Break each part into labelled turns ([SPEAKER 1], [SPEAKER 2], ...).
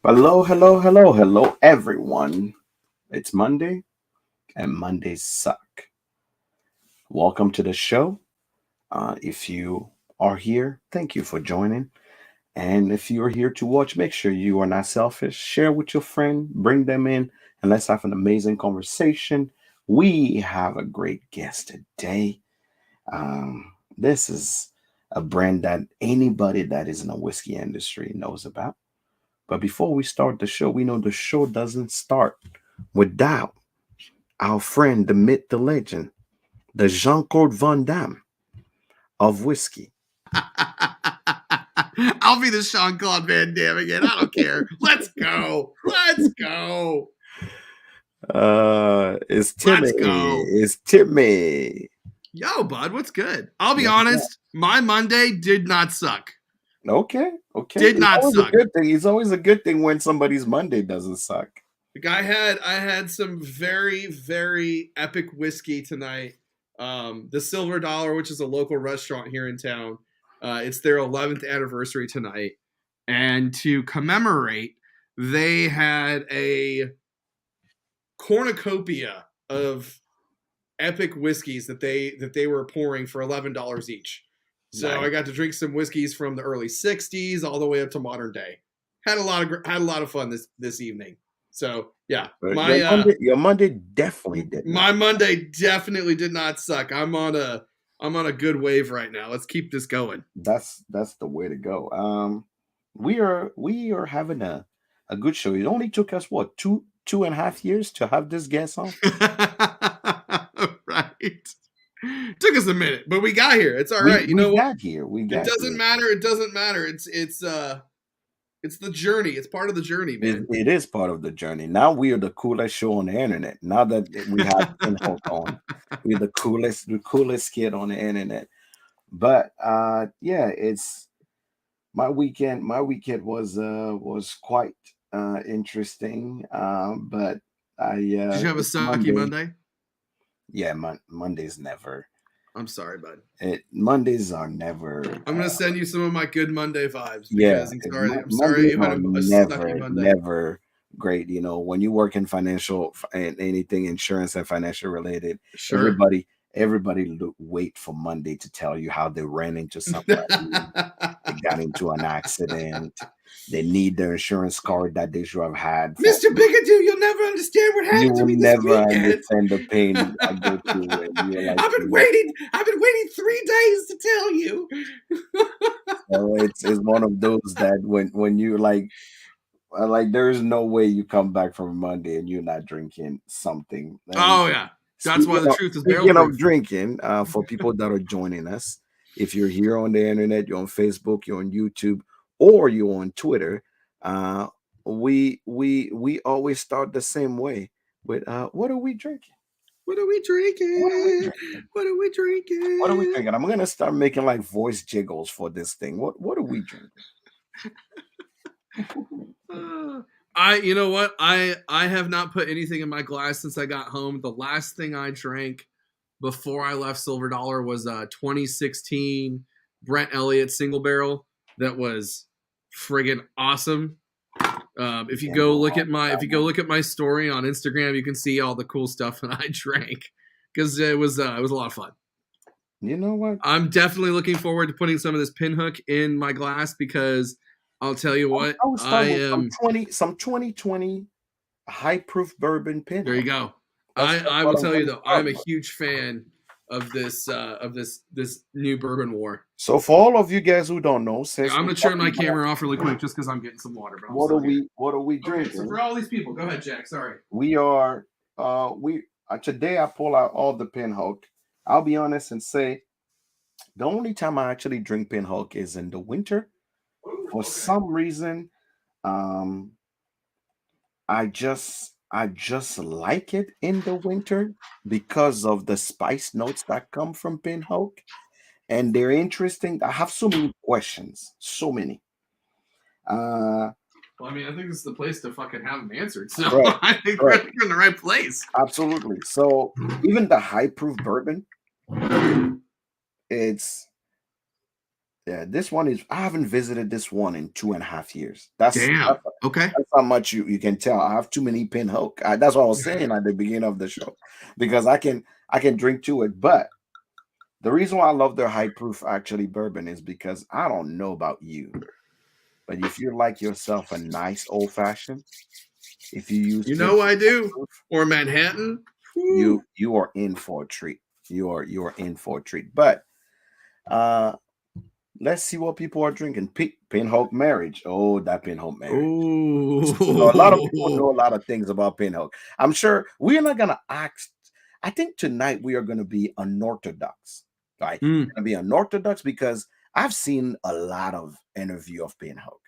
[SPEAKER 1] Hello, hello, hello, hello, everyone. It's Monday, and Mondays suck. Welcome to the show. If you are here, thank you for joining. And if you are here to watch, make sure you are not selfish. Share with your friend, bring them in, and let's have an amazing conversation. We have a great guest today. This is a brand that anybody that is in the whiskey industry knows about. But before we start the show, we know the show doesn't start without our friend, the myth, the legend, the Jean Claude Van Damme of whiskey.
[SPEAKER 2] I'll be the Sean Claude Van Damme again. I don't care. Let's go. Let's go.
[SPEAKER 1] It's Timmy.
[SPEAKER 2] Let's go.
[SPEAKER 1] It's Timmy.
[SPEAKER 2] Yo, bud, what's good? I'll be
[SPEAKER 1] What's
[SPEAKER 2] honest. My Monday did not suck.
[SPEAKER 1] Okay, okay.
[SPEAKER 2] Did
[SPEAKER 1] It's
[SPEAKER 2] not
[SPEAKER 1] always
[SPEAKER 2] suck.
[SPEAKER 1] a good thing. It's always a good thing when somebody's Monday doesn't suck.
[SPEAKER 2] Like I had some very, very epic whiskey tonight. The Silver Dollar, which is a local restaurant here in town. It's their 11th anniversary tonight. And to commemorate, they had a cornucopia of epic whiskeys that they were pouring for $11 each. So
[SPEAKER 1] Nice.
[SPEAKER 2] I got to drink some whiskeys from the early '60s all the way up to modern day. Had a lot of fun this evening. So yeah,
[SPEAKER 1] But your Monday definitely did.
[SPEAKER 2] my Monday definitely did not suck. I'm on a good wave right now. Let's keep this going.
[SPEAKER 1] That's the way to go. We are having a good show. It only took us what two and a half years to have this guest on.
[SPEAKER 2] Right. Took us a minute, but we got here. It's all right. You know what?
[SPEAKER 1] We got
[SPEAKER 2] It doesn't
[SPEAKER 1] here.
[SPEAKER 2] matter. It doesn't matter. It's the journey. It's part of the journey, man.
[SPEAKER 1] It is part of the journey. Now we are the coolest show on the internet. Now that we have Pinhoock on, we're the coolest kid on the internet. But yeah, it's my weekend. My weekend was quite interesting. But
[SPEAKER 2] Did you have a
[SPEAKER 1] it's
[SPEAKER 2] sucky Monday?
[SPEAKER 1] Yeah, Mondays never.
[SPEAKER 2] I'm sorry, bud.
[SPEAKER 1] Mondays are never.
[SPEAKER 2] I'm gonna send you some of my good Monday vibes
[SPEAKER 1] Yeah,
[SPEAKER 2] because I'm sorry
[SPEAKER 1] Mondays
[SPEAKER 2] you had
[SPEAKER 1] are
[SPEAKER 2] a
[SPEAKER 1] never,
[SPEAKER 2] sucky Monday.
[SPEAKER 1] never great. You know, when you work in financial and anything insurance and financial related,
[SPEAKER 2] Sure.
[SPEAKER 1] everybody wait for Monday to tell you how they ran into somebody, they got into an accident, they need their insurance card that they should have had.
[SPEAKER 2] Mr. Bigadoo, you'll never understand what
[SPEAKER 1] You
[SPEAKER 2] happened to
[SPEAKER 1] will
[SPEAKER 2] me this
[SPEAKER 1] never
[SPEAKER 2] weekend.
[SPEAKER 1] understand the pain I go through, and you're like,
[SPEAKER 2] I've been waiting 3 days to tell you.
[SPEAKER 1] so it's one of those that when you like there is no way you come back from Monday and you're not drinking something. And
[SPEAKER 2] Oh yeah, that's why the truth is barrel
[SPEAKER 1] speaking of
[SPEAKER 2] proof.
[SPEAKER 1] drinking, for people that are joining us, if you're here on the internet, you're on Facebook, you're on YouTube, or you're on Twitter, we always start the same way with what are we drinking?
[SPEAKER 2] What are we drinking? What are we drinking?
[SPEAKER 1] What are we drinking? I'm gonna start making like voice jiggles for this thing. What are we drinking?
[SPEAKER 2] You know what? I have not put anything in my glass since I got home. The last thing I drank before I left Silver Dollar was a 2016 Brent Elliott single barrel that was friggin' awesome. If you go look at my story on Instagram, you can see all the cool stuff that I drank because it was a lot of fun.
[SPEAKER 1] You know what?
[SPEAKER 2] I'm definitely looking forward to putting some of this Pinhoock in my glass because I'll tell you what,
[SPEAKER 1] I am some 2020 high proof bourbon Pinhoock.
[SPEAKER 2] There you go. I will tell you though, I'm a huge fan of this new bourbon war.
[SPEAKER 1] So for all of you guys who don't know,
[SPEAKER 2] I'm gonna turn my camera off really quick just because I'm getting some water. But
[SPEAKER 1] what are we drinking?
[SPEAKER 2] Okay, so for all these people, go ahead, Jack. Sorry.
[SPEAKER 1] We are today I pull out all the Pinhoock. I'll be honest and say the only time I actually drink Pinhoock is in the winter. For some reason, I just like it in the winter because of the spice notes that come from Pinhoock, and they're interesting. I have so many questions, so many.
[SPEAKER 2] Well, I mean, I think this is the place to fucking have them answered. So
[SPEAKER 1] right,
[SPEAKER 2] I think we're in the right place.
[SPEAKER 1] Absolutely. So even the high proof bourbon, it's Yeah, this one is. I haven't visited this one in 2.5 years. That's
[SPEAKER 2] Damn.
[SPEAKER 1] that's,
[SPEAKER 2] Okay.
[SPEAKER 1] that's how much you can tell. I have too many Pinhoock. That's what I was saying at the beginning of the show, because I can drink to it. But the reason why I love their high proof actually bourbon is because I don't know about you, but if you like yourself a nice old fashioned, if you use
[SPEAKER 2] You know I
[SPEAKER 1] Pinhook
[SPEAKER 2] do.
[SPEAKER 1] proof,
[SPEAKER 2] Or Manhattan. Whew.
[SPEAKER 1] you are in for a treat. You are in for a treat. But uh let's see what people are drinking. Pinhole marriage. Oh, that Pinhole marriage. So a lot of people
[SPEAKER 2] Oh.
[SPEAKER 1] know a lot of things about Pinhole. I'm sure we're not gonna ask. I think tonight we are gonna be unorthodox. Right?
[SPEAKER 2] Mm.
[SPEAKER 1] Gonna be unorthodox because I've seen a lot of interview of Pinhole.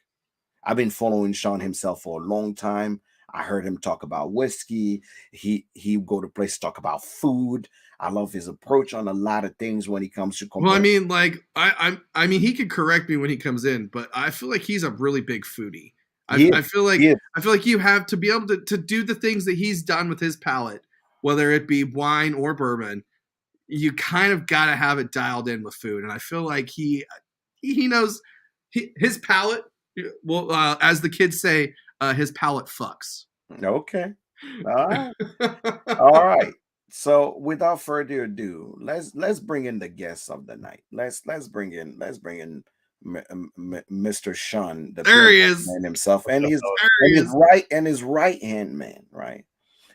[SPEAKER 1] I've been following Sean himself for a long time. I heard him talk about whiskey. He go to place talk about food. I love his approach on a lot of things when it comes to
[SPEAKER 2] Well, I
[SPEAKER 1] conversing.
[SPEAKER 2] mean, like, I mean, he could correct me when he comes in, but I feel like he's a really big foodie.
[SPEAKER 1] He is.
[SPEAKER 2] I feel
[SPEAKER 1] He
[SPEAKER 2] like
[SPEAKER 1] is.
[SPEAKER 2] you have to be able to do the things that he's done with his palate, whether it be wine or bourbon. You kind of got to have it dialed in with food, and I feel like he knows his palate. Well, as the kids say, his palate fucks.
[SPEAKER 1] Okay. All right. All right. So without further ado, let's bring in the guests of the night. Let's bring in Mr. Sean, the
[SPEAKER 2] There
[SPEAKER 1] pin
[SPEAKER 2] he is.
[SPEAKER 1] man himself, and his
[SPEAKER 2] There
[SPEAKER 1] and
[SPEAKER 2] he
[SPEAKER 1] his
[SPEAKER 2] is.
[SPEAKER 1] right hand man, right?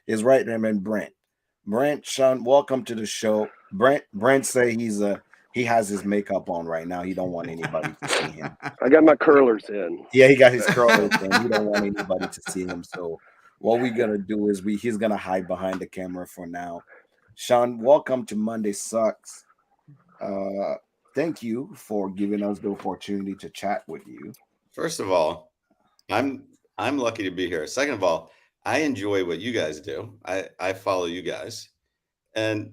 [SPEAKER 1] His right hand man, Brent. Brent, Sean, welcome to the show. Brent say he has his makeup on right now. He don't want anybody to see him.
[SPEAKER 3] I got my curlers in.
[SPEAKER 1] Yeah, he got his curlers and he don't want anybody to see him. So what we're gonna do is he's gonna hide behind the camera for now. Sean, welcome to Monday Sucks. Uh thank you for giving us the opportunity to chat with you.
[SPEAKER 4] First of all, I'm I'm lucky to be here. Second of all, I enjoy what you guys do. I follow you guys, and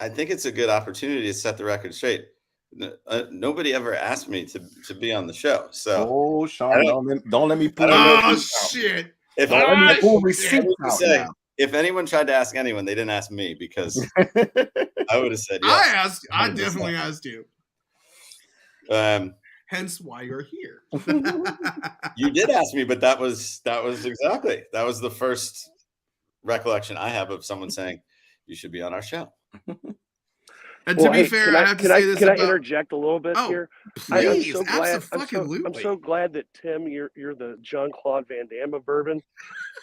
[SPEAKER 4] I think it's a good opportunity to set the record straight. Nobody ever asked me to be on the show, so
[SPEAKER 1] Oh,
[SPEAKER 4] I
[SPEAKER 1] Sean,
[SPEAKER 4] don't
[SPEAKER 1] don't let me
[SPEAKER 4] I
[SPEAKER 1] pull
[SPEAKER 4] don't know if
[SPEAKER 2] Oh
[SPEAKER 4] you,
[SPEAKER 1] receipts out.
[SPEAKER 2] shit!
[SPEAKER 4] if
[SPEAKER 1] Don't
[SPEAKER 4] I
[SPEAKER 1] let me
[SPEAKER 2] Ah
[SPEAKER 1] pull
[SPEAKER 2] shit!
[SPEAKER 4] let me
[SPEAKER 1] receipts
[SPEAKER 4] just
[SPEAKER 1] out
[SPEAKER 4] say
[SPEAKER 1] now.
[SPEAKER 4] if anyone tried to ask anyone, they didn't ask me because I would have said yes.
[SPEAKER 2] I
[SPEAKER 4] 100%.
[SPEAKER 2] definitely asked you.
[SPEAKER 4] Um,
[SPEAKER 2] Hence why you're here.
[SPEAKER 4] you did ask me, but that was the first recollection I have of someone saying you should be on our show.
[SPEAKER 2] And
[SPEAKER 3] Well,
[SPEAKER 2] to be
[SPEAKER 3] hey,
[SPEAKER 2] fair, I have to say this
[SPEAKER 3] can I
[SPEAKER 2] about.
[SPEAKER 3] interject a little bit
[SPEAKER 2] Oh,
[SPEAKER 3] here? I'm
[SPEAKER 2] please,
[SPEAKER 3] so glad.
[SPEAKER 2] absolutely.
[SPEAKER 3] I'm so glad that Tim, you're the John Claude Van Damme of bourbon,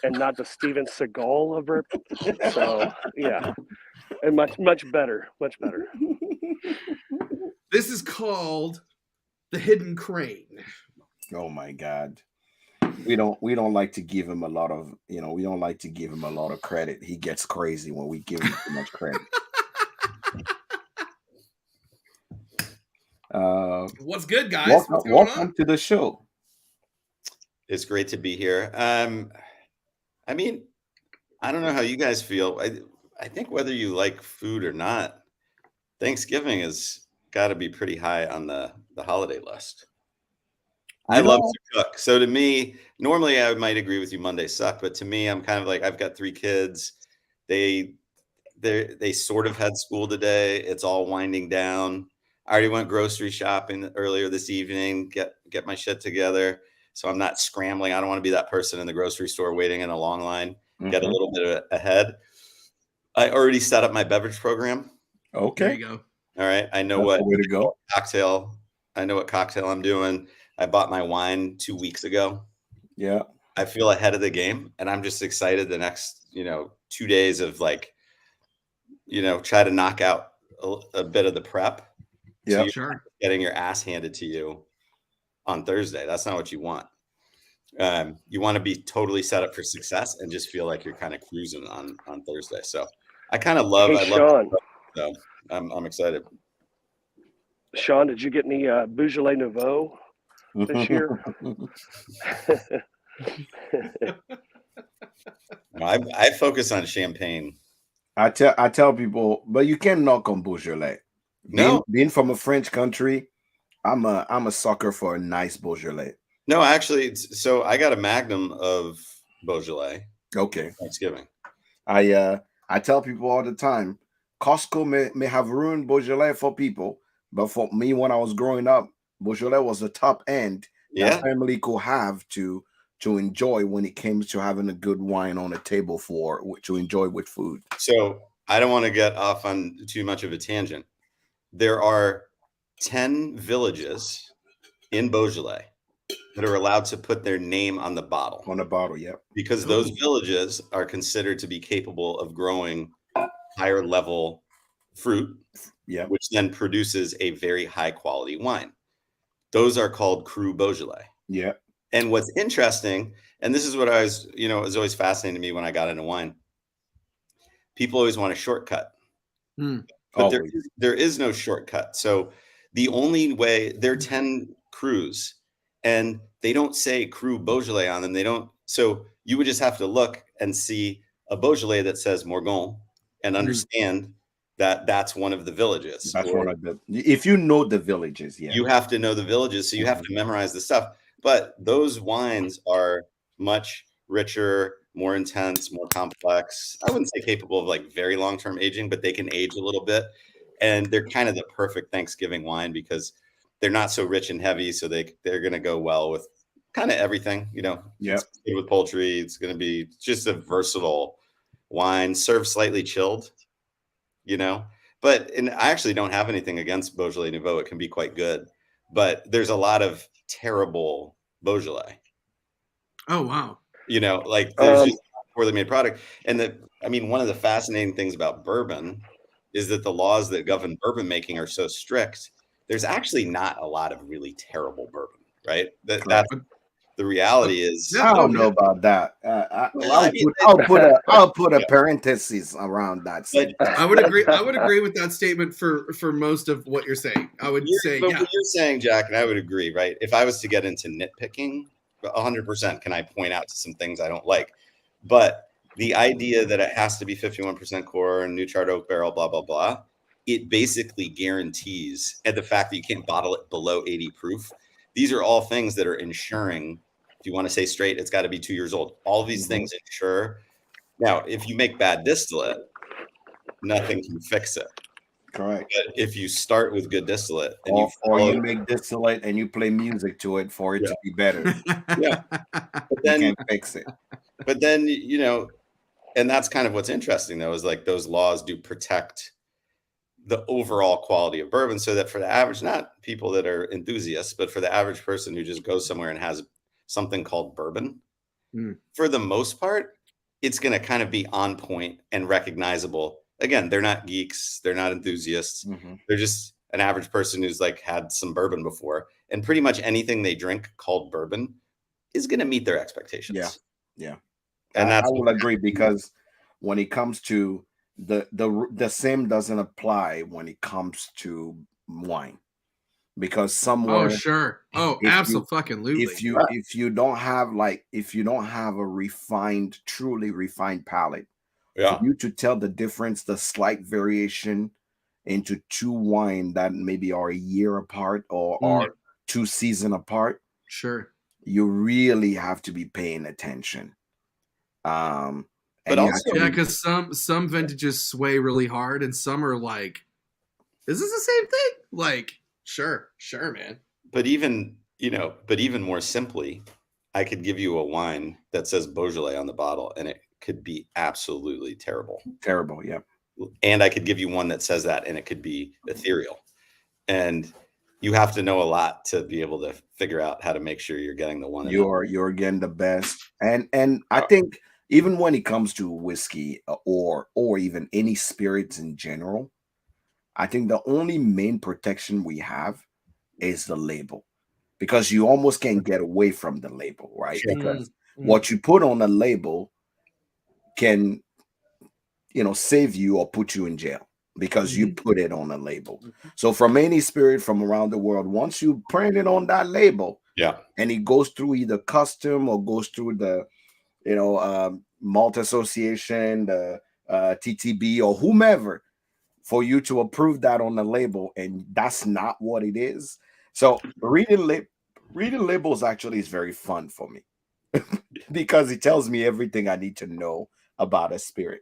[SPEAKER 3] and not the Steven Seagal of bourbon. So yeah, and much better, much better.
[SPEAKER 2] This is called the Hidden Crane.
[SPEAKER 1] Oh my God. We don't like to give him a lot of we don't like to give him a lot of credit. He gets crazy when we give him too much credit.
[SPEAKER 2] What's good, guys? What's going
[SPEAKER 1] Welcome
[SPEAKER 2] on?
[SPEAKER 1] to the show.
[SPEAKER 4] It's great to be here. I mean, I don't know how you guys feel. I think whether you like food or not, Thanksgiving has got to be pretty high on the holiday list. I
[SPEAKER 1] You
[SPEAKER 4] love
[SPEAKER 1] know,
[SPEAKER 4] to cook. So to me, normally I might agree with you, Mondays suck, but to me, I'm kind of like I've got 3 kids. They they sort of had school today. It's all winding down. I already went grocery shopping earlier this evening, get my shit together. So I'm not scrambling. I don't want to be that person in the grocery store waiting in a long line. Get a little bit ahead. I already set up my beverage program.
[SPEAKER 2] There
[SPEAKER 1] Okay.
[SPEAKER 2] you go.
[SPEAKER 4] All right. I know
[SPEAKER 1] That's
[SPEAKER 4] what
[SPEAKER 1] the way to go.
[SPEAKER 4] cocktail. I know what cocktail I'm doing. I bought my wine 2 weeks ago.
[SPEAKER 1] Yeah.
[SPEAKER 4] I feel ahead of the game, and I'm just excited the next 2 days of try to knock out a bit of the prep. So
[SPEAKER 1] Yeah.
[SPEAKER 4] you're
[SPEAKER 2] Sure.
[SPEAKER 4] not getting your ass handed to you on Thursday. That's not what you want. You want to be totally set up for success and just feel like you're kind of cruising on Thursday. So I kind of love.
[SPEAKER 3] Hey,
[SPEAKER 4] I love.
[SPEAKER 3] Sean.
[SPEAKER 4] So I'm excited.
[SPEAKER 3] Sean, did you get any Beaujolais Nouveau this year?
[SPEAKER 4] No, I focus on champagne.
[SPEAKER 1] I tell people, but you can't knock on Beaujolais.
[SPEAKER 4] No.
[SPEAKER 1] Being from a French country, I'm a sucker for a nice Beaujolais.
[SPEAKER 4] No, actually, so I got a Magnum of Beaujolais.
[SPEAKER 1] Okay.
[SPEAKER 4] Thanksgiving.
[SPEAKER 1] I tell people all the time, Costco may have ruined Beaujolais for people, but for me, when I was growing up, Beaujolais was the top end
[SPEAKER 4] Yeah.
[SPEAKER 1] that family could have to enjoy when it came to having a good wine on a table to enjoy with food.
[SPEAKER 4] So I don't want to get off on too much of a tangent. There are 10 villages in Beaujolais that are allowed to put their name on the bottle
[SPEAKER 1] On a bottle, yep.
[SPEAKER 4] because those villages are considered to be capable of growing higher level fruit,
[SPEAKER 1] Yep.
[SPEAKER 4] which then produces a very high quality wine. Those are called Cru Beaujolais.
[SPEAKER 1] Yep.
[SPEAKER 4] And what's interesting, and this is what I was, it was always fascinating to me when I got into wine. People always want a shortcut, but there is no shortcut. So the only way, there are 10 crus, and they don't say Cru Beaujolais on them. They don't. So you would just have to look and see a Beaujolais that says Morgon and understand that that's one of the villages.
[SPEAKER 1] That's one of the. If you know the villages, yeah,
[SPEAKER 4] you have to know the villages, so you have to memorize the stuff. But those wines are much richer, more intense, more complex. I wouldn't say capable of like very long-term aging, but they can age a little bit. And they're kind of the perfect Thanksgiving wine because they're not so rich and heavy. So they're going to go well with kind of everything,
[SPEAKER 1] Yeah.
[SPEAKER 4] It's good with poultry. It's going to be just a versatile wine, served slightly chilled, and I actually don't have anything against Beaujolais Nouveau. It can be quite good, but there's a lot of terrible Beaujolais.
[SPEAKER 2] Oh, wow.
[SPEAKER 4] There's just poorly made product. And one of the fascinating things about bourbon is that the laws that govern bourbon making are so strict. There's actually not a lot of really terrible bourbon, right? That's the reality is.
[SPEAKER 1] I don't know about that. I'll put a parenthesis around that.
[SPEAKER 2] I would agree. I would agree with that statement for most of what you're saying. I would say,
[SPEAKER 4] what you're saying, Jack, and I would agree, right? If I was to get into nitpicking, 100%, can I point out to some things I don't like? But the idea that it has to be 51% core and new charred oak barrel, blah, blah, blah, it basically guarantees, and the fact that you can't bottle it below 80 proof, these are all things that are ensuring, if you want to say straight, it's got to be 2 years old. All these things ensure. Now, if you make bad distillate, nothing can fix it.
[SPEAKER 1] Correct.
[SPEAKER 4] But if you start with good distillate and
[SPEAKER 1] you make distillate and you play music to it for it to be better,
[SPEAKER 4] but then
[SPEAKER 1] you can't fix it.
[SPEAKER 4] But then, and that's kind of what's interesting, though, is like those laws do protect the overall quality of bourbon, so that for the average, not people that are enthusiasts, but for the average person who just goes somewhere and has something called bourbon, for the most part, it's going to kind of be on point and recognizable. Again, they're not geeks. They're not enthusiasts. They're just an average person who's like had some bourbon before, and pretty much anything they drink called bourbon is going to meet their expectations.
[SPEAKER 1] Yeah.
[SPEAKER 4] And I
[SPEAKER 1] will agree, because when it comes to the same doesn't apply when it comes to wine, because somewhere
[SPEAKER 2] absolutely,
[SPEAKER 1] if you don't have a truly refined palate, for you to tell the difference, the slight variation into two wine that maybe are a year apart or are 2 seasons apart, you really have to be paying attention.
[SPEAKER 4] But also,
[SPEAKER 2] because some vintages sway really hard, and some are like, is this the same thing? Like, sure, man.
[SPEAKER 4] But even more simply, I could give you a wine that says Beaujolais on the bottle, and it could be absolutely terrible.
[SPEAKER 1] Terrible, yeah.
[SPEAKER 4] And I could give you one that says that, and it could be ethereal. And you have to know a lot to be able to figure out how to make sure you're getting the one.
[SPEAKER 1] You're getting the best. And I think even when it comes to whiskey or even any spirits in general, I think the only main protection we have is the label, because you almost can't get away from the label, right? Because what you put on a label can, save you or put you in jail, because you put it on a label. So from any spirit from around the world, once you print it on that label, and it goes through either custom or goes through the, malt association, the TTB or whomever, for you to approve that on the label, and that's not what it is. So reading labels actually is very fun for me because it tells me everything I need to know about a spirit.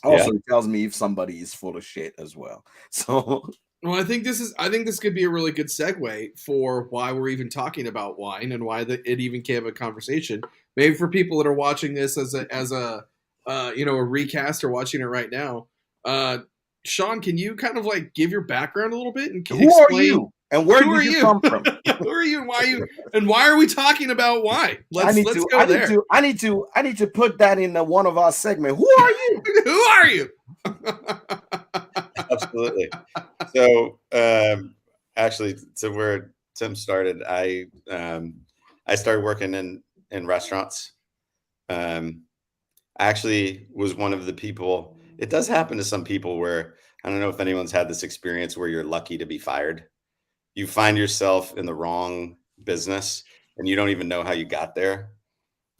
[SPEAKER 1] Also, it tells me if somebody is full of shit as well. So
[SPEAKER 2] Well, I think this could be a really good segue for why we're even talking about wine and why it even came a conversation. Maybe for people that are watching this as a a recast or watching it right now. Sean, can you kind of like give your background a little bit and
[SPEAKER 1] Who are you? And where
[SPEAKER 2] who
[SPEAKER 1] did
[SPEAKER 2] are
[SPEAKER 1] you
[SPEAKER 2] you?
[SPEAKER 1] come from?
[SPEAKER 2] Who are you? And why are we talking about wine? Let's go there.
[SPEAKER 1] I need to put that in one of our segments. Who are you?
[SPEAKER 2] Who are you?
[SPEAKER 4] Absolutely. So, actually, to where Tim started, I started working in restaurants. I actually was one of the people. It does happen to some people where I don't know if anyone's had this experience where you're lucky to be fired. You find yourself in the wrong business and you don't even know how you got there.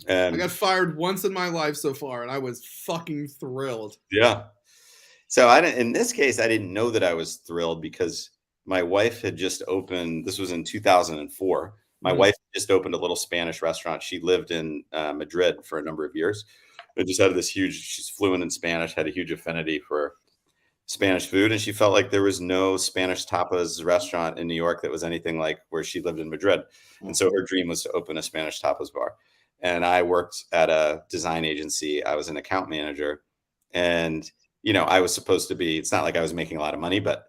[SPEAKER 2] I got fired once in my life so far, and I was fucking thrilled.
[SPEAKER 4] Yeah. So in this case, I didn't know that I was thrilled because my wife had just opened, this was in 2004. My wife just opened a little Spanish restaurant. She lived in Madrid for a number of years. I just had she's fluent in Spanish, had a huge affinity for Spanish food. And she felt like there was no Spanish tapas restaurant in New York that was anything like where she lived in Madrid. And so her dream was to open a Spanish tapas bar. And I worked at a design agency. I was an account manager. And, I was supposed to be, it's not like I was making a lot of money, but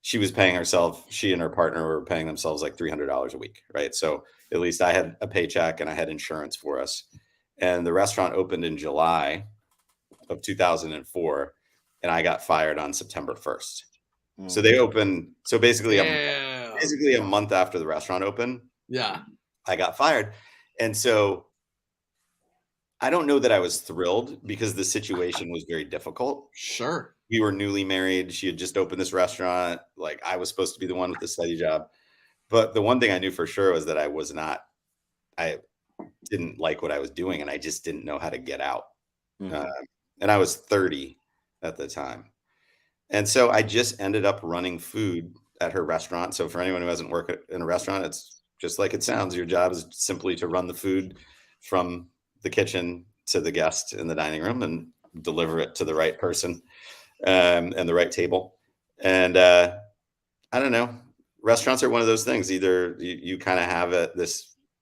[SPEAKER 4] she was paying herself, she and her partner were paying themselves like $300 a week, right? So at least I had a paycheck and I had insurance for us. And the restaurant opened in July of 2004. And I got fired on September 1st. So they opened. So basically a month after the restaurant opened.
[SPEAKER 2] Yeah.
[SPEAKER 4] I got fired. And so I don't know that I was thrilled because the situation was very difficult.
[SPEAKER 2] Sure.
[SPEAKER 4] We were newly married. She had just opened this restaurant. Like I was supposed to be the one with the steady job. But the one thing I knew for sure was that I didn't like what I was doing and I just didn't know how to get out. And I was 30 at the time. And so I just ended up running food at her restaurant. So for anyone who hasn't worked in a restaurant, it's just like it sounds. Your job is simply to run the food from the kitchen to the guest in the dining room and deliver it to the right person and the right table. And I don't know. Restaurants are one of those things. Either you kind of have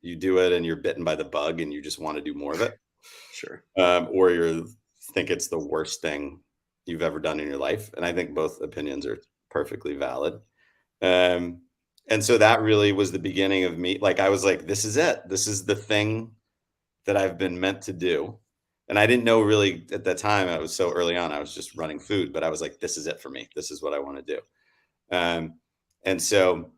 [SPEAKER 4] you do it and you're bitten by the bug and you just want to do more of it.
[SPEAKER 2] Sure.
[SPEAKER 4] Or you think it's the worst thing you've ever done in your life. And I think both opinions are perfectly valid. And so that really was the beginning of me. Like, I was like, this is it. This is the thing that I've been meant to do. And I didn't know really at that time. I was so early on, I was just running food, but I was like, this is it for me. This is what I want to do. And so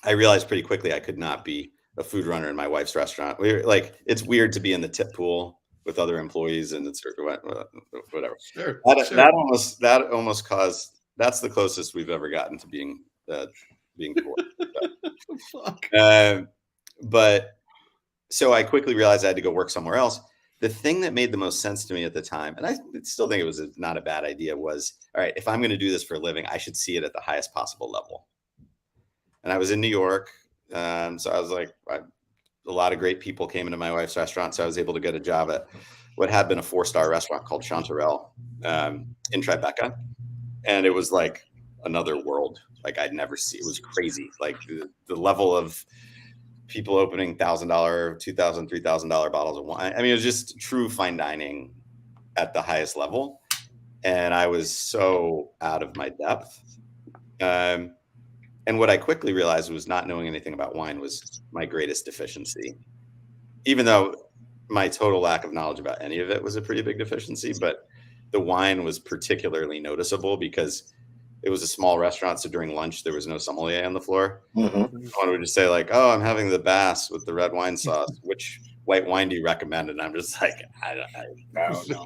[SPEAKER 4] I realized pretty quickly I could not be a food runner in my wife's restaurant. It's weird to be in the tip pool with other employees and it's whatever.
[SPEAKER 2] Sure.
[SPEAKER 4] That almost caused, that's the closest we've ever gotten to being poor.
[SPEAKER 2] Fuck.
[SPEAKER 4] But so I quickly realized I had to go work somewhere else. The thing that made the most sense to me at the time, and I still think it was not a bad idea, was, all right, if I'm going to do this for a living, I should see it at the highest possible level. And I was in New York. So I was like, a lot of great people came into my wife's restaurant. So I was able to get a job at what had been a 4-star restaurant called Chanterelle in Tribeca. And it was like another world. Like I'd never see. It was crazy. Like the level of people opening $1,000, $2,000, $3,000 bottles of wine. I mean, it was just true fine dining at the highest level. And I was so out of my depth. And what I quickly realized was not knowing anything about wine was my greatest deficiency, even though my total lack of knowledge about any of it was a pretty big deficiency. But the wine was particularly noticeable because it was a small restaurant. So during lunch, there was no sommelier on the floor. Someone would just say like, oh, I'm having the Bass with the red wine sauce. Which white wine do you recommend? And I'm just like, I don't know.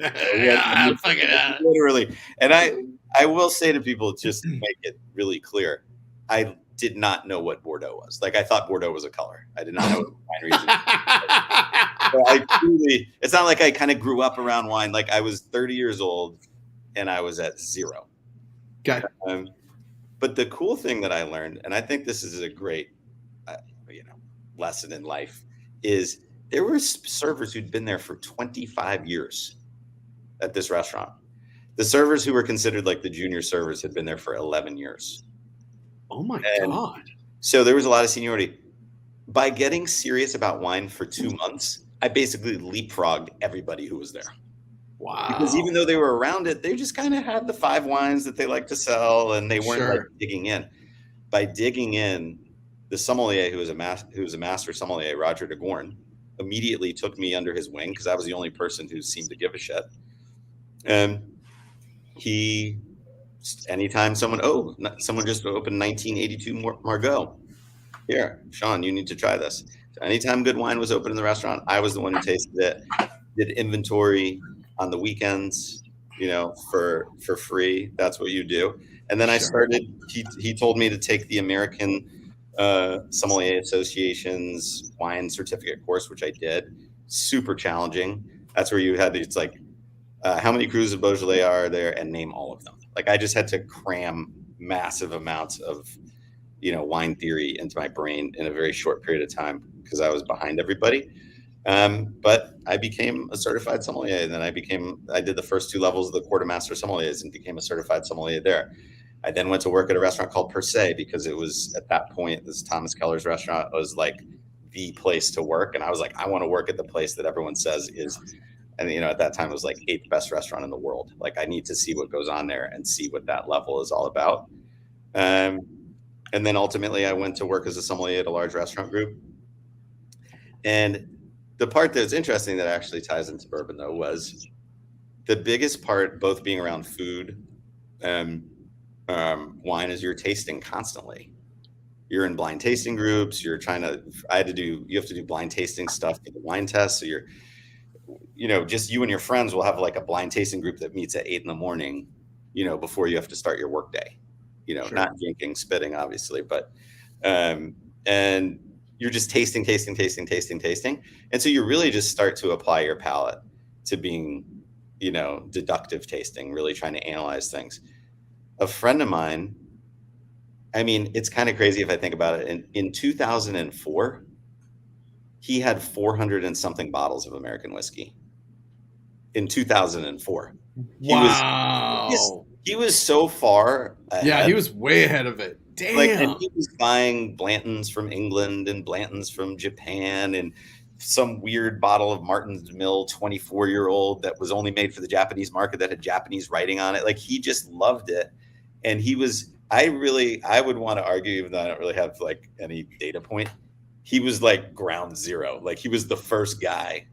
[SPEAKER 4] Literally. And I will say to people, just to make it really clear, I did not know what Bordeaux was. Like I thought Bordeaux was a color. I did not know what wine region was. It's not like I kind of grew up around wine. Like I was 30 years old and I was at zero.
[SPEAKER 2] Okay.
[SPEAKER 4] But the cool thing that I learned, and I think this is a great, lesson in life, is there were servers who'd been there for 25 years at this restaurant. The servers who were considered like the junior servers had been there for 11 years.
[SPEAKER 2] Oh my
[SPEAKER 4] And
[SPEAKER 2] God.
[SPEAKER 4] so there was a lot of seniority. By getting serious about wine for 2 months, I basically leapfrogged everybody who was there.
[SPEAKER 2] Wow.
[SPEAKER 4] Because even though they were around it, they just kind of had the 5 wines that they like to sell, and they weren't like
[SPEAKER 2] Sure.
[SPEAKER 4] digging in. By digging in, the sommelier who was a master sommelier, Roger de Gorn, immediately took me under his wing because I was the only person who seemed to give a shit. And he, anytime someone just opened 1982 Margaux. Here, Sean, you need to try this. So anytime good wine was open in the restaurant, I was the one who tasted it, did inventory on the weekends, for free. That's what you do. And then I started, he told me to take the American Sommelier Association's wine certificate course, which I did. Super challenging. That's where you had, it's like, how many crus of Beaujolais are there, and name all of them. Like, I just had to cram massive amounts of, wine theory into my brain in a very short period of time because I was behind everybody. But I became a certified sommelier, and then I did the first 2 levels of the quartermaster sommeliers and became a certified sommelier there. I then went to work at a restaurant called Per Se because it was, at that point, this Thomas Keller's restaurant was like the place to work. And I was like, I want to work at the place that everyone says is, and at that time it was like 8th best restaurant in the world. Like, I need to see what goes on there and see what that level is all about. And then ultimately I went to work as a sommelier at a large restaurant group. And the part that's interesting that actually ties into bourbon, though, was the biggest part, both being around food and wine, is you're tasting constantly. You're in blind tasting groups. You have to do blind tasting stuff for the wine test. So just you and your friends will have like a blind tasting group that meets at 8 a.m, before you have to start your workday.
[SPEAKER 2] Sure.
[SPEAKER 4] Not drinking, spitting, obviously, but and you're just tasting. And so you really just start to apply your palate to being, deductive tasting, really trying to analyze things. A friend of mine, I mean, it's kind of crazy if I think about it. In 2004, he had 400 and something bottles of American whiskey. In 2004.
[SPEAKER 2] Wow.
[SPEAKER 4] He was so far ahead.
[SPEAKER 2] Yeah, he was way ahead of it. Damn.
[SPEAKER 4] And he was buying Blantons from England and Blantons from Japan and some weird bottle of Martin's Mill 24-year-old that was only made for the Japanese market that had Japanese writing on it. Like, he just loved it. And I would want to argue, even though I don't really have like any data point, he was like ground zero. Like, he was the first guy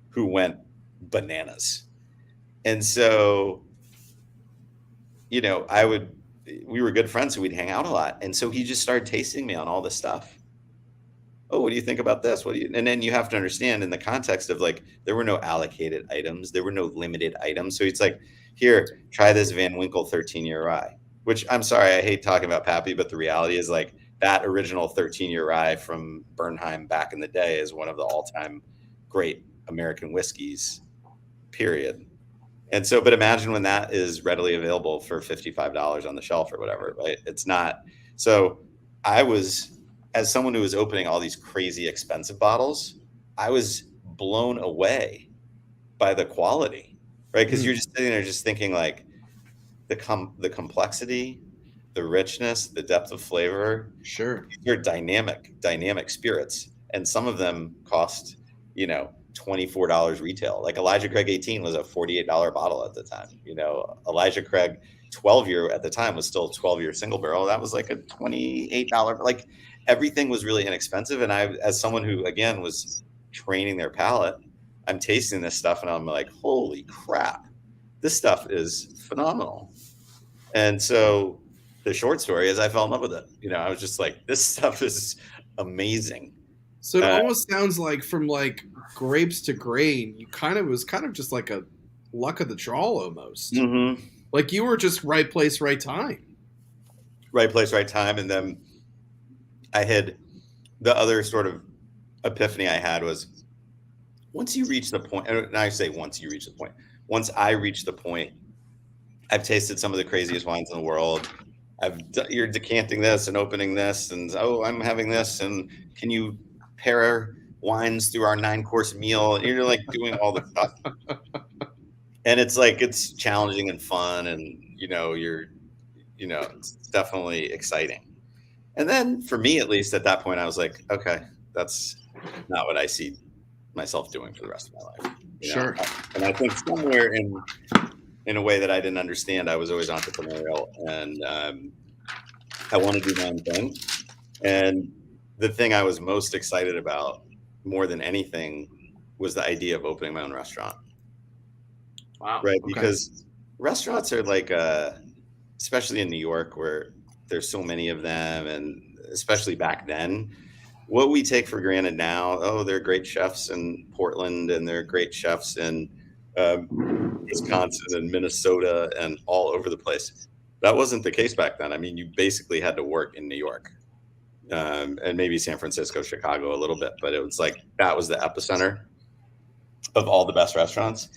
[SPEAKER 4] who went bananas. And so, we were good friends, so we'd hang out a lot. And so he just started tasting me on all this stuff. Oh, what do you think about this? And then you have to understand, in the context of, like, there were no allocated items. There were no limited items. So it's like, here, try this Van Winkle 13-year rye, which, I'm sorry, I hate talking about Pappy, but the reality is, like, that original 13-year rye from Bernheim back in the day is one of the all-time great American whiskeys, period. And so, but imagine when that is readily available for $55 on the shelf or whatever, right? It's not. So I was, as someone who was opening all these crazy expensive bottles, I was blown away by the quality, right? Because you're just sitting there just thinking, like, the complexity, the richness, the depth of flavor.
[SPEAKER 2] Sure.
[SPEAKER 4] They're dynamic spirits. And some of them cost, $24 retail. Like, Elijah Craig 18 was a $48 bottle at the time. Elijah Craig 12-year at the time was still 12-year single barrel. That was like a $28. Like, everything was really inexpensive. And I, as someone who, again, was training their palate, I'm tasting this stuff and I'm like, holy crap, this stuff is phenomenal. And so the short story is I fell in love with it. I was just like, this stuff is amazing.
[SPEAKER 2] So it almost sounds like, from like grapes to grain, it was kind of just like a luck of the draw almost.
[SPEAKER 4] Mm-hmm.
[SPEAKER 2] Like, you were just right place, right time.
[SPEAKER 4] Right place, right time. And then I had the other sort of epiphany I had was, once you reach the point, and I say once you reach the point, once I reached the point, I've tasted some of the craziest wines in the world. You're decanting this and opening this, and I'm having this, and can you pair wines through our 9-course meal? And you're like doing all the stuff, and it's like, it's challenging and fun, and it's definitely exciting. And then for me, at least at that point, I was like, okay, that's not what I see myself doing for the rest of my life.
[SPEAKER 2] Sure.
[SPEAKER 4] And I think somewhere in a way that I didn't understand, I was always entrepreneurial, and I want to do my own thing. And the thing I was most excited about more than anything was the idea of opening my own restaurant.
[SPEAKER 2] Wow.
[SPEAKER 4] Right.
[SPEAKER 2] Okay.
[SPEAKER 4] Because restaurants are like, especially in New York where there's so many of them, and especially back then, what we take for granted now, oh, they're great chefs in Portland and they're great chefs in Wisconsin and Minnesota and all over the place. That wasn't the case back then. I mean, you basically had to work in New York, and maybe San Francisco, Chicago a little bit, but it was like that was the epicenter of all the best restaurants.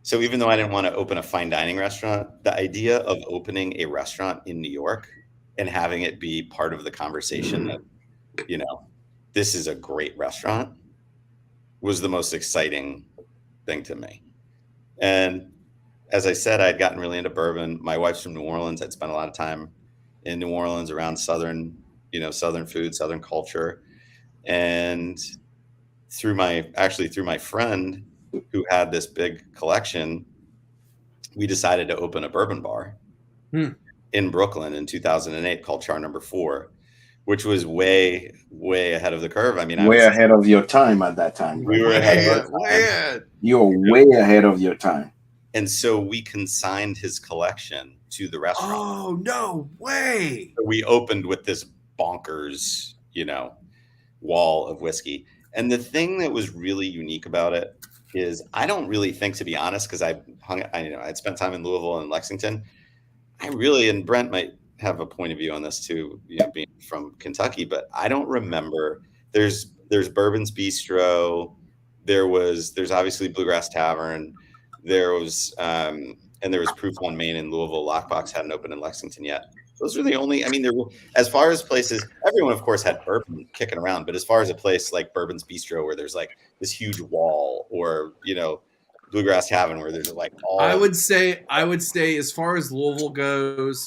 [SPEAKER 4] So even though I didn't want to open a fine dining restaurant, the idea of opening a restaurant in New York and having it be part of the conversation that, this is a great restaurant was the most exciting thing to me. And as I said, I'd gotten really into bourbon. My wife's from New Orleans. I'd spent a lot of time in New Orleans around Southern food, Southern culture. And through my friend who had this big collection, we decided to open a bourbon bar in Brooklyn in 2008 called Char Number 4, which was way, way ahead of the curve. I mean,
[SPEAKER 1] way ahead of your time at that time.
[SPEAKER 4] We were ahead of our time.
[SPEAKER 1] You're way ahead of your time.
[SPEAKER 4] And so we consigned his collection to the restaurant.
[SPEAKER 2] Oh, no way.
[SPEAKER 4] So we opened with this bonkers, wall of whiskey. And the thing that was really unique about it is I don't really think, to be honest, because I'd spent time in Louisville and Lexington. And Brent might have a point of view on this too, being from Kentucky, but I don't remember. There's Bourbon's Bistro. There's obviously Bluegrass Tavern. There was Proof on Main in Louisville. Lockbox hadn't opened in Lexington yet. Those are the only, as far as places, everyone of course had bourbon kicking around, but as far as a place like Bourbon's Bistro where there's like this huge wall, or, Bluegrass Tavern where there's like all.
[SPEAKER 2] I would say as far as Louisville goes,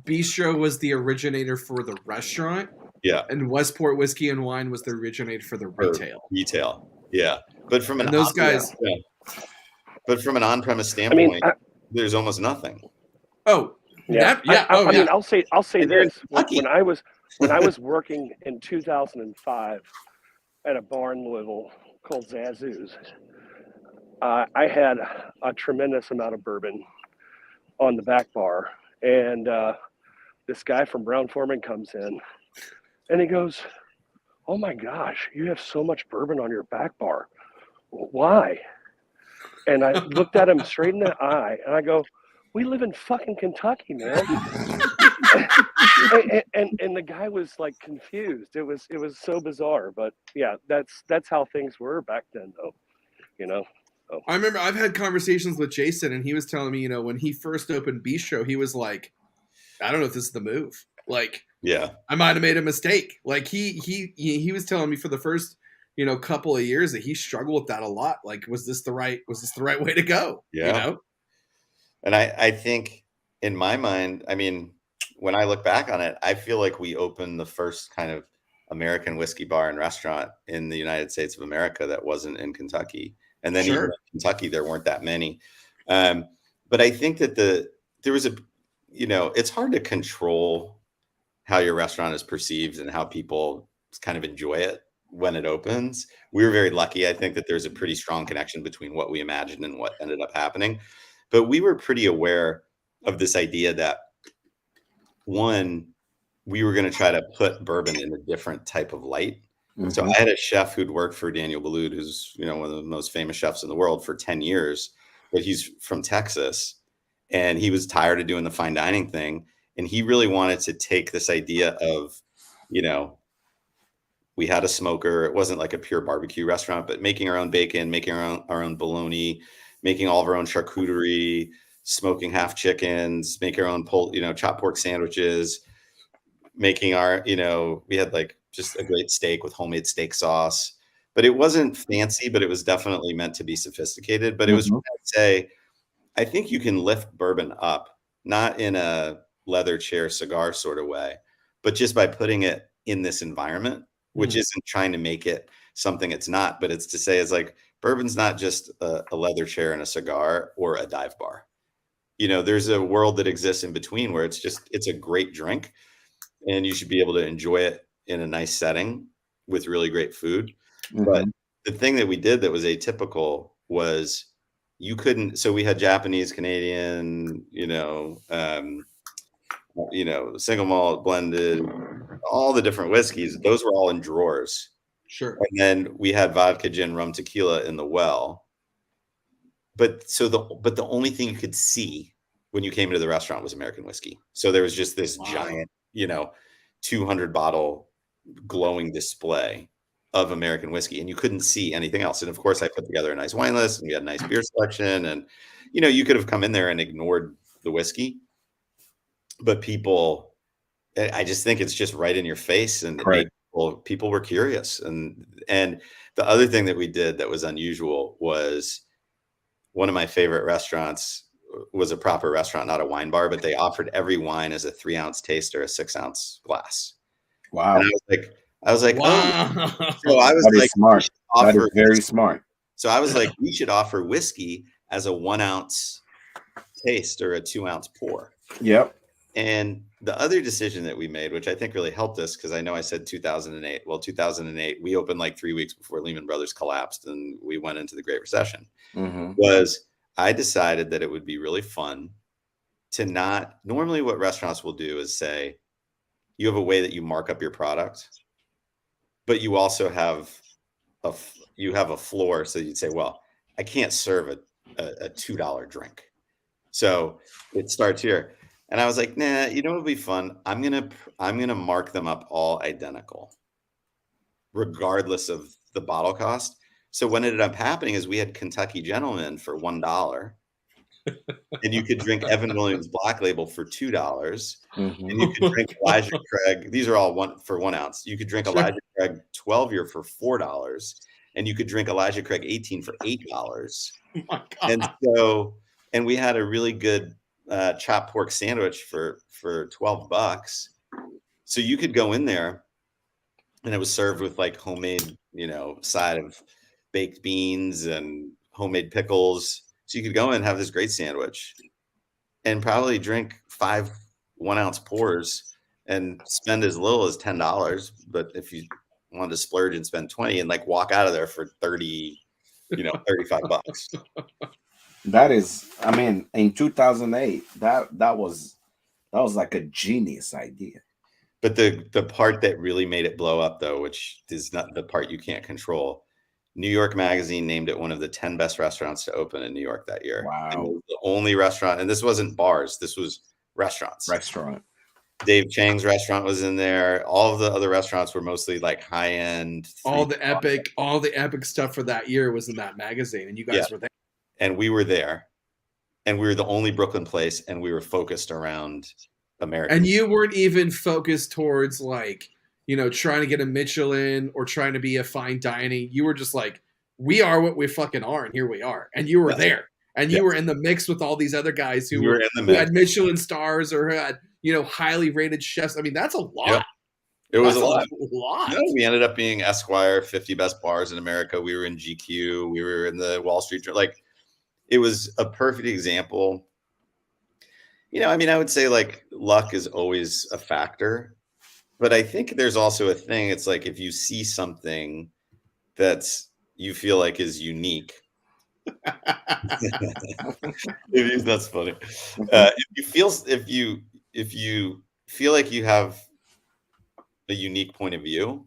[SPEAKER 2] Bistro was the originator for the restaurant.
[SPEAKER 4] Yeah.
[SPEAKER 2] And Westport Whiskey and Wine was the originator for the retail.
[SPEAKER 4] Yeah. But from an on-premise standpoint, there's almost nothing.
[SPEAKER 2] Oh,
[SPEAKER 3] yeah. I'll say this. When I was working in 2005 at a bar in Louisville called Zazu's, I had a tremendous amount of bourbon on the back bar, and this guy from Brown Foreman comes in, and he goes, "Oh my gosh, you have so much bourbon on your back bar. Why?" And I looked at him straight in the eye, and I go, "We live in fucking Kentucky, man." and the guy was like confused. It was so bizarre, but yeah, that's how things were back then, though. So.
[SPEAKER 2] I remember I've had conversations with Jason, and he was telling me, when he first opened Bistro, he was like, "I don't know if this is the move. Like,
[SPEAKER 4] yeah,
[SPEAKER 2] I might have made a mistake." Like he was telling me for the first couple of years that he struggled with that a lot. Like, was this the right way to go?
[SPEAKER 4] Yeah. And I think in my mind, when I look back on it, I feel like we opened the first kind of American whiskey bar and restaurant in the United States of America that wasn't in Kentucky. And then even in Kentucky, there weren't that many. But I think that there was it's hard to control how your restaurant is perceived and how people kind of enjoy it when it opens. We were very lucky. I think that there's a pretty strong connection between what we imagined and what ended up happening. But we were pretty aware of this idea that, one, we were going to try to put bourbon in a different type of light. Mm-hmm. So I had a chef who'd worked for Daniel Boulud, who's one of the most famous chefs in the world, for 10 years, but he's from Texas, and he was tired of doing the fine dining thing. And he really wanted to take this idea of, we had a smoker. It wasn't like a pure barbecue restaurant, but making our own bacon, making our own bologna, making all of our own charcuterie, smoking half chickens, make our own chopped pork sandwiches, making our, we had like just a great steak with homemade steak sauce, but it wasn't fancy, but it was definitely meant to be sophisticated. But it was, I'd say, I think you can lift bourbon up, not in a leather chair cigar sort of way, but just by putting it in this environment, which isn't trying to make it something it's not, but it's to say it's like bourbon's not just a leather chair and a cigar or a dive bar. You know, there's a world that exists in between where it's a great drink and you should be able to enjoy it in a nice setting with really great food. But the thing that we did that was atypical was you couldn't, so we had Japanese, Canadian, single malt, blended, all the different whiskeys. Those were all in drawers.
[SPEAKER 2] Sure.
[SPEAKER 4] And then we had vodka, gin, rum, tequila in the well. But the only thing you could see when you came into the restaurant was American whiskey. So there was just this giant, 200 bottle glowing display of American whiskey, and you couldn't see anything else. And of course, I put together a nice wine list, and we had a nice beer selection, and you could have come in there and ignored the whiskey, but I just think it's just right in your face, and people were curious. And the other thing that we did that was unusual was one of my favorite restaurants was a proper restaurant, not a wine bar, but they offered every wine as a 3-ounce taste or a 6-ounce glass.
[SPEAKER 1] Wow.
[SPEAKER 4] And I was like,
[SPEAKER 2] wow.
[SPEAKER 4] Oh, so I was
[SPEAKER 1] that
[SPEAKER 4] like,
[SPEAKER 1] is smart. That is very
[SPEAKER 4] whiskey.
[SPEAKER 1] Smart.
[SPEAKER 4] So I was like, we should offer whiskey as a 1-ounce taste or a 2-ounce pour.
[SPEAKER 1] Yep.
[SPEAKER 4] And the other decision that we made, which I think really helped us, because I know I said 2008. Well, 2008, we opened like 3 weeks before Lehman Brothers collapsed and we went into the Great Recession, was I decided that it would be really fun to not, normally what restaurants will do is say, you have a way that you mark up your product, but you also have a floor. So you'd say, well, I can't serve a $2 drink. So it starts here. And I was like, nah, what would be fun? I'm gonna mark them up all identical, regardless of the bottle cost. So what ended up happening is we had Kentucky Gentleman for $1, and you could drink Evan Williams Black Label for $2, and you could drink Elijah Craig. These are all for 1 ounce. You could drink Elijah Craig 12-year for $4, and you could drink Elijah Craig 18 for $8.
[SPEAKER 2] Oh my God.
[SPEAKER 4] And we had a really good chopped pork sandwich for $12. So you could go in there and it was served with like homemade, side of baked beans and homemade pickles. So you could go in and have this great sandwich and probably drink 5 1-ounce pours and spend as little as $10. But if you wanted to splurge and spend 20 and like walk out of there for 30, $35.
[SPEAKER 1] That is, I mean, in 2008, that was like a genius idea.
[SPEAKER 4] But the part that really made it blow up, though, which is not the part you can't control, New York Magazine named it one of the 10 best restaurants to open in New York that year.
[SPEAKER 1] Wow.
[SPEAKER 4] And it was the only restaurant, and this wasn't bars, this was restaurants. Dave Chang's restaurant was in there. All of the other restaurants were mostly like high end.
[SPEAKER 2] All the epic stuff for that year was in that magazine, and you guys were there.
[SPEAKER 4] And we were there, and we were the only Brooklyn place, and we were focused around America.
[SPEAKER 2] And you weren't even focused towards like, trying to get a Michelin or trying to be a fine dining. You were just like, we are what we fucking are, and here we are. And you were there. And you were in the mix with all these other guys who had Michelin stars or who had, highly rated chefs. I mean, that's a lot.
[SPEAKER 4] Yep. It was
[SPEAKER 2] that's
[SPEAKER 4] a lot.
[SPEAKER 2] No,
[SPEAKER 4] we ended up being Esquire 50 best bars in America. We were in GQ. We were in the Wall Street. Like, it was a perfect example. I would say like luck is always a factor, but I think there's also a thing. It's like, if you see something that's you feel like is unique, that's funny. If you feel like you have a unique point of view,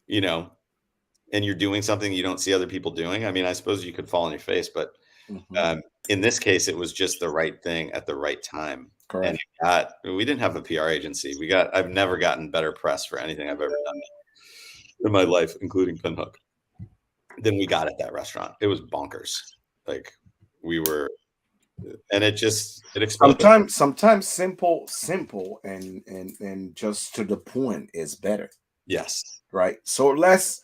[SPEAKER 4] and you're doing something you don't see other people doing. I mean, I suppose you could fall on your face, but in this case, it was just the right thing at the right time.
[SPEAKER 1] Correct.
[SPEAKER 4] And we didn't have a PR agency. I've never gotten better press for anything I've ever done in my life, including Pinhoock, than we got at that restaurant. It was bonkers. Like, we were, and it exploded.
[SPEAKER 1] Sometimes simple and just to the point is better.
[SPEAKER 4] Yes.
[SPEAKER 1] Right. So let's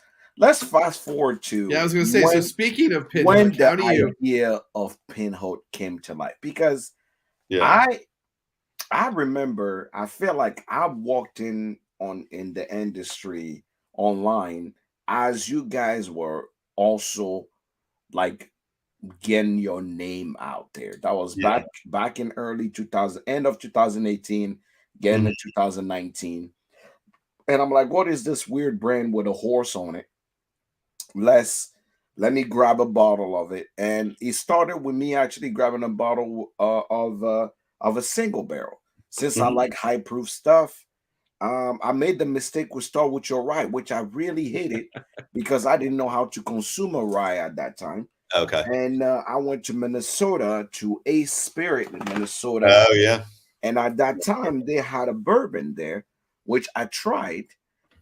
[SPEAKER 1] fast forward to.
[SPEAKER 2] Yeah, I was going to say. So speaking of Pinhoock,
[SPEAKER 1] when the idea of Pinhoock came to life, because I remember, I feel like I walked in the industry online as you guys were also like getting your name out there. That was
[SPEAKER 4] Yeah.
[SPEAKER 1] back in early 2000, end of 2018, getting
[SPEAKER 4] Mhm.
[SPEAKER 1] to 2019. And I'm like, what is this weird brand with a horse on it? Let's Let me grab a bottle of it. And it started with me actually grabbing a bottle of a single barrel. Since I
[SPEAKER 4] Mhm.
[SPEAKER 1] like high proof stuff, I made the mistake with start with your rye, which I really hated because I didn't know how to consume a rye at that time.
[SPEAKER 4] Okay.
[SPEAKER 1] And I went to Minnesota to Ace Spirit in Minnesota,
[SPEAKER 4] Oh yeah.
[SPEAKER 1] and at that time they had a bourbon there, which I tried.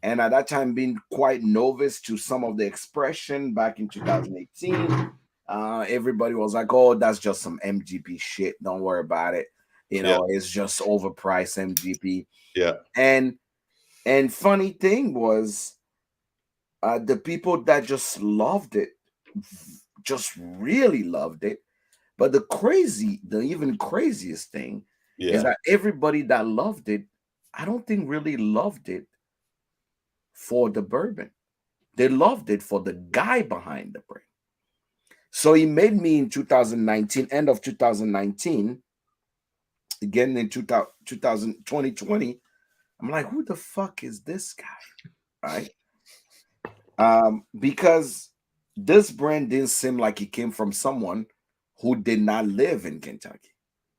[SPEAKER 1] And at that time, being quite novice to some of the expression back in 2018, everybody was like, "Oh, that's just some MGP shit. Don't worry about it.
[SPEAKER 4] Yeah.
[SPEAKER 1] It's just overpriced MGP."
[SPEAKER 4] Yeah.
[SPEAKER 1] And funny thing was, the people that just loved it, just really loved it. But the even craziest thing is
[SPEAKER 4] Yeah.
[SPEAKER 1] that everybody that loved it, I don't think really loved it for the bourbon. They loved it for the guy behind the brand. So he made me in 2019, end of 2019, again in 2020. I'm like, who the fuck is this guy? Right? Because this brand didn't seem like it came from someone who did not live in Kentucky,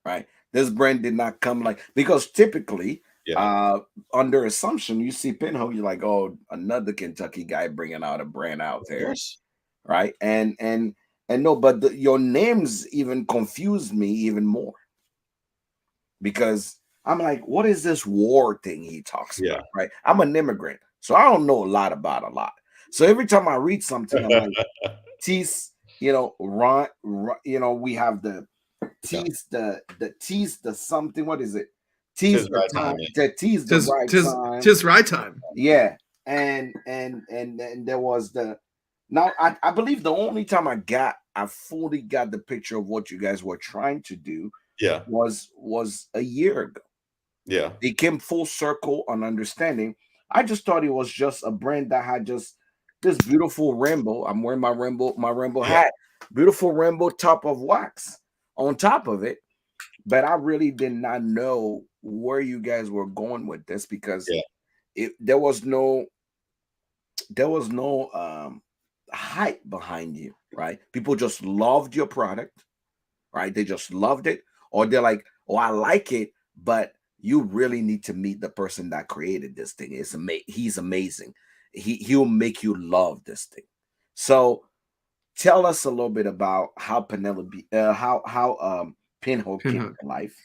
[SPEAKER 1] right? This brand did not come like, because typically,
[SPEAKER 4] Yeah.
[SPEAKER 1] uh, under assumption, you see Pinhoock, you're like, oh, another Kentucky guy bringing out a brand out
[SPEAKER 4] Of
[SPEAKER 1] there,
[SPEAKER 4] course.
[SPEAKER 1] right? And no, but your names even confused me even more because I'm like, what is this war thing he talks
[SPEAKER 4] Yeah.
[SPEAKER 1] about, right? I'm an immigrant, so I don't know a lot about a lot. So every time I read something, I'm like, tease, Ron, we have the
[SPEAKER 4] Yeah.
[SPEAKER 1] tease, the tease, the something. What is it? Tease
[SPEAKER 4] Tis
[SPEAKER 1] the
[SPEAKER 4] right
[SPEAKER 1] time,
[SPEAKER 4] time. Yeah.
[SPEAKER 1] to tease the
[SPEAKER 2] Tis
[SPEAKER 1] right
[SPEAKER 2] tis
[SPEAKER 1] time.
[SPEAKER 2] tis right time.
[SPEAKER 1] Yeah, and there was the. Now I believe the only time I fully got the picture of what you guys were trying to do
[SPEAKER 4] Yeah.
[SPEAKER 1] was a year ago.
[SPEAKER 4] Yeah.
[SPEAKER 1] They came full circle on understanding. I just thought it was just a brand that had just this beautiful rainbow. I'm wearing my rainbow
[SPEAKER 4] Yeah.
[SPEAKER 1] hat, beautiful rainbow top of wax on top of it. But I really did not know where you guys were going with this because
[SPEAKER 4] Yeah.
[SPEAKER 1] there was no hype behind you, right? People just loved your product, right? They just loved it, or they're like, "Oh, I like it," but you really need to meet the person that created this thing. He's amazing. He'll make you love this thing. So tell us a little bit about how Pinhole came
[SPEAKER 2] Pinhook.
[SPEAKER 1] to life.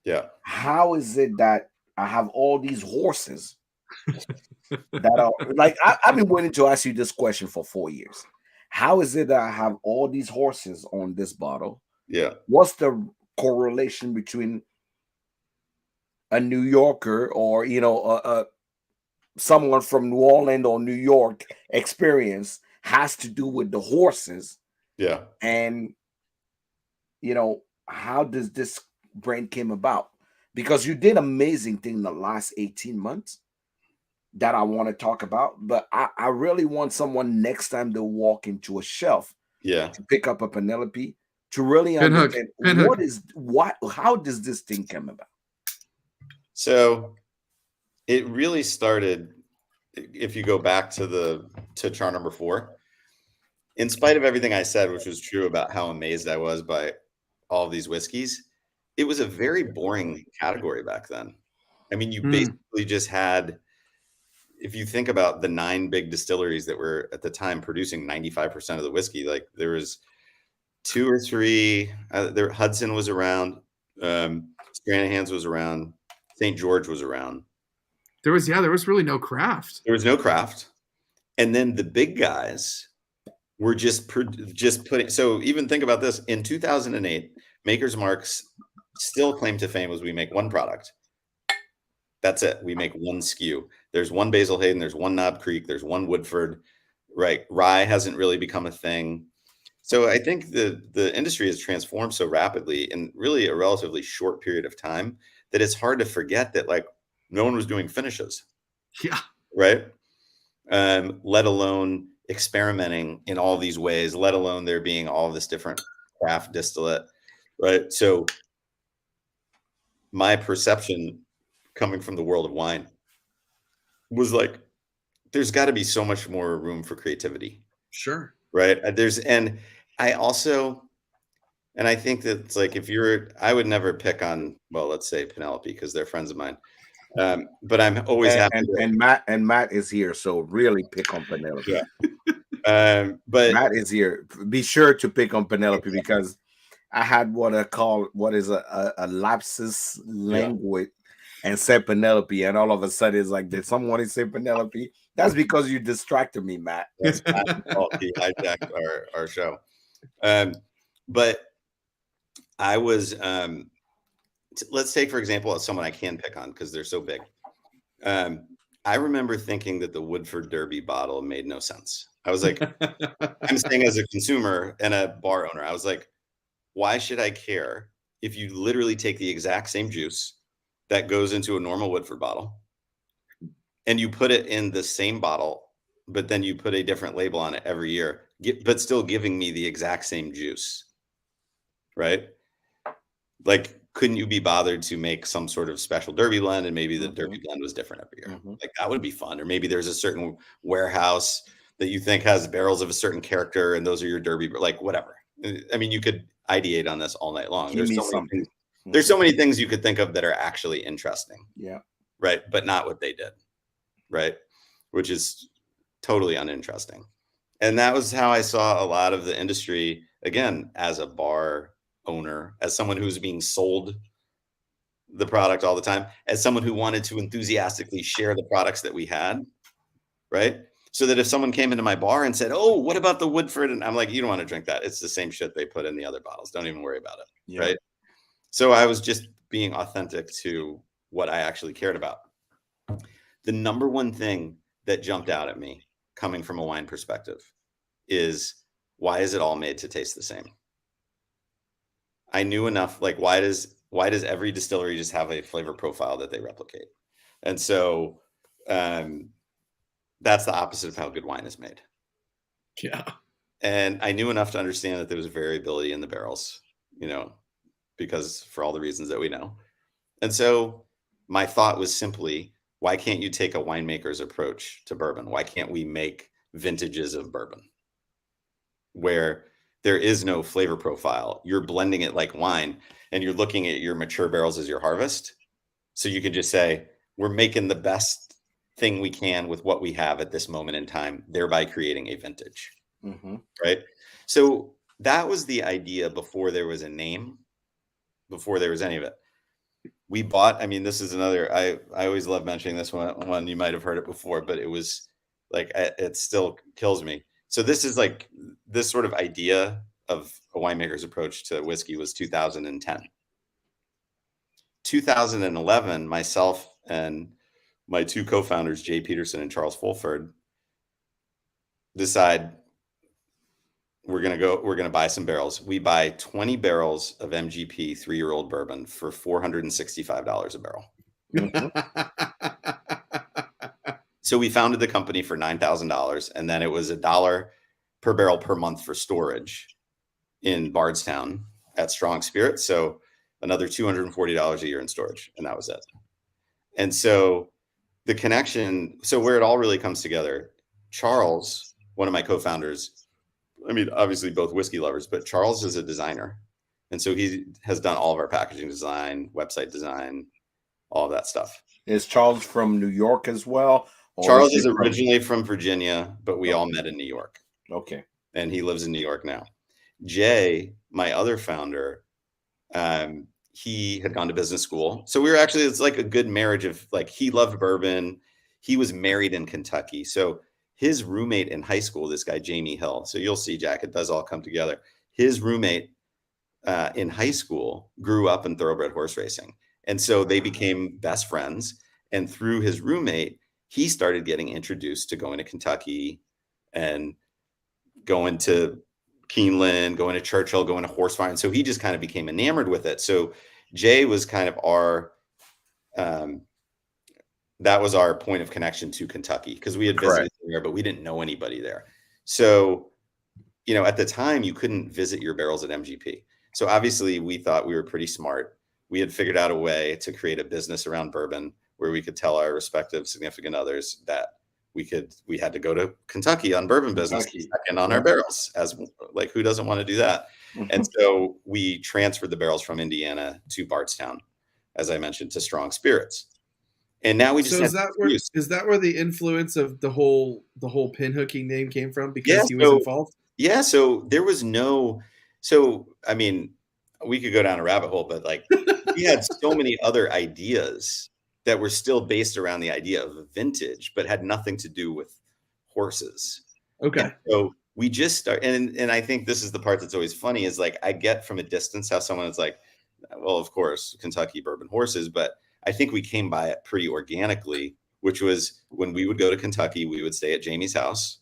[SPEAKER 4] Yeah.
[SPEAKER 1] How is it that I have all these horses that are like I've been waiting to ask you this question for 4 years. How is it that I have all these horses on this bottle?
[SPEAKER 4] Yeah.
[SPEAKER 1] What's the correlation between a New Yorker or someone from New Orleans or New York experience has to do with the horses?
[SPEAKER 4] Yeah.
[SPEAKER 1] And how does this brand came about? Because you did amazing thing in the last 18 months that I want to talk about, but I really want someone next time to walk into a shelf
[SPEAKER 4] Yeah.
[SPEAKER 1] to pick up a Penelope to really
[SPEAKER 2] Pinhook.
[SPEAKER 1] understand
[SPEAKER 2] Pinhook.
[SPEAKER 1] how does this thing come about?
[SPEAKER 4] So it really started, if you go back to chart number 4, in spite of everything I said, which was true about how amazed I was by all of these whiskeys, it was a very boring category back then. I mean, you basically just had, if you think about the 9 big distilleries that were at the time producing 95% of the whiskey, like there was 2 or 3, Hudson was around, Stranahan's was around, St. George was around.
[SPEAKER 2] There was really no craft.
[SPEAKER 4] There was no craft. And then the big guys were just putting, so even think about this, in 2008, Maker's Mark's still claim to fame was we make one product. That's it. We make one SKU. There's one Basil Hayden, there's one Knob Creek, there's one Woodford, right? Rye hasn't really become a thing. So I think the industry has transformed so rapidly in really a relatively short period of time that it's hard to forget that like no one was doing finishes.
[SPEAKER 2] Yeah.
[SPEAKER 4] Right. Let alone experimenting in all these ways, let alone there being all this different craft distillate. Right. So my perception coming from the world of wine was like, there's got to be so much more room for creativity.
[SPEAKER 2] Sure.
[SPEAKER 4] Right. And I think that it's like, I would never pick on, well, let's say Penelope, because they're friends of mine. But I'm always happy.
[SPEAKER 1] And Matt is here, so really pick on Penelope.
[SPEAKER 4] Yeah. But
[SPEAKER 1] Matt is here. Be sure to pick on Penelope, because I had what is a lapsus language and said Penelope, and all of a sudden it's like, did someone say Penelope? That's because you distracted me, Matt.
[SPEAKER 4] That's Matt's fault. He hijacked our show. But I was, let's take, for example, someone I can pick on because they're so big. I remember thinking that the Woodford Derby bottle made no sense. I was like, I'm saying as a consumer and a bar owner, I was like, why should I care if you literally take the exact same juice that goes into a normal Woodford bottle and you put it in the same bottle, but then you put a different label on it every year, but still giving me the exact same juice, right? Like, couldn't you be bothered to make some sort of special Derby blend, and maybe the Derby blend was different every year? Like, that would be fun. Or maybe there's a certain warehouse that you think has barrels of a certain character, and those are your Derby, like whatever. I mean, you could ideate on this all night long. There's so many things you could think of that are actually interesting.
[SPEAKER 1] Yeah.
[SPEAKER 4] Right. But not what they did. Right. Which is totally uninteresting. And that was how I saw a lot of the industry, again, as a bar owner, as someone who's being sold the product all the time, as someone who wanted to enthusiastically share the products that we had. Right. So that if someone came into my bar and said, oh, what about the Woodford? And I'm like, you don't want to drink that. It's the same shit they put in the other bottles. Don't even worry about it. Yeah. Right. So I was just being authentic to what I actually cared about. The number one thing that jumped out at me coming from a wine perspective is, why is it all made to taste the same? I knew enough. Like, why does every distillery just have a flavor profile that they replicate? And so, that's the opposite of how good wine is made.
[SPEAKER 2] Yeah.
[SPEAKER 4] And I knew enough to understand that there was variability in the barrels, because for all the reasons that we know. And so my thought was simply, why can't you take a winemaker's approach to bourbon? Why can't we make vintages of bourbon where there is no flavor profile? You're blending it like wine, and you're looking at your mature barrels as your harvest. So you can just say, we're making the best thing we can with what we have at this moment in time, thereby creating a vintage. Right. So that was the idea before there was a name, before there was any of it. We bought, this is another, I always love mentioning this one. You might have heard it before, but it was like, it still kills me. So this is like, this sort of idea of a winemaker's approach to whiskey was 2010. 2011, myself and my two co-founders, Jay Peterson and Charles Fulford, decide we're going to buy some barrels. We buy 20 barrels of MGP 3-year-old bourbon for $465 a barrel. So we founded the company for $9,000, and then it was $1 per barrel per month for storage in Bardstown at Strong Spirit. So another $240 a year in storage, and that was it. And so the connection, so where it all really comes together, Charles, one of my co-founders, obviously both whiskey lovers, but Charles is a designer. And so he has done all of our packaging design, website design, all of that stuff.
[SPEAKER 1] Is Charles from New York as well?
[SPEAKER 4] Charles is originally from Virginia, but we all met in New York.
[SPEAKER 1] Okay.
[SPEAKER 4] And he lives in New York now. Jay, my other founder, he had gone to business school. So we were actually, it's like a good marriage of like, he loved bourbon. He was married in Kentucky. So his roommate in high school, this guy, Jamie Hill. So you'll see, Jack, it does all come together. His roommate in high school grew up in thoroughbred horse racing. And so they became best friends. And through his roommate, he started getting introduced to going to Kentucky and going to Keeneland, going to Churchill, going to Horse Farm. And so he just kind of became enamored with it. So Jay was kind of our that was our point of connection to Kentucky, because we had visited there, but we didn't know anybody there. So, at the time you couldn't visit your barrels at MGP. So obviously we thought we were pretty smart. We had figured out a way to create a business around bourbon where we could tell our respective significant others that we had to go to Kentucky on bourbon business and on our barrels, as like, who doesn't want to do that? And so we transferred the barrels from Indiana to Bardstown, as I mentioned, to Strong Spirits. And now we just
[SPEAKER 2] is that where the influence of the whole pinhooking name came from? Because he was involved?
[SPEAKER 4] Yeah. So there was I mean, we could go down a rabbit hole, but like we had so many other ideas that were still based around the idea of a vintage, but had nothing to do with horses.
[SPEAKER 2] Okay.
[SPEAKER 4] And so we just start, and I think this is the part that's always funny, is like, I get from a distance how someone is like, well, of course, Kentucky bourbon horses, but I think we came by it pretty organically, which was when we would go to Kentucky, we would stay at Jamie's house.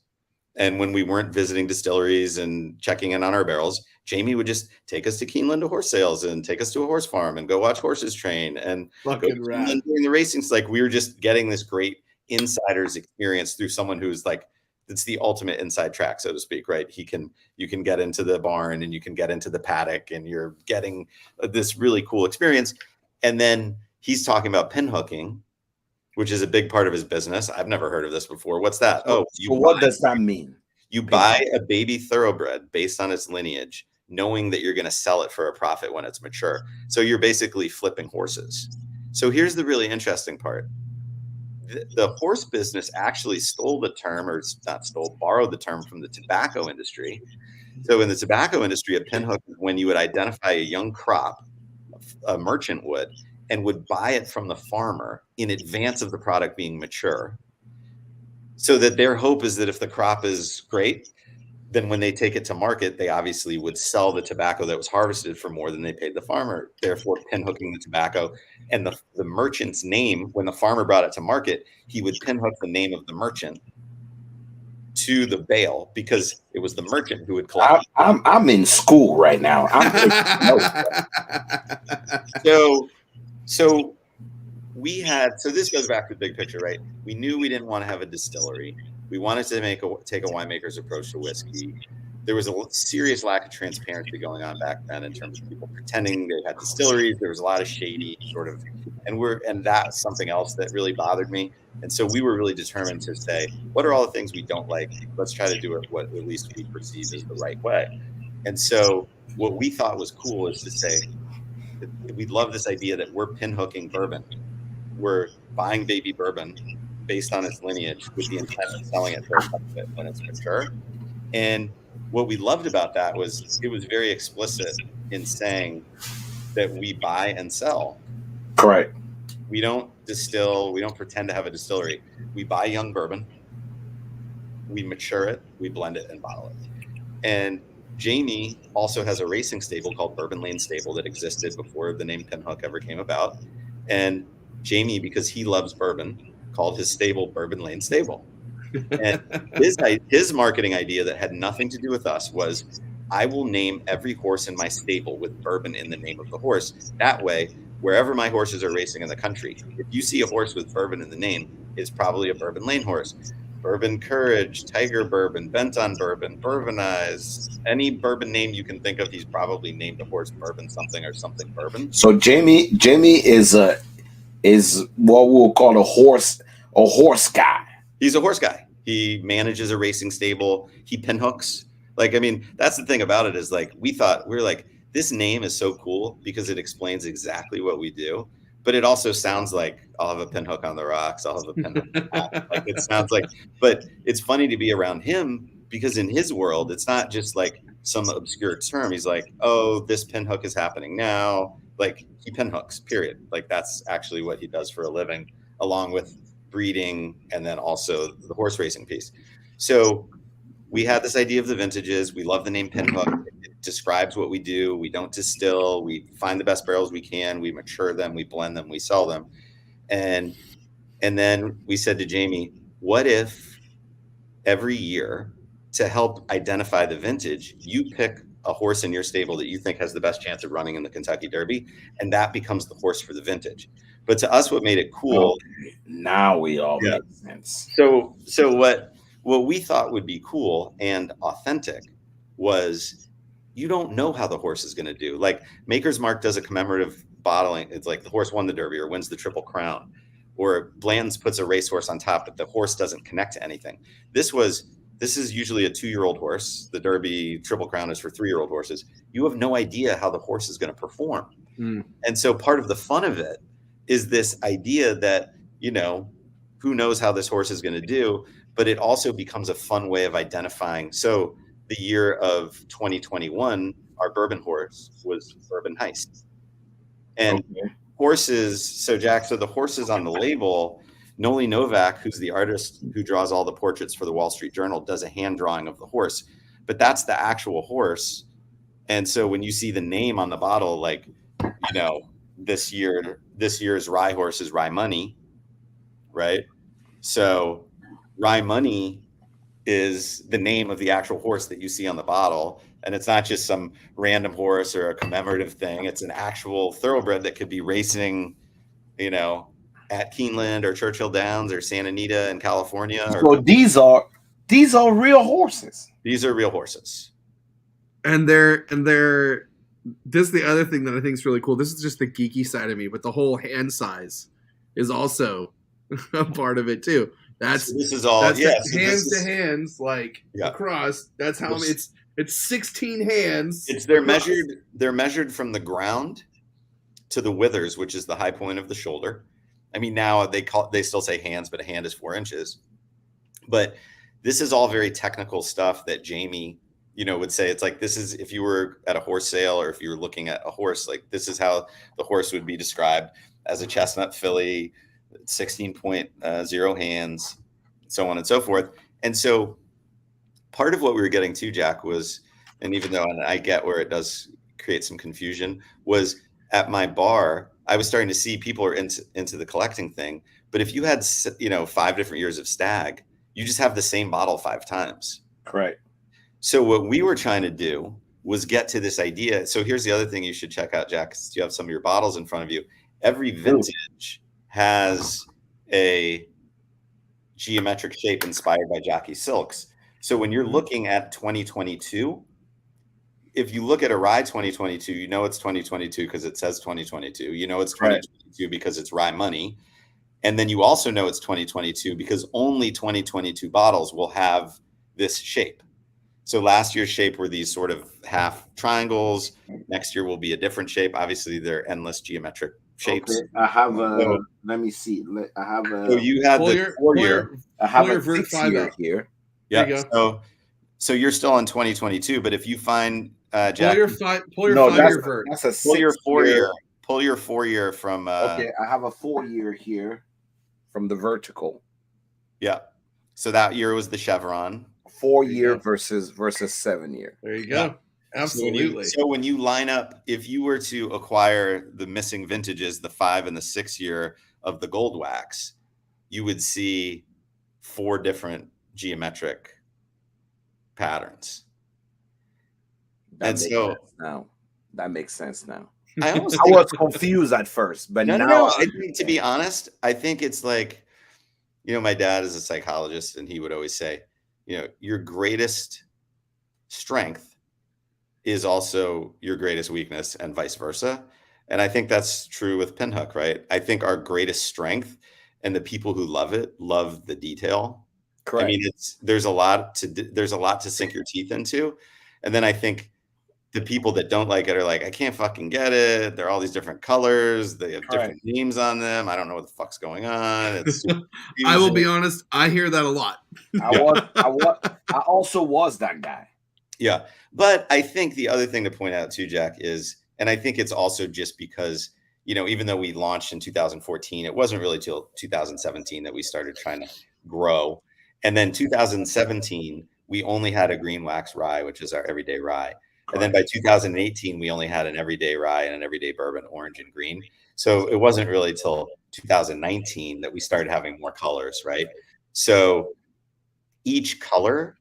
[SPEAKER 4] And when we weren't visiting distilleries and checking in on our barrels, Jamie would just take us to Keeneland to horse sales and take us to a horse farm and go watch horses train and go to Keeneland during the racing. Like, we were just getting this great insider's experience through someone who's like, it's the ultimate inside track, so to speak, right? You can get into the barn and you can get into the paddock and you're getting this really cool experience. And then he's talking about pinhooking, which is a big part of his business. I've never heard of this before. What's that?
[SPEAKER 1] What does that mean?
[SPEAKER 4] You buy a baby thoroughbred based on its lineage, knowing that you're going to sell it for a profit when it's mature. So you're basically flipping horses. So here's the really interesting part. The horse business actually stole the term, or not stole, borrowed the term from the tobacco industry. So in the tobacco industry, a pinhook is when you would identify a young crop, a merchant would, and would buy it from the farmer in advance of the product being mature. So that their hope is that if the crop is great, then when they take it to market, they obviously would sell the tobacco that was harvested for more than they paid the farmer, therefore pinhooking the tobacco. And the merchant's name, when the farmer brought it to market, he would pinhook the name of the merchant to the bale, because it was the merchant who would collect.
[SPEAKER 1] I'm in school right now.
[SPEAKER 4] So this goes back to the big picture, right? We knew we didn't want to have a distillery. We wanted to take a winemaker's approach to whiskey. There was a serious lack of transparency going on back then in terms of people pretending they had distilleries. There was a lot of shady sort of, and that's something else that really bothered me. And so we were really determined to say, what are all the things we don't like? Let's try to do it what at least we perceive as the right way. And so what we thought was cool is to say, we love this idea that we're pinhooking bourbon. We're buying baby bourbon based on its lineage with the intent of selling it for a profit when it's mature. And what we loved about that was it was very explicit in saying that we buy and sell.
[SPEAKER 1] Correct.
[SPEAKER 4] We don't distill. We don't pretend to have a distillery. We buy young bourbon. We mature it. We blend it and bottle it. And Jamie also has a racing stable called Bourbon Lane Stable that existed before the name Pinhoock ever came about. And Jamie, because he loves bourbon, called his stable Bourbon Lane Stable. And his marketing idea that had nothing to do with us was, I will name every horse in my stable with bourbon in the name of the horse. That way, wherever my horses are racing in the country, if you see a horse with bourbon in the name, it's probably a Bourbon Lane horse. Bourbon Courage, Tiger Bourbon, Bent on Bourbon, Bourbonized, any bourbon name you can think of, he's probably named a horse Bourbon something or something bourbon.
[SPEAKER 1] So Jamie is what we'll call a horse guy.
[SPEAKER 4] He's a horse guy. He manages a racing stable. He pinhooks. Like, I mean, that's the thing about it is, like, we were like, this name is so cool because it explains exactly what we do. But it also sounds like I'll have a pinhook on the rocks. I'll have a pinhook. Like, it sounds like, but it's funny to be around him because in his world, it's not just like some obscure term. He's like, oh, this pinhook is happening now. Like, he pinhooks, period. Like, that's actually what he does for a living, along with breeding and then also the horse racing piece. So we had this idea of the vintages. We love the name Pinhoock. It describes what we do. We don't distill. We find the best barrels we can. We mature them. We blend them. We sell them. And then we said to Jamie, what if every year, to help identify the vintage, you pick a horse in your stable that you think has the best chance of running in the Kentucky Derby, and that becomes the horse for the vintage. But to us, what made it cool.
[SPEAKER 1] Okay. Now we all make sense.
[SPEAKER 4] So what we thought would be cool and authentic was you don't know how the horse is going to do. Like Maker's Mark does a commemorative bottling. It's like the horse won the Derby or wins the Triple Crown, or Blanton's puts a racehorse on top, but the horse doesn't connect to anything. This is usually a 2-year-old horse. The Derby Triple Crown is for 3-year-old horses. You have no idea how the horse is going to perform. And so part of the fun of it is this idea that, who knows how this horse is going to do, but it also becomes a fun way of identifying. So the year of 2021, our bourbon horse was Bourbon Heist. And horses, so Jack, so the horses on the label, Noli Novak, who's the artist who draws all the portraits for the Wall Street Journal, does a hand drawing of the horse, but that's the actual horse. And so when you see the name on the bottle, like, this year's Rye horse is Rye Money, right? So Rye Money is the name of the actual horse that you see on the bottle. And it's not just some random horse or a commemorative thing. It's an actual thoroughbred that could be racing, at Keeneland or Churchill Downs or Santa Anita in California.
[SPEAKER 1] So these are real horses.
[SPEAKER 4] These are real horses.
[SPEAKER 2] And they're this is the other thing that I think is really cool. This is just the geeky side of me, but the whole hand size is also a part of it too. This
[SPEAKER 4] is all
[SPEAKER 2] hands to hands, like across. That's how it's 16 hands.
[SPEAKER 4] They're measured from the ground to the withers, which is the high point of the shoulder. I mean, now they still say hands, but a hand is 4 inches. But this is all very technical stuff that Jamie, would say. It's like, this is, if you were at a horse sale or if you were looking at a horse, like this is how the horse would be described as a chestnut filly, 16.0 hands, so on and so forth. And so part of what we were getting to, Jack, was, and even though I get where it does create some confusion, was at my bar, I was starting to see people are into the collecting thing. But if you had, 5 different years of stag, you just have the same bottle 5 times.
[SPEAKER 1] Correct.
[SPEAKER 4] So what we were trying to do was get to this idea. So here's the other thing you should check out, Jack. You have some of your bottles in front of you. Every vintage has a geometric shape inspired by Jockey Silks. So when you're looking at 2022, if you look at a Rye 2022, it's 2022 because it says 2022. It's 2022 because it's Rye Money. And then you also know it's 2022 because only 2022 bottles will have this shape. So last year's shape were these sort of half triangles. Next year will be a different shape. Obviously, they're endless geometric shapes.
[SPEAKER 1] Okay. I have a. Let me see. I have a.
[SPEAKER 4] So you had the 4-year.
[SPEAKER 1] I have a 6-year here.
[SPEAKER 4] Yeah. So you're still on 2022, but if you find Jack,
[SPEAKER 2] pull your 5-year vert.
[SPEAKER 1] That's a 6-year.
[SPEAKER 4] Pull your 4-year from.
[SPEAKER 1] Okay, I have a 4-year here from the vertical.
[SPEAKER 4] Yeah. So that year was the Chevron.
[SPEAKER 1] 4-year versus 7-year.
[SPEAKER 2] There you go. Yeah. Absolutely.
[SPEAKER 4] So when you line up, if you were to acquire the missing vintages, the 5 and the 6-year of the gold wax, you would see 4 different geometric patterns.
[SPEAKER 1] That makes sense now.
[SPEAKER 4] I
[SPEAKER 1] was confused at first, but now
[SPEAKER 4] I think, to be honest, I think it's like, my dad is a psychologist, and he would always say, your greatest strength is also your greatest weakness, and vice versa. And I think that's true with Pinhoock, right? I think our greatest strength, and the people who love it, love the detail. Correct. I mean, there's a lot to sink your teeth into. And then I think the people that don't like it are like, I can't fucking get it. They're all these different colors. They have different names on them. I don't know what the fuck's going on.
[SPEAKER 2] I will be honest. I hear that a lot.
[SPEAKER 1] I also was that guy.
[SPEAKER 4] Yeah. But I think the other thing to point out too, Jack, is, and I think it's also just because, even though we launched in 2014, it wasn't really till 2017 that we started trying to grow. And then 2017, we only had a green wax rye, which is our everyday rye. And then by 2018, we only had an everyday rye and an everyday bourbon, orange and green. So it wasn't really till 2019 that we started having more colors, right? So each color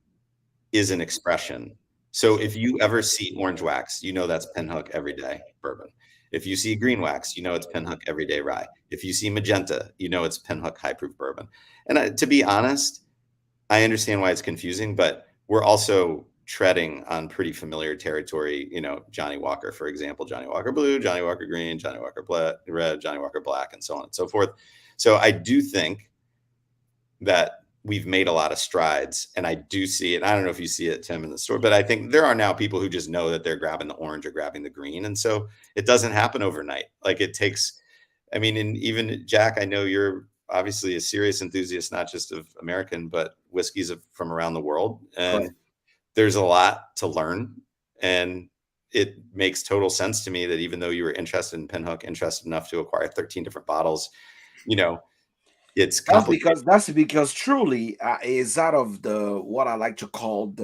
[SPEAKER 4] is an expression. So if you ever see orange wax, that's Pinhoock everyday bourbon. If you see green wax, you know it's Pinhoock Everyday Rye. If you see magenta, you know it's Pinhoock High Proof Bourbon. And to be honest, I understand why it's confusing, but we're also treading on pretty familiar territory. You know, Johnny Walker, for example, Johnny Walker Blue, Johnny Walker Green, Johnny Walker Red, Johnny Walker Black, and so on and so forth. So I do think that we've made a lot of strides, and I do see it. I don't know if you see it, Tim, in the store, but I think there are now people who just know that they're grabbing the orange or grabbing the green. And so it doesn't happen overnight. Like it takes, I mean, and even Jack, I know you're obviously a serious enthusiast, not just of American, but whiskeys from around the world. And
[SPEAKER 1] Right.
[SPEAKER 4] there's a lot to learn. And it makes total sense to me that even though you were interested in Pinhoock, interested enough to acquire 13 different bottles, you know, it's complicated.
[SPEAKER 1] That's because truly is out of the what I like to call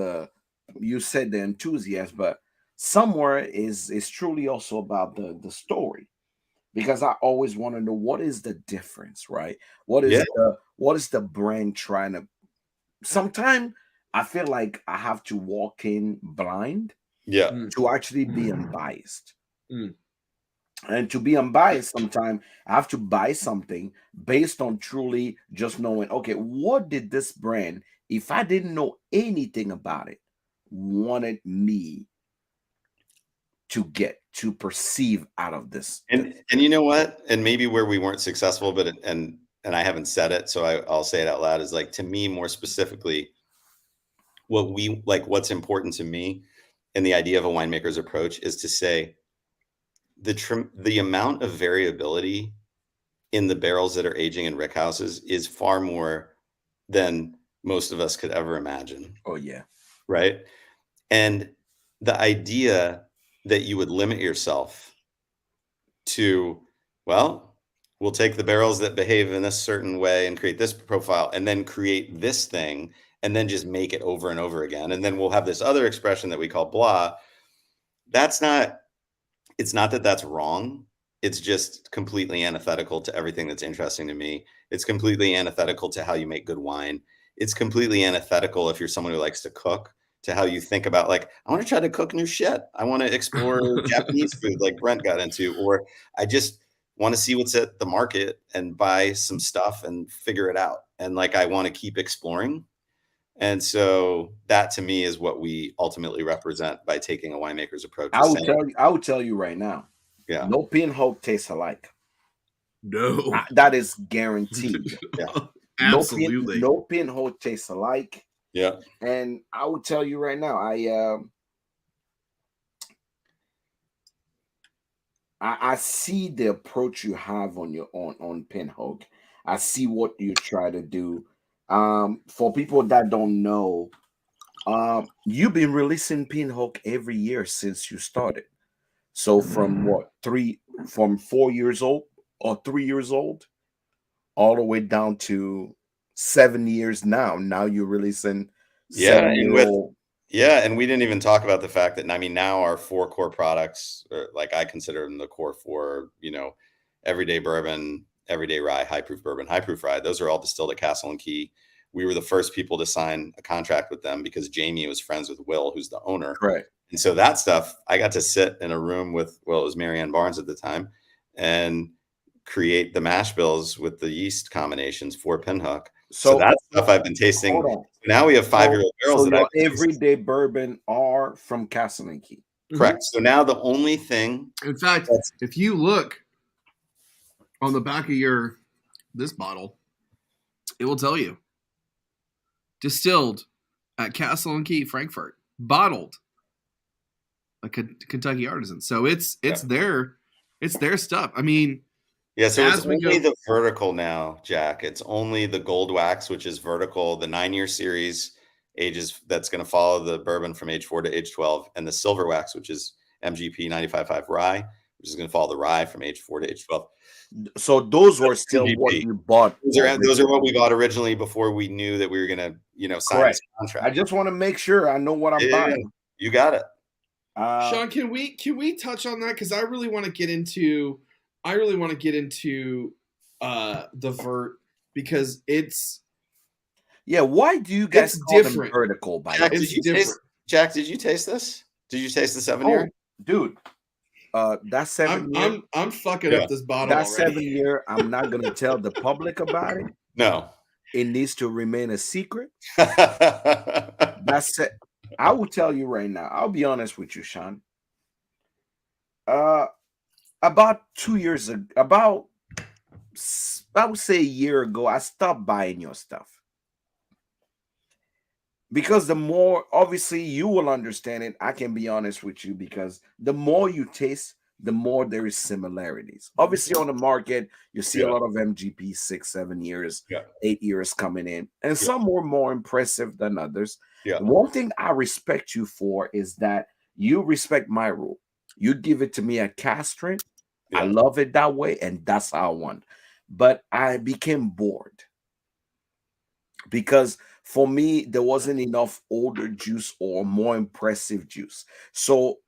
[SPEAKER 1] you said the enthusiast, but somewhere is truly also about the story, because I always want to know what is the difference, right? What is the brand trying to? Sometimes I feel like I have to walk in blind, to actually be unbiased. And to be unbiased, sometimes I have to buy something based on truly just knowing, okay, what did this brand, if I didn't know anything about it, wanted me to perceive out of this.
[SPEAKER 4] And you know what? And maybe where we weren't successful, but and I haven't said it, so I'll say it out loud, is like, to me, more specifically, what's important to me in the idea of a winemaker's approach is to say, the amount of variability in the barrels that are aging in rick houses is far more than most of us could ever imagine.
[SPEAKER 1] Oh yeah.
[SPEAKER 4] Right. And the idea that you would limit yourself to, well, we'll take the barrels that behave in this certain way and create this profile and then create this thing and then just make it over and over again. And then we'll have this other expression that we call blah. It's not that that's wrong. It's just completely antithetical to everything that's interesting to me. It's completely antithetical to how you make good wine. It's completely antithetical, if you're someone who likes to cook, to how you think about, like, I want to try to cook new shit. I want to explore Japanese food like Brent got into, or I just want to see what's at the market and buy some stuff and figure it out. And like, I want to keep exploring. And so that to me is what we ultimately represent by taking a winemaker's approach.
[SPEAKER 1] I will tell you right now.
[SPEAKER 4] Yeah.
[SPEAKER 1] No Pinhoock tastes alike.
[SPEAKER 2] No.
[SPEAKER 1] That is guaranteed.
[SPEAKER 4] Yeah.
[SPEAKER 2] Absolutely.
[SPEAKER 1] No Pinhoock tastes alike.
[SPEAKER 4] Yeah.
[SPEAKER 1] And I will tell you right now, I see the approach you have on Pinhoock. I see what you try to do. For people that don't know, you've been releasing Pinhoock every year since you started. So from 4 years old or 3 years old, all the way down to 7 years now. Now you're releasing.
[SPEAKER 4] And we didn't even talk about the fact that, I mean, now our 4 core products, like I consider them the core 4, everyday bourbon, everyday rye, high proof bourbon, high proof rye. Those are all distilled at Castle and Key. We were the first people to sign a contract with them because Jamie was friends with Will, who's the owner.
[SPEAKER 1] Right.
[SPEAKER 4] And so that stuff, I got to sit in a room with, it was Marianne Barnes at the time, and create the mash bills with the yeast combinations for Pinhoock. So that stuff I've been tasting. Now we have 5-year-old barrels.
[SPEAKER 1] So your everyday bourbon are from Castle and Key.
[SPEAKER 4] Correct. So now the only thing,
[SPEAKER 2] in fact, if you look on the back of this bottle, it will tell you distilled at Castle and Key, Frankfurt, bottled a Kentucky artisan. So it's their stuff. I mean,
[SPEAKER 4] yeah. So it's only the vertical now, Jack. It's only the gold wax, which is vertical, the 9-year series ages that's going to follow the bourbon from age 4 to age 12, and the silver wax, which is MGP 95.5 rye, which is going to follow the rye from age 4 to age 12.
[SPEAKER 1] So those were still MGP. What you bought.
[SPEAKER 4] Those are what we bought originally before we knew that we were going to, sign this contract.
[SPEAKER 1] I just want to make sure I know what I'm buying.
[SPEAKER 4] You got it.
[SPEAKER 2] Sean, can we touch on that? Because I really want to get into the vert, because it's
[SPEAKER 1] why do you guys call them vertical?
[SPEAKER 4] Jack, did you taste this? Did you taste the 7-year?
[SPEAKER 1] Dude, that 7 year.
[SPEAKER 2] I'm fucking up this bottle
[SPEAKER 1] That
[SPEAKER 2] already.
[SPEAKER 1] 7 year, I'm not gonna tell the public about it.
[SPEAKER 4] No.
[SPEAKER 1] It needs to remain a secret. That's it. I will tell you right now. I'll be honest with you, Sean. About 2 years ago, I would say a year ago, I stopped buying your stuff. Because the more, obviously, you will understand it. I can be honest with you because the more you taste, the more there is similarities. Obviously, on the market, you see a lot of MGP 6, 7 years, 8 years coming in, and some were more impressive than others. One thing I respect you for is that you respect my rule. You give it to me at cast strength. I love it that way, and that's how I want. But I became bored because for me, there wasn't enough older juice or more impressive juice. So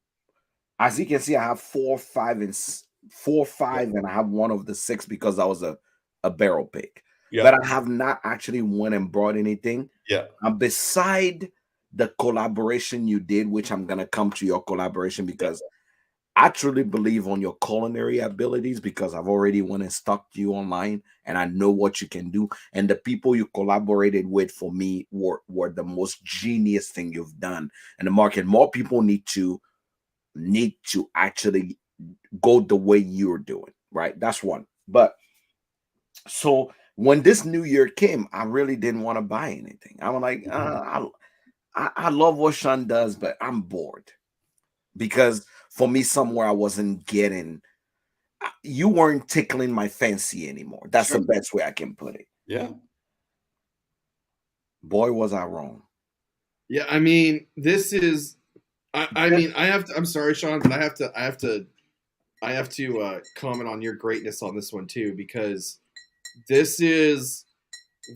[SPEAKER 1] as you can see, I have 4, 5, and I have one of the 6 because I was a barrel pick. But I have not actually went and brought anything. Beside the collaboration you did, which I'm gonna come to your collaboration because I truly believe on your culinary abilities because I've already went and stalked you online and I know what you can do. And the people you collaborated with for me were the most genius thing you've done in the market. More people need to actually go the way you're doing, right? That's one. But so when this new year came, I really didn't want to buy anything. I'm like, I love what Sean does, but I'm bored because for me, somewhere I wasn't getting, you weren't tickling my fancy anymore. That's the best way I can put it.
[SPEAKER 4] Yeah.
[SPEAKER 1] Boy, was I wrong.
[SPEAKER 2] Yeah, I mean, this is. I mean, I have to. I'm sorry, Sean, but I have to comment on your greatness on this one too because this is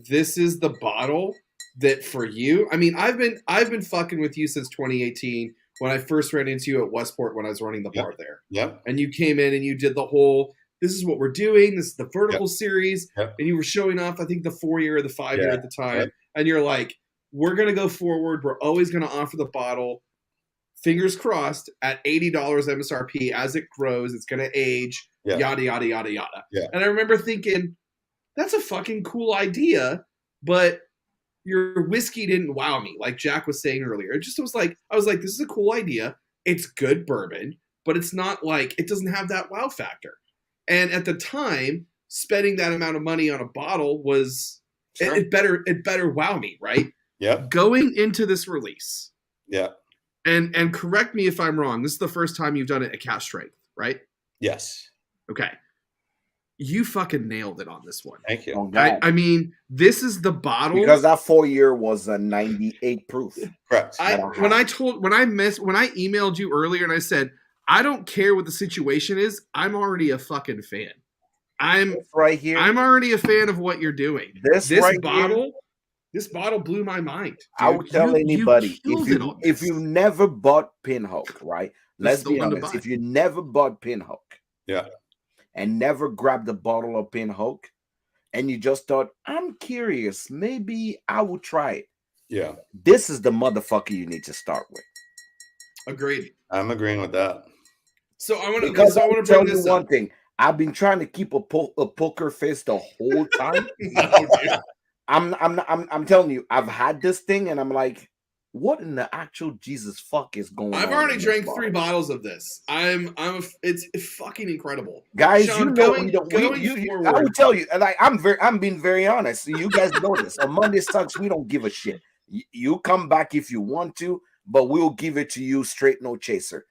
[SPEAKER 2] the bottle that for you. I mean, I've been fucking with you since 2018 when I first ran into you at Westport when I was running the bar there. And you came in and you did the whole. This is what we're doing. This is the vertical series, and you were showing off. I think the 4-year or the 5-year at the time, and you're like, "We're gonna go forward. We're always gonna offer the bottle." Fingers crossed at $80 MSRP. As it grows, it's going to age, yada, yada, yada, yada. And I remember thinking, that's a fucking cool idea, but your whiskey didn't wow me, like Jack was saying earlier. It just was like, I was like, this is a cool idea. It's good bourbon, but it's not like, it doesn't have that wow factor. And at the time, spending that amount of money on a bottle was, it better wow me, right? Going into this release. And correct me if I'm wrong. This is the first time you've done it at cast strength, right?
[SPEAKER 4] Yes.
[SPEAKER 2] Okay. You fucking nailed it on this one.
[SPEAKER 4] Thank you.
[SPEAKER 1] Oh,
[SPEAKER 2] I mean, this is the bottle
[SPEAKER 1] because that 4-year was a 98 proof.
[SPEAKER 4] Correct.
[SPEAKER 2] When I emailed you earlier and I said, I don't care what the situation is, I'm already a fucking fan. I'm
[SPEAKER 1] right here.
[SPEAKER 2] I'm already a fan of what you're doing. This
[SPEAKER 1] right
[SPEAKER 2] bottle.
[SPEAKER 1] Here,
[SPEAKER 2] this bottle blew my mind. Dude.
[SPEAKER 1] I would tell anybody if you never bought Pinhoock, right? Let's be honest. If you never bought Pinhoock, and never grabbed a bottle of Pinhoock, and you just thought, I'm curious, maybe I will try it. This is the motherfucker you need to start with.
[SPEAKER 2] Agreed.
[SPEAKER 4] I'm agreeing with that.
[SPEAKER 2] So I want
[SPEAKER 1] to tell you one thing. I've been trying to keep a poker face the whole time.
[SPEAKER 2] No, dude.
[SPEAKER 1] I'm telling you, I've had this thing, and I'm like, what in the actual Jesus fuck is going on?
[SPEAKER 2] I've already drank 3 bottles of this. It's fucking incredible,
[SPEAKER 1] guys.
[SPEAKER 2] Sean,
[SPEAKER 1] I will tell you, like I'm being very honest. So you guys know this. On Monday Sucks, we don't give a shit. You come back if you want to, but we'll give it to you straight, no chaser.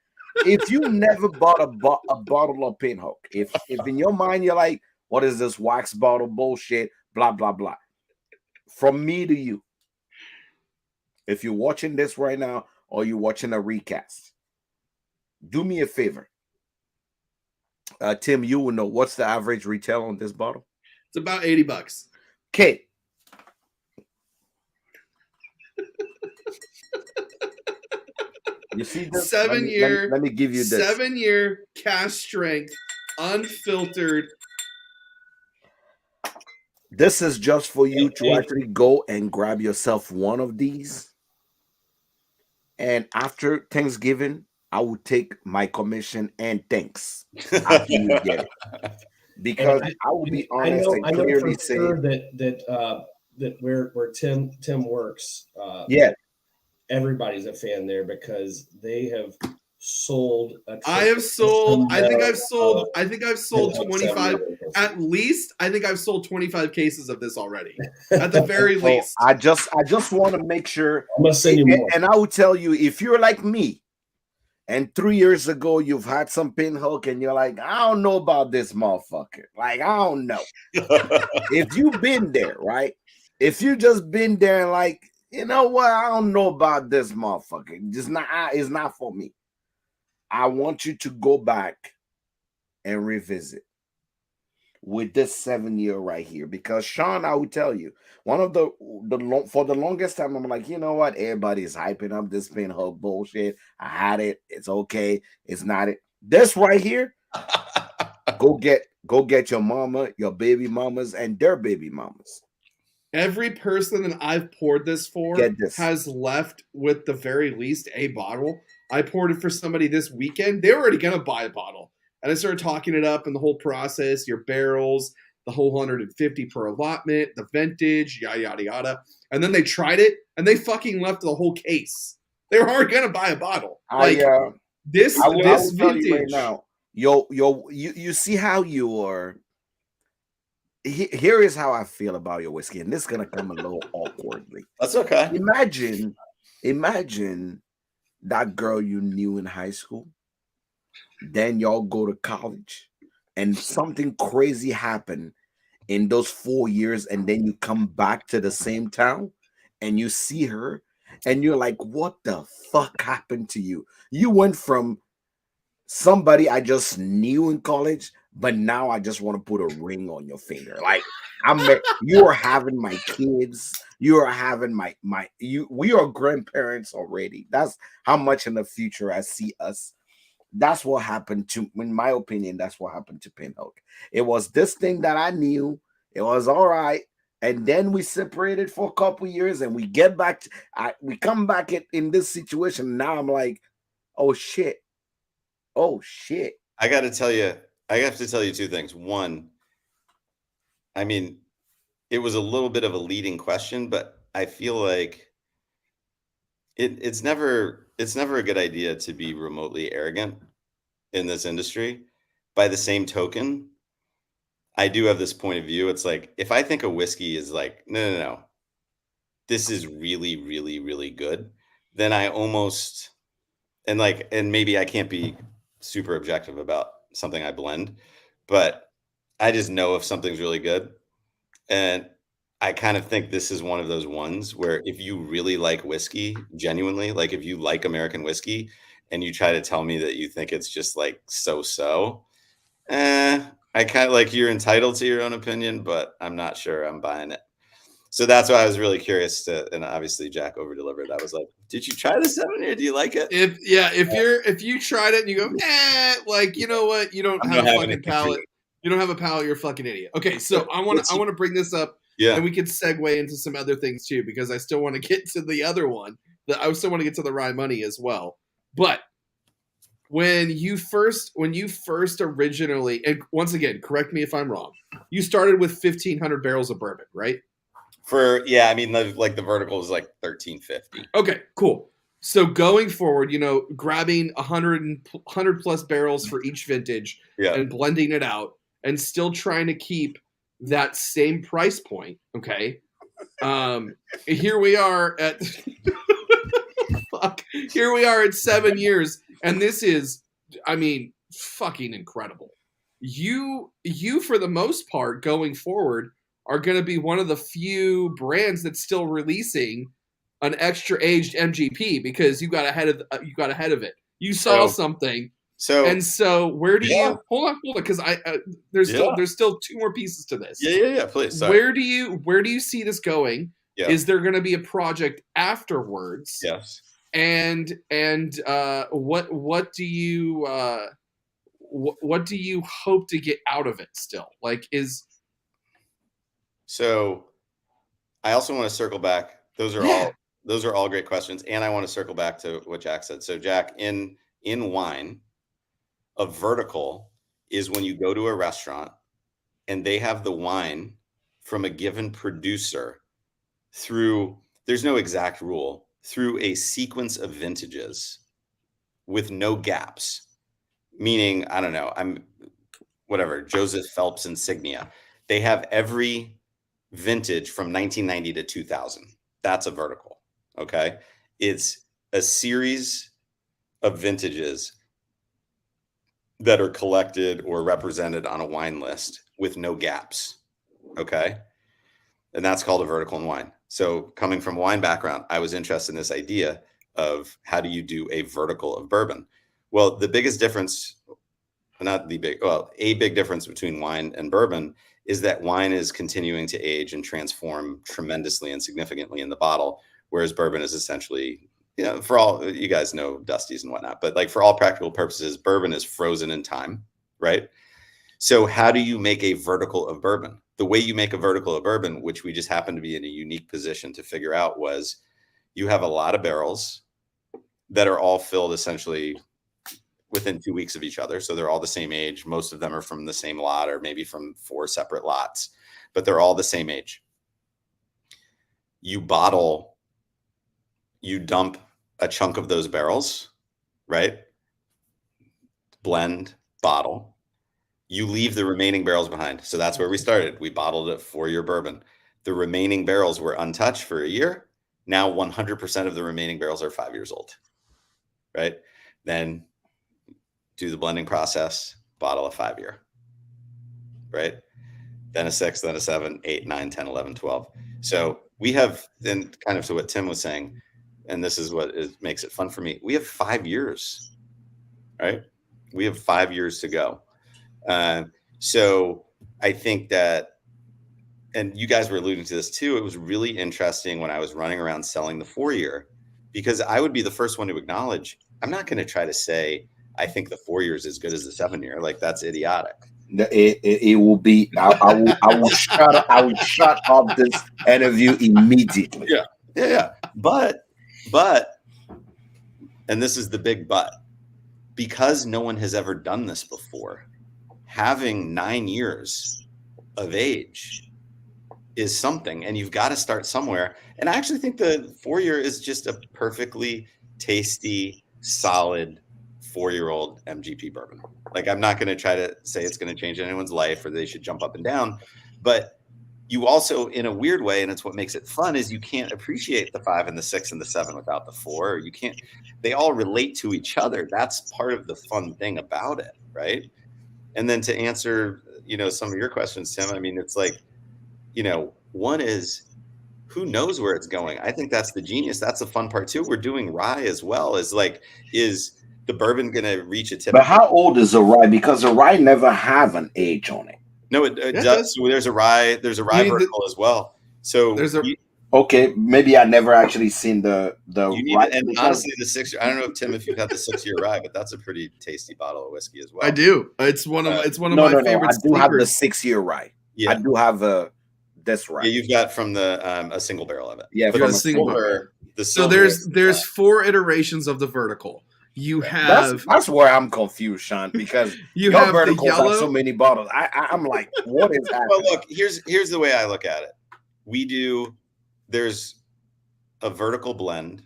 [SPEAKER 1] If you never bought a bottle of Pinhoock, if in your mind you're like, what is this wax bottle bullshit, blah blah blah. From me to you, if you're watching this right now or you're watching a recast, do me a favor. Tim, you will know what's the average retail on this bottle?
[SPEAKER 2] It's about $80.
[SPEAKER 1] Okay. You see this?
[SPEAKER 2] 7-year.
[SPEAKER 1] Let me give you this.
[SPEAKER 2] 7-year cast strength, unfiltered.
[SPEAKER 1] This is just for you to actually go and grab yourself one of these. And after Thanksgiving, I will take my commission and thanks after you get it. Because I will be honest and
[SPEAKER 5] I know
[SPEAKER 1] clearly
[SPEAKER 5] for
[SPEAKER 1] say,
[SPEAKER 5] sure that where Tim works,
[SPEAKER 1] yeah,
[SPEAKER 5] everybody's a fan there because they have sold
[SPEAKER 2] I have sold. I think I've sold.
[SPEAKER 5] of
[SPEAKER 2] I think I've sold
[SPEAKER 5] Pinhoock
[SPEAKER 2] 25.
[SPEAKER 5] 7-year whiskey.
[SPEAKER 2] At least, I think I've sold 25 cases of this already. At the very
[SPEAKER 1] so
[SPEAKER 2] least.
[SPEAKER 1] I just want to make sure.
[SPEAKER 5] I'm gonna send you more.
[SPEAKER 1] And I will tell you, if you're like me, and 3 years ago you've had some Pinhoock, and you're like, I don't know about this motherfucker. Like, I don't know. If you've been there, right? If you just been there, and like, you know what? I don't know about this motherfucker. It's not for me. I want you to go back and revisit with this 7-year right here, because Sean, I will tell you, one of for the longest time, I'm like, you know what? Everybody's hyping up this Pinhoock bullshit. I had it. It's okay. It's not it. This right here, go get your mama, your baby mamas, and their baby mamas.
[SPEAKER 2] Every person that I've poured this for has left with the very least a bottle. I poured it for somebody this weekend. They were already going to buy a bottle. And I started talking it up in the whole process, your barrels, the whole 150 per allotment, the vintage, yada, yada, yada. And then they tried it, and they fucking left the whole case. They were already going to buy a bottle. This vintage.
[SPEAKER 1] Tell you right now, you see how you are. Here is how I feel about your whiskey, and this is gonna come a little awkwardly.
[SPEAKER 4] That's okay.
[SPEAKER 1] Imagine that girl you knew in high school. Then y'all go to college, and something crazy happened in those 4 years, and then you come back to the same town, and you see her, and you're like, "What the fuck happened to you? You went from somebody I just knew in college, but now I just want to put a ring on your finger. Like, you are having my kids, you are having we are grandparents already. That's how much in the future I see us." That's what happened to, in my opinion, that's what happened to Pinhoock. It was this thing that I knew. It was all right. And then we separated for a couple years, and we get back we come back in this situation. Now I'm like, oh shit.
[SPEAKER 4] I have to tell you two things. One, I mean, it was a little bit of a leading question, but I feel like it's never a good idea to be remotely arrogant in this industry. By the same token, I do have this point of view. It's like, if I think a whiskey is like, no, this is really, really, really good, then I almost, and maybe I can't be super objective about something I blend, but I just know if something's really good. And I kind of think this is one of those ones where if you really like whiskey, genuinely, like if you like American whiskey and you try to tell me that you think it's just like so, I kind of like, you're entitled to your own opinion, but I'm not sure I'm buying it. So that's why I was really curious and obviously Jack over delivered. I was like, did you try the 7-year? Do you like it?
[SPEAKER 2] If you tried it and you go, like, you know what? You don't have a fucking palate. You don't have a palate. You're a fucking idiot. Okay. So I want to bring this up.
[SPEAKER 4] Yeah.
[SPEAKER 2] And we can segue into some other things too, because I still want to get to the other one. I still want to get to the rye money as well. But when you first originally, and once again, correct me if I'm wrong, you started with 1,500 barrels of bourbon, right?
[SPEAKER 4] I mean, the vertical is like 1,350.
[SPEAKER 2] Okay, cool. So going forward, grabbing 100 plus barrels for each vintage and blending it out and still trying to keep that same price point. Okay. Here we are at here we are at 7 years, and this is, I mean, fucking incredible. You for the most part going forward are going to be one of the few brands that's still releasing an extra aged MGP, because you got ahead of it. You saw something. So where do you hold on, because there's still two more pieces to this.
[SPEAKER 4] Yeah, please. Sorry.
[SPEAKER 2] Where do you see this going? Yeah. Is there going to be a project afterwards?
[SPEAKER 4] Yes.
[SPEAKER 2] And what do you hope to get out of it still?
[SPEAKER 4] So I also want to circle back. Those are all great questions. And I want to circle back to what Jack said. So Jack, in in wine, a vertical is when you go to a restaurant and they have the wine from a given producer through, there's no exact rule, through a sequence of vintages with no gaps. Meaning, I don't know, Joseph Phelps insignia. They have every vintage from 1990 to 2000. That's a vertical, okay? It's a series of vintages that are collected or represented on a wine list with no gaps, okay? And that's called a vertical in wine. So coming from a wine background, I was interested in this idea of how do you do a vertical of bourbon? Well, the biggest difference, a big difference between wine and bourbon is that wine is continuing to age and transform tremendously and significantly in the bottle, whereas bourbon is essentially, for all, you guys know Dusties and whatnot, but like for all practical purposes, bourbon is frozen in time, right? So how do you make a vertical of bourbon? The way you make a vertical of bourbon, which we just happened to be in a unique position to figure out, was you have a lot of barrels that are all filled essentially within 2 weeks of each other. So they're all the same age. Most of them are from the same lot or maybe from 4 separate lots, but they're all the same age. You dump a chunk of those barrels, right? Blend, bottle. You leave the remaining barrels behind. So that's where we started. We bottled a 4-year bourbon. The remaining barrels were untouched for a year. Now 100% of the remaining barrels are 5 years old, right? Then do the blending process, bottle a 5-year, right? Then a 6, then a 7, 8, 9, 10, 11, 12. So we have, then kind of to what Tim was saying, and this is what makes it fun for me. We have 5 years, right? We have 5 years to go. So I think that, and you guys were alluding to this too, it was really interesting when I was running around selling the 4-year, because I would be the first one to acknowledge, I'm not going to try to say, I think the 4 years is as good as the 7-year. Like, that's idiotic.
[SPEAKER 1] It will be, I will shut off this interview immediately.
[SPEAKER 4] Yeah. But, and this is the big but, because no one has ever done this before, having 9 years of age is something, and you've got to start somewhere. And I actually think the 4-year is just a perfectly tasty, solid 4-year-old MGP bourbon. Like, I'm not going to try to say it's going to change anyone's life or they should jump up and down, but you also, in a weird way, and it's what makes it fun, is you can't appreciate the 5 and the 6 and the 7 without the 4. Or you can't, they all relate to each other. That's part of the fun thing about it, right? And then to answer, some of your questions, Tim, I mean, it's like, one is, who knows where it's going? I think that's the genius. That's the fun part too. We're doing rye as well. Is the bourbon going to reach a tip?
[SPEAKER 1] But how old is a rye? Because a rye never have an age on it.
[SPEAKER 4] No, it does. So there's a rye vertical as well. So
[SPEAKER 1] okay, maybe I never actually seen the
[SPEAKER 4] rye. And honestly, the 6-year, I don't know if Tim, if you've had the 6-year rye, but that's a pretty tasty bottle of whiskey as well.
[SPEAKER 2] I do. It's one of my favorites.
[SPEAKER 1] I do have the 6-year rye. Yeah. I do have this rye.
[SPEAKER 4] Yeah, you've got from the a single barrel of it.
[SPEAKER 1] Yeah,
[SPEAKER 4] from
[SPEAKER 1] a single
[SPEAKER 4] barrel.
[SPEAKER 2] So there's 4 iterations of the vertical. You have
[SPEAKER 1] that's where I'm confused, Sean, because
[SPEAKER 2] you have
[SPEAKER 1] verticals
[SPEAKER 2] the yellow.
[SPEAKER 1] have so many bottles. I'm like, what is happening?
[SPEAKER 4] Well, look, here's the way I look at it. There's a vertical blend.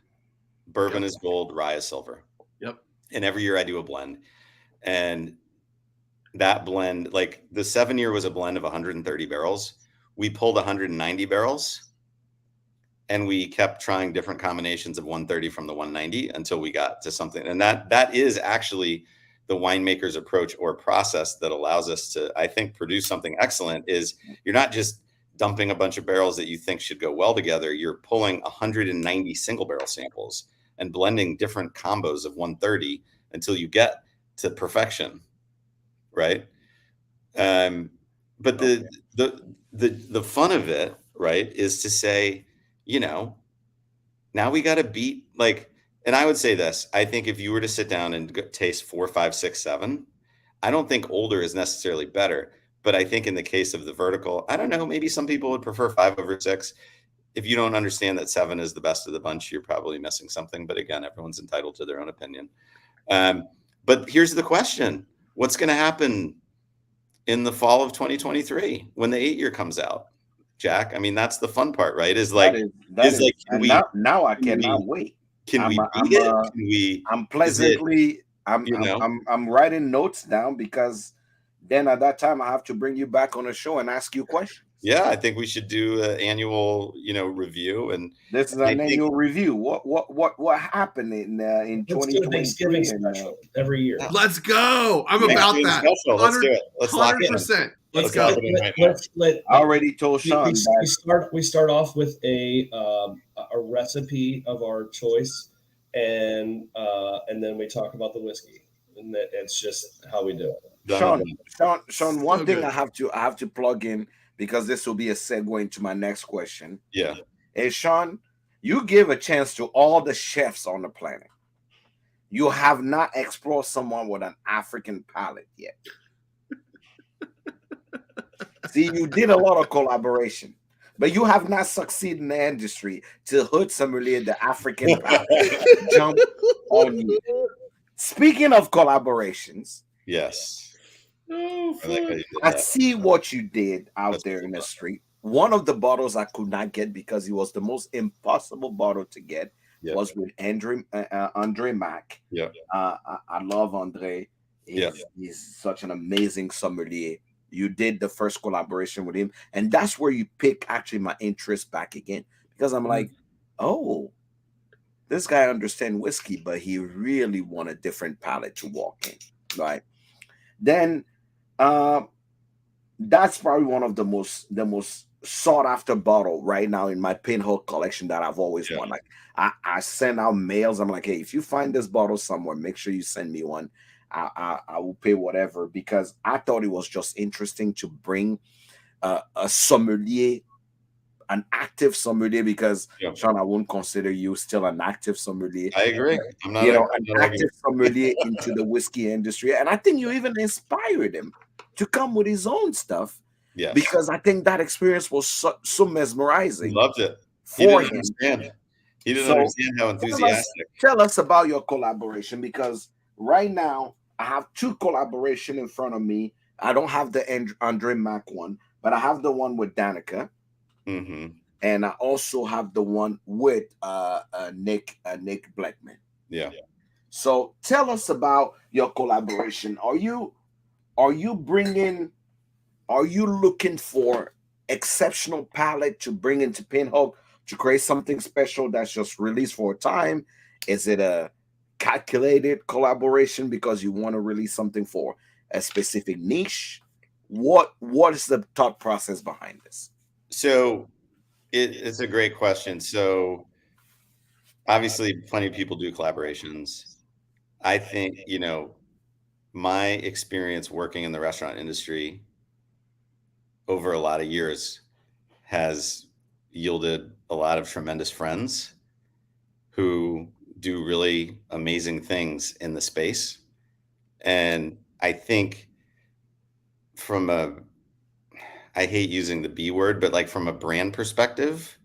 [SPEAKER 4] Bourbon is gold, rye is silver.
[SPEAKER 2] Yep.
[SPEAKER 4] And every year I do a blend, and that blend, like the 7-year was a blend of 130 barrels. We pulled 190 barrels. And we kept trying different combinations of 130 from the 190 until we got to something. And that is actually the winemaker's approach or process that allows us to, I think, produce something excellent. Is you're not just dumping a bunch of barrels that you think should go well together. You're pulling 190 single barrel samples and blending different combos of 130 until you get to perfection. Right. But the fun of it, right, is to say, now we got to beat, and I would say this, I think if you were to sit down and taste 4, 5, 6, 7, I don't think older is necessarily better, but I think in the case of the vertical, I don't know, maybe some people would prefer 5 over 6. If you don't understand that 7 is the best of the bunch, you're probably missing something. But again, everyone's entitled to their own opinion. But here's the question: what's going to happen in the fall of 2023 when the 8-year comes out, Jack? I mean, that's the fun part, right? Is like, can
[SPEAKER 1] and
[SPEAKER 4] we,
[SPEAKER 1] now I cannot wait.
[SPEAKER 4] can we beat it? Can we,
[SPEAKER 1] I'm pleasantly, I'm writing notes down, because then at that time I have to bring you back on the show and ask you questions.
[SPEAKER 4] Yeah, I think we should do an annual, review. And
[SPEAKER 1] this is an annual review. What happened in 2023?
[SPEAKER 5] Thanksgiving special every year.
[SPEAKER 2] Let's go. I'm about that.
[SPEAKER 4] Special. Let's do it. Let's
[SPEAKER 2] 100%. Let's go.
[SPEAKER 5] I
[SPEAKER 1] already told Sean
[SPEAKER 5] we start off with a recipe of our choice, and then we talk about the whiskey, and it's just how we do it.
[SPEAKER 1] Sean, one thing I have to plug in, because this will be a segue into my next question.
[SPEAKER 4] Yeah.
[SPEAKER 1] Hey, Sean, you give a chance to all the chefs on the planet. You have not explored someone with an African palate yet. See, you did a lot of collaboration, but you have not succeeded in the industry to hood sommelier the African palate jump on you. Speaking of collaborations,
[SPEAKER 4] yes.
[SPEAKER 1] I see what you did out there in the street. One of the bottles I could not get, because it was the most impossible bottle to get, was with Andre Mack.
[SPEAKER 4] Yeah,
[SPEAKER 1] I love Andre. He's such an amazing sommelier. You did the first collaboration with him, and that's where you pick actually my interest back again, because I'm like, oh, this guy understands whiskey, but he really want a different palate to walk in, right? Then that's probably one of the most sought after bottle right now in my Pinhoock collection that I've always wanted. Like I send out mails. I'm like, hey, if you find this bottle somewhere, make sure you send me one. I will pay whatever, because I thought it was just interesting to bring a sommelier, an active sommelier, because Sean, I won't consider you still an active sommelier.
[SPEAKER 4] I agree. I'm not
[SPEAKER 1] an active sommelier into the whiskey industry, and I think you even inspired him to come with his own stuff.
[SPEAKER 4] Yeah,
[SPEAKER 1] because I think that experience was so mesmerizing.
[SPEAKER 4] He loved it.
[SPEAKER 1] He didn't
[SPEAKER 4] understand how enthusiastic.
[SPEAKER 1] Tell us about your collaboration, because right now I have two collaboration in front of me. I don't have the Andre Mack one, but I have the one with Danica.
[SPEAKER 4] Mm-hmm.
[SPEAKER 1] And I also have the one with Nick Blackman.
[SPEAKER 4] Yeah.
[SPEAKER 1] So tell us about your collaboration. Are you looking for exceptional palate to bring into Pinhoock to create something special that's just released for a time? Is it a calculated collaboration because you want to release something for a specific niche? What is the thought process behind this?
[SPEAKER 4] So it's a great question. So obviously plenty of people do collaborations. I think, my experience working in the restaurant industry over a lot of years has yielded a lot of tremendous friends who do really amazing things in the space. And I think I hate using the B word, but like from a brand perspective,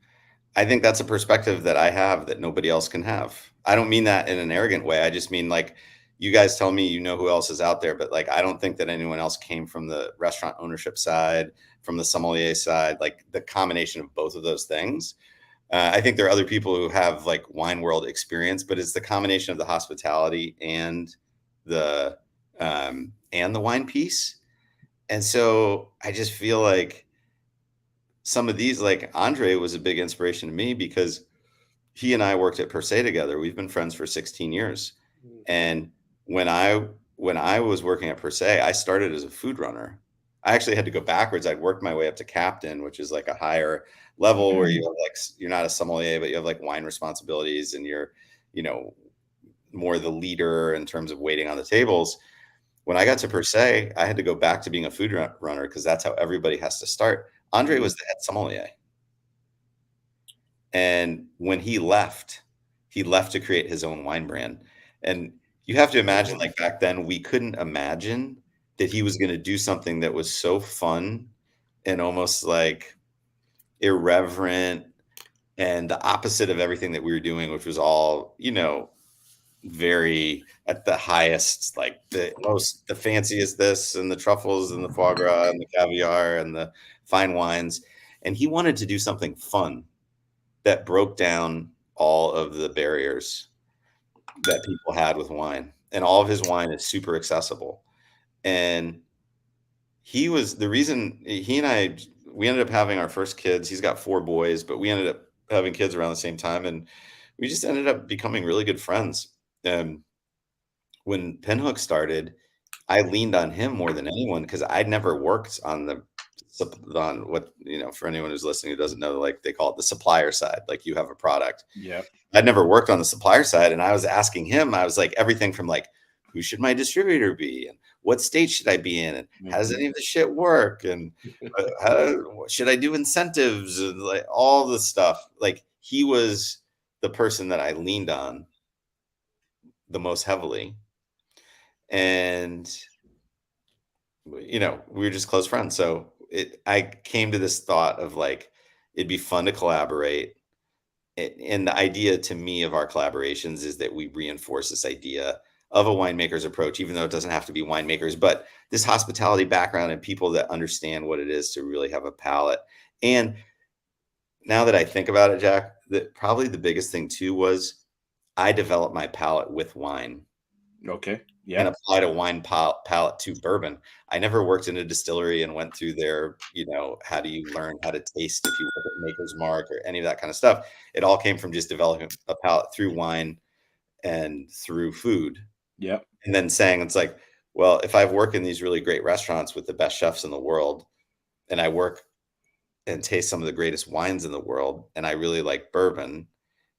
[SPEAKER 4] I think that's a perspective that I have that nobody else can have. I don't mean that in an arrogant way. I just mean, like, you guys tell me who else is out there, but like, I don't think that anyone else came from the restaurant ownership side, from the sommelier side, like the combination of both of those things. I think there are other people who have like wine world experience, but it's the combination of the hospitality and the wine piece. And so I just feel like some of these, like Andre was a big inspiration to me because he and I worked at Per Se together. We've been friends for 16 years. And when I was working at Per Se, I started as a food runner. I actually had to go backwards. I'd worked my way up to captain, which is like a higher level where you have like, you're not a sommelier, but you have like wine responsibilities and you're, more the leader in terms of waiting on the tables. When I got to Per Se, I had to go back to being a food runner because that's how everybody has to start. Andre was the head sommelier. And when he left to create his own wine brand. And you have to imagine, like back then, we couldn't imagine that he was going to do something that was so fun and almost like irreverent and the opposite of everything that we were doing, which was all, very at the highest, like the fanciest this and the truffles and the foie gras and the caviar and the fine wines. And he wanted to do something fun that broke down all of the barriers that people had with wine. And all of his wine is super accessible. And he was the reason he and I, we ended up having our first kids. He's got 4 boys, but we ended up having kids around the same time. And we just ended up becoming really good friends. And when Pinhoock started, I leaned on him more than anyone because I'd never worked on what, for anyone who's listening who doesn't know, like they call it the supplier side. Like you have a product.
[SPEAKER 1] Yeah.
[SPEAKER 4] I'd never worked on the supplier side. And I was asking him, I was like, everything from like, who should my distributor be? And what state should I be in? And how does any of this shit work? And should I do incentives? And like all the stuff. Like he was the person that I leaned on the most heavily. And, we were just close friends. So I came to this thought of like, it'd be fun to collaborate. And the idea to me of our collaborations is that we reinforce this idea of a winemaker's approach, even though it doesn't have to be winemakers, but this hospitality background and people that understand what it is to really have a palate. And now that I think about it, Jack, probably the biggest thing too was I developed my palate with wine.
[SPEAKER 1] Okay. Yeah.
[SPEAKER 4] And applied a wine palate to bourbon. I never worked in a distillery and went through their, how do you learn how to taste if you work at Maker's Mark or any of that kind of stuff. It all came from just developing a palate through wine and through food.
[SPEAKER 1] Yeah.
[SPEAKER 4] And then saying, it's like, well, if I've worked in these really great restaurants with the best chefs in the world, and I work and taste some of the greatest wines in the world, and I really like bourbon,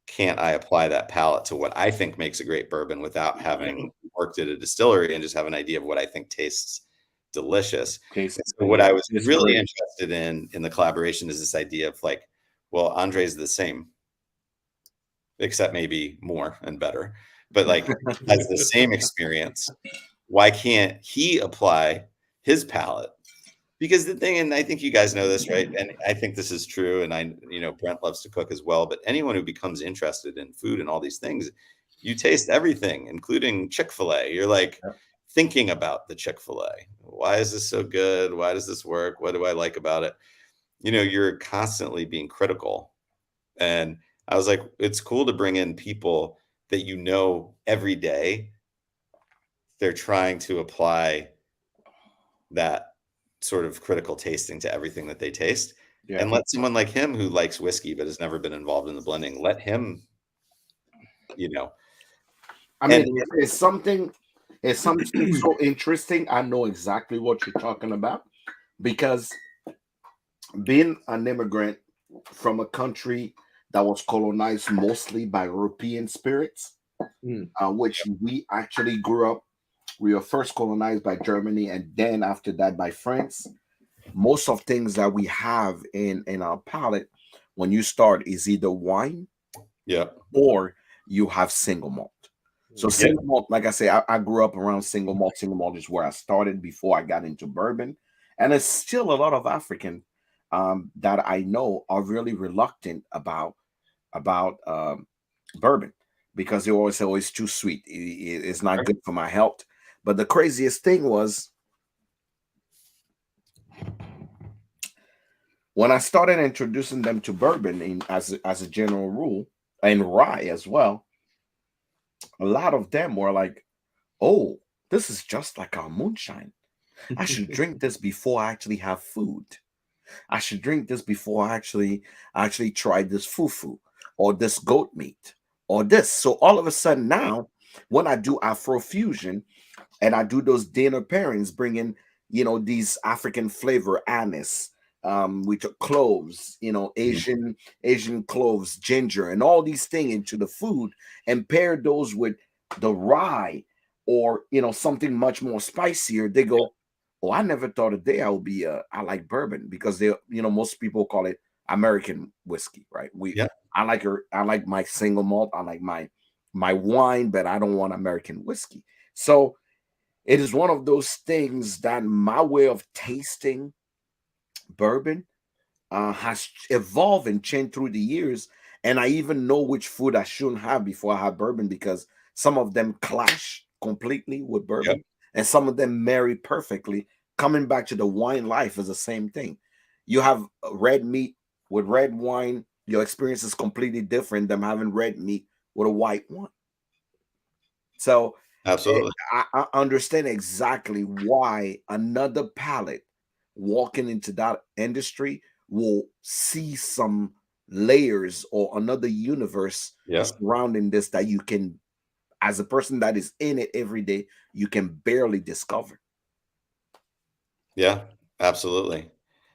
[SPEAKER 4] can't I apply that palate to what I think makes a great bourbon without having worked at a distillery and just have an idea of what I think tastes delicious? So what I was really interested in the collaboration is this idea of like, well, Andre's the same, except maybe more and better, but like has the same experience. Why can't he apply his palate? Because the thing, and I think you guys know this, right? And I think this is true. And Brent loves to cook as well. But anyone who becomes interested in food and all these things, you taste everything, including Chick-fil-A. You're like thinking about the Chick-fil-A. Why is this so good? Why does this work? What do I like about it? You're constantly being critical. And I was like, it's cool to bring in people that every day they're trying to apply that sort of critical tasting to everything that they taste. Yeah. And let someone like him who likes whiskey but has never been involved in the blending, let him,
[SPEAKER 1] I mean, it's something so interesting. I know exactly what you're talking about because being an immigrant from a country that was colonized mostly by European spirits, which we actually grew up. We were first colonized by Germany and then after that by France. Most of things that we have in our palate when you start is either wine, or you have single malt. So single malt, like I say, I grew up around single malt. Single malt is where I started before I got into bourbon. And there's still a lot of African that I know are really reluctant about bourbon because they always say, oh, it's too sweet. It's not good for my health. But the craziest thing was when I started introducing them to bourbon as a general rule, and rye as well, a lot of them were like, oh, this is just like our moonshine. I should drink this before I actually have food. I should drink this before I actually try this fufu or this goat meat or this. So all of a sudden now, when I do Afrofusion and I do those dinner pairings, bringing, these African flavor, anise, we took cloves, Asian cloves, ginger, and all these things into the food and pair those with the rye or, something much more spicier. They go, oh, I never thought a day I like bourbon because most people call it American whiskey, right? I like my single malt. I like my wine, but I don't want American whiskey. So it is one of those things that my way of tasting bourbon has evolved and changed through the years. And I even know which food I shouldn't have before I have bourbon because Some of them clash completely with bourbon, and some of them marry perfectly. Coming back to the wine life is the same thing. You have red meat with red wine. Your experience is completely different than having red meat with a white wine. So
[SPEAKER 4] absolutely,
[SPEAKER 1] I understand exactly why another palate walking into that industry will see some layers or another universe surrounding this that you can, as a person that is in it every day, you can barely discover.
[SPEAKER 4] Yeah, absolutely.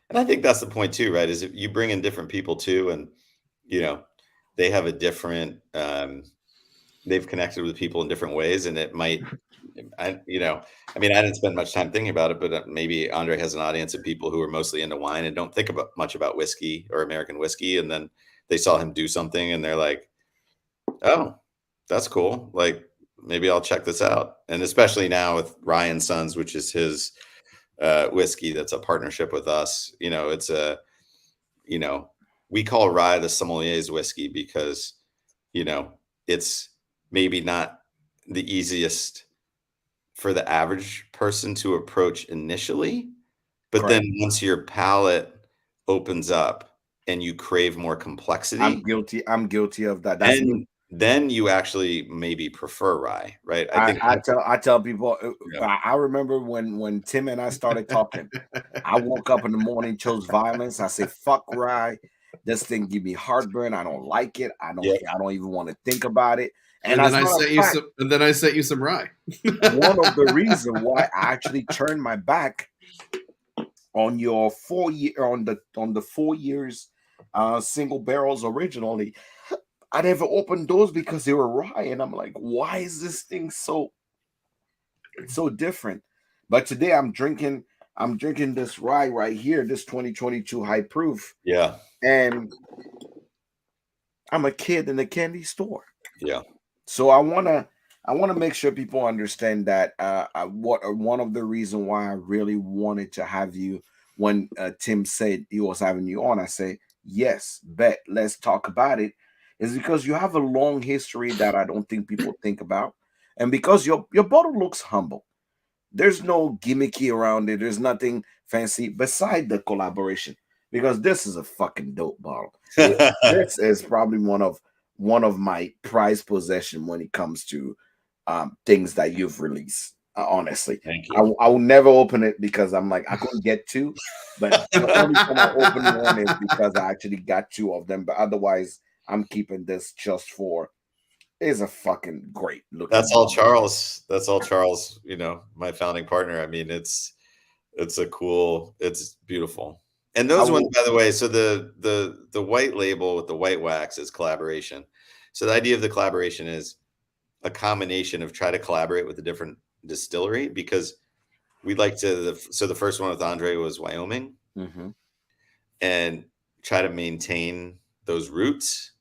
[SPEAKER 4] And I think that's the point too, right? Is if you bring in different people too, and they have a different, they've connected with people in different ways, and it might, I didn't spend much time thinking about it, but maybe Andre has an audience of people who are mostly into wine and don't think much about whiskey or American whiskey, and then they saw him do something, and they're like, "Oh, that's cool. Like, maybe I'll check this out." And especially now with Ryan Sons, which is his whiskey that's a partnership with us. It's we call rye the sommelier's whiskey because it's maybe not the easiest for the average person to approach initially, but then once your palate opens up and you crave more complexity,
[SPEAKER 1] I'm guilty of that.
[SPEAKER 4] Then you actually maybe prefer rye, right?
[SPEAKER 1] I tell people. I remember when Tim and I started talking. I woke up in the morning, chose violence. I say, "Fuck rye. This thing give me heartburn. I don't like it. I don't even want to think about it."
[SPEAKER 2] And then I sent you some rye.
[SPEAKER 1] One of the reasons why I actually turned my back on your 4 year on the 4 years single barrels originally, I never opened those because they were rye, and I'm like, why is this thing so different? But today I'm drinking this rye right here, this 2022 high proof.
[SPEAKER 4] Yeah.
[SPEAKER 1] And I'm a kid in the candy store.
[SPEAKER 4] Yeah.
[SPEAKER 1] So I wanna make sure people understand that one of the reasons why I really wanted to have you when Tim said he was having you on, I say, yes, bet, let's talk about it, is because you have a long history that I don't think people think about. And because your bottle looks humble. There's no gimmicky around it. There's nothing fancy beside the collaboration, because this is a fucking dope bottle. This is probably one of my prized possession when it comes to things that you've released. Honestly,
[SPEAKER 4] thank you.
[SPEAKER 1] I will never open it because I'm like, I couldn't get two, but the only time I open one is because I actually got two of them. But otherwise, I'm keeping this just for. Is a fucking great look.
[SPEAKER 4] That's all Charles. My founding partner. I mean, it's beautiful. And those ones, by the way, so the white label with the white wax is collaboration. So the idea of the collaboration is a combination of try to collaborate with a different distillery, because we'd like to. So the first one with Andre was Wyoming, and try to maintain those roots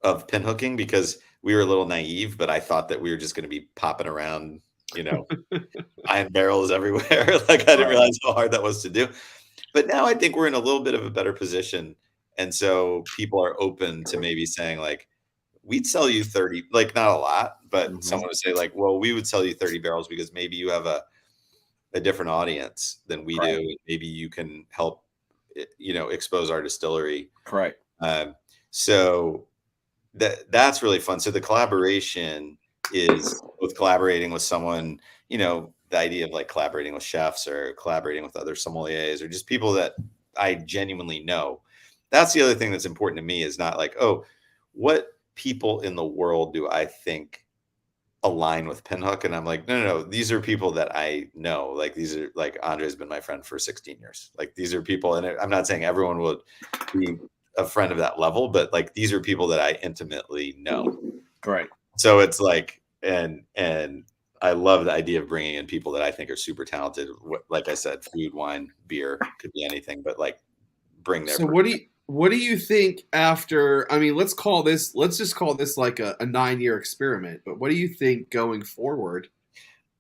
[SPEAKER 4] of pinhooking, because we were a little naive, but I thought that we were just going to be popping around, buying barrels everywhere. Like, I didn't realize how hard that was to do. But now I think we're in a little bit of a better position. And so people are open to maybe saying, like, we'd sell you 30, like, not a lot, but someone would say, like, well, we would sell you 30 barrels because maybe you have a different audience than we do. Maybe you can help, expose our distillery.
[SPEAKER 1] Correct.
[SPEAKER 4] So that's really fun. So the collaboration is with collaborating with someone, the idea of like collaborating with chefs or collaborating with other sommeliers or just people that I genuinely know. That's the other thing that's important to me, is not like, oh, what people in the world do I think align with Pinhoock? And I'm like, no, these are people that I know. Like, these are, like, Andre's been my friend for 16 years. Like, these are people, and I'm not saying everyone would be a friend of that level, but like, these are people that I intimately know.
[SPEAKER 1] Right.
[SPEAKER 4] So it's like, and I love the idea of bringing in people that I think are super talented. Like I said, food, wine, beer, could be anything, but like, bring their.
[SPEAKER 2] So what do you think after? I mean, let's just call this like a 9-year experiment. But what do you think going forward?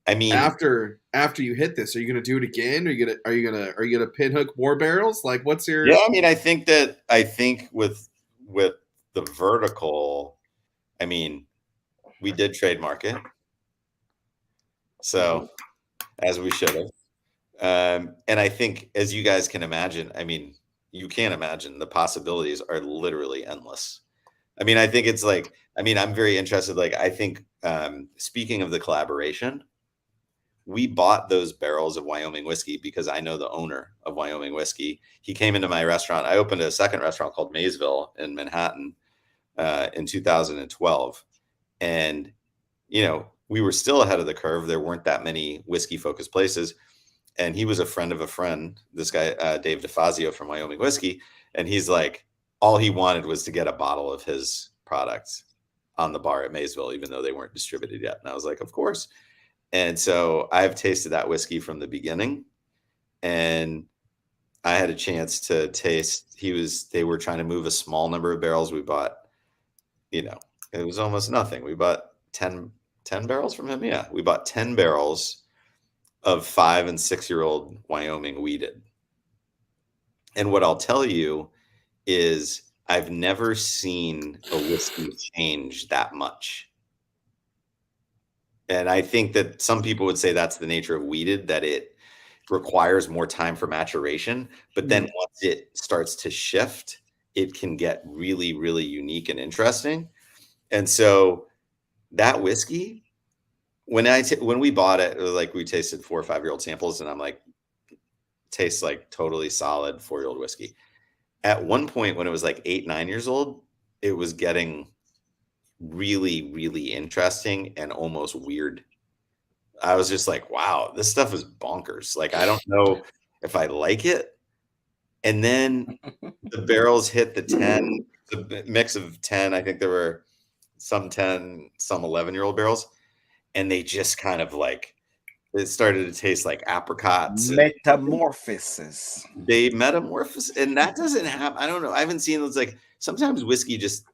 [SPEAKER 4] I mean,
[SPEAKER 2] after you hit this, are you going to do it again? Are you going to pinhook more barrels? Like, what's your?
[SPEAKER 4] Yeah, I mean, I think with the vertical, I mean, We did trademark it. So, as we should have. And I think, as you guys can imagine, I mean, you can't imagine, the possibilities are literally endless. I mean, I think it's like, I mean, I'm very interested. Like, I think, speaking of the collaboration, we bought those barrels of Wyoming whiskey because I know the owner of Wyoming whiskey. He came into my restaurant. I opened a second restaurant called Maysville in Manhattan in 2012. And, you know, we were still ahead of the curve. There weren't that many whiskey focused places. And he was a friend of a friend, this guy, Dave DeFazio from Wyoming Whiskey. And he's like, all he wanted was to get a bottle of his products on the bar at Maysville, even though they weren't distributed yet. And I was like, of course. And so I've tasted that whiskey from the beginning. And I had a chance to taste, they were trying to move a small number of barrels. We bought, you know, it was almost nothing. We bought 10 barrels from him. Yeah. We bought 10 barrels of 5 and 6-year-old Wyoming wheated. And what I'll tell you is I've never seen a whiskey change that much. And I think that some people would say that's the nature of wheated, that it requires more time for maturation. But then once it starts to shift, it can get really, really unique and interesting. And so that whiskey, when we bought it, like we tasted 4 or 5-year-old samples, and I'm like, tastes like totally solid 4-year-old whiskey. At one point when it was like 8, 9 years old, it was getting really, really interesting and almost weird. I was just like, wow, this stuff is bonkers. Like, I don't know if I like it. And then the barrels hit the 10, the mix of 10. I think there were some 10, some 11-year-old barrels. And they just kind of like, it started to taste like apricots.
[SPEAKER 1] Metamorphosis.
[SPEAKER 4] They metamorphose. And that doesn't happen. I don't know. I haven't seen those. Like, sometimes whiskey just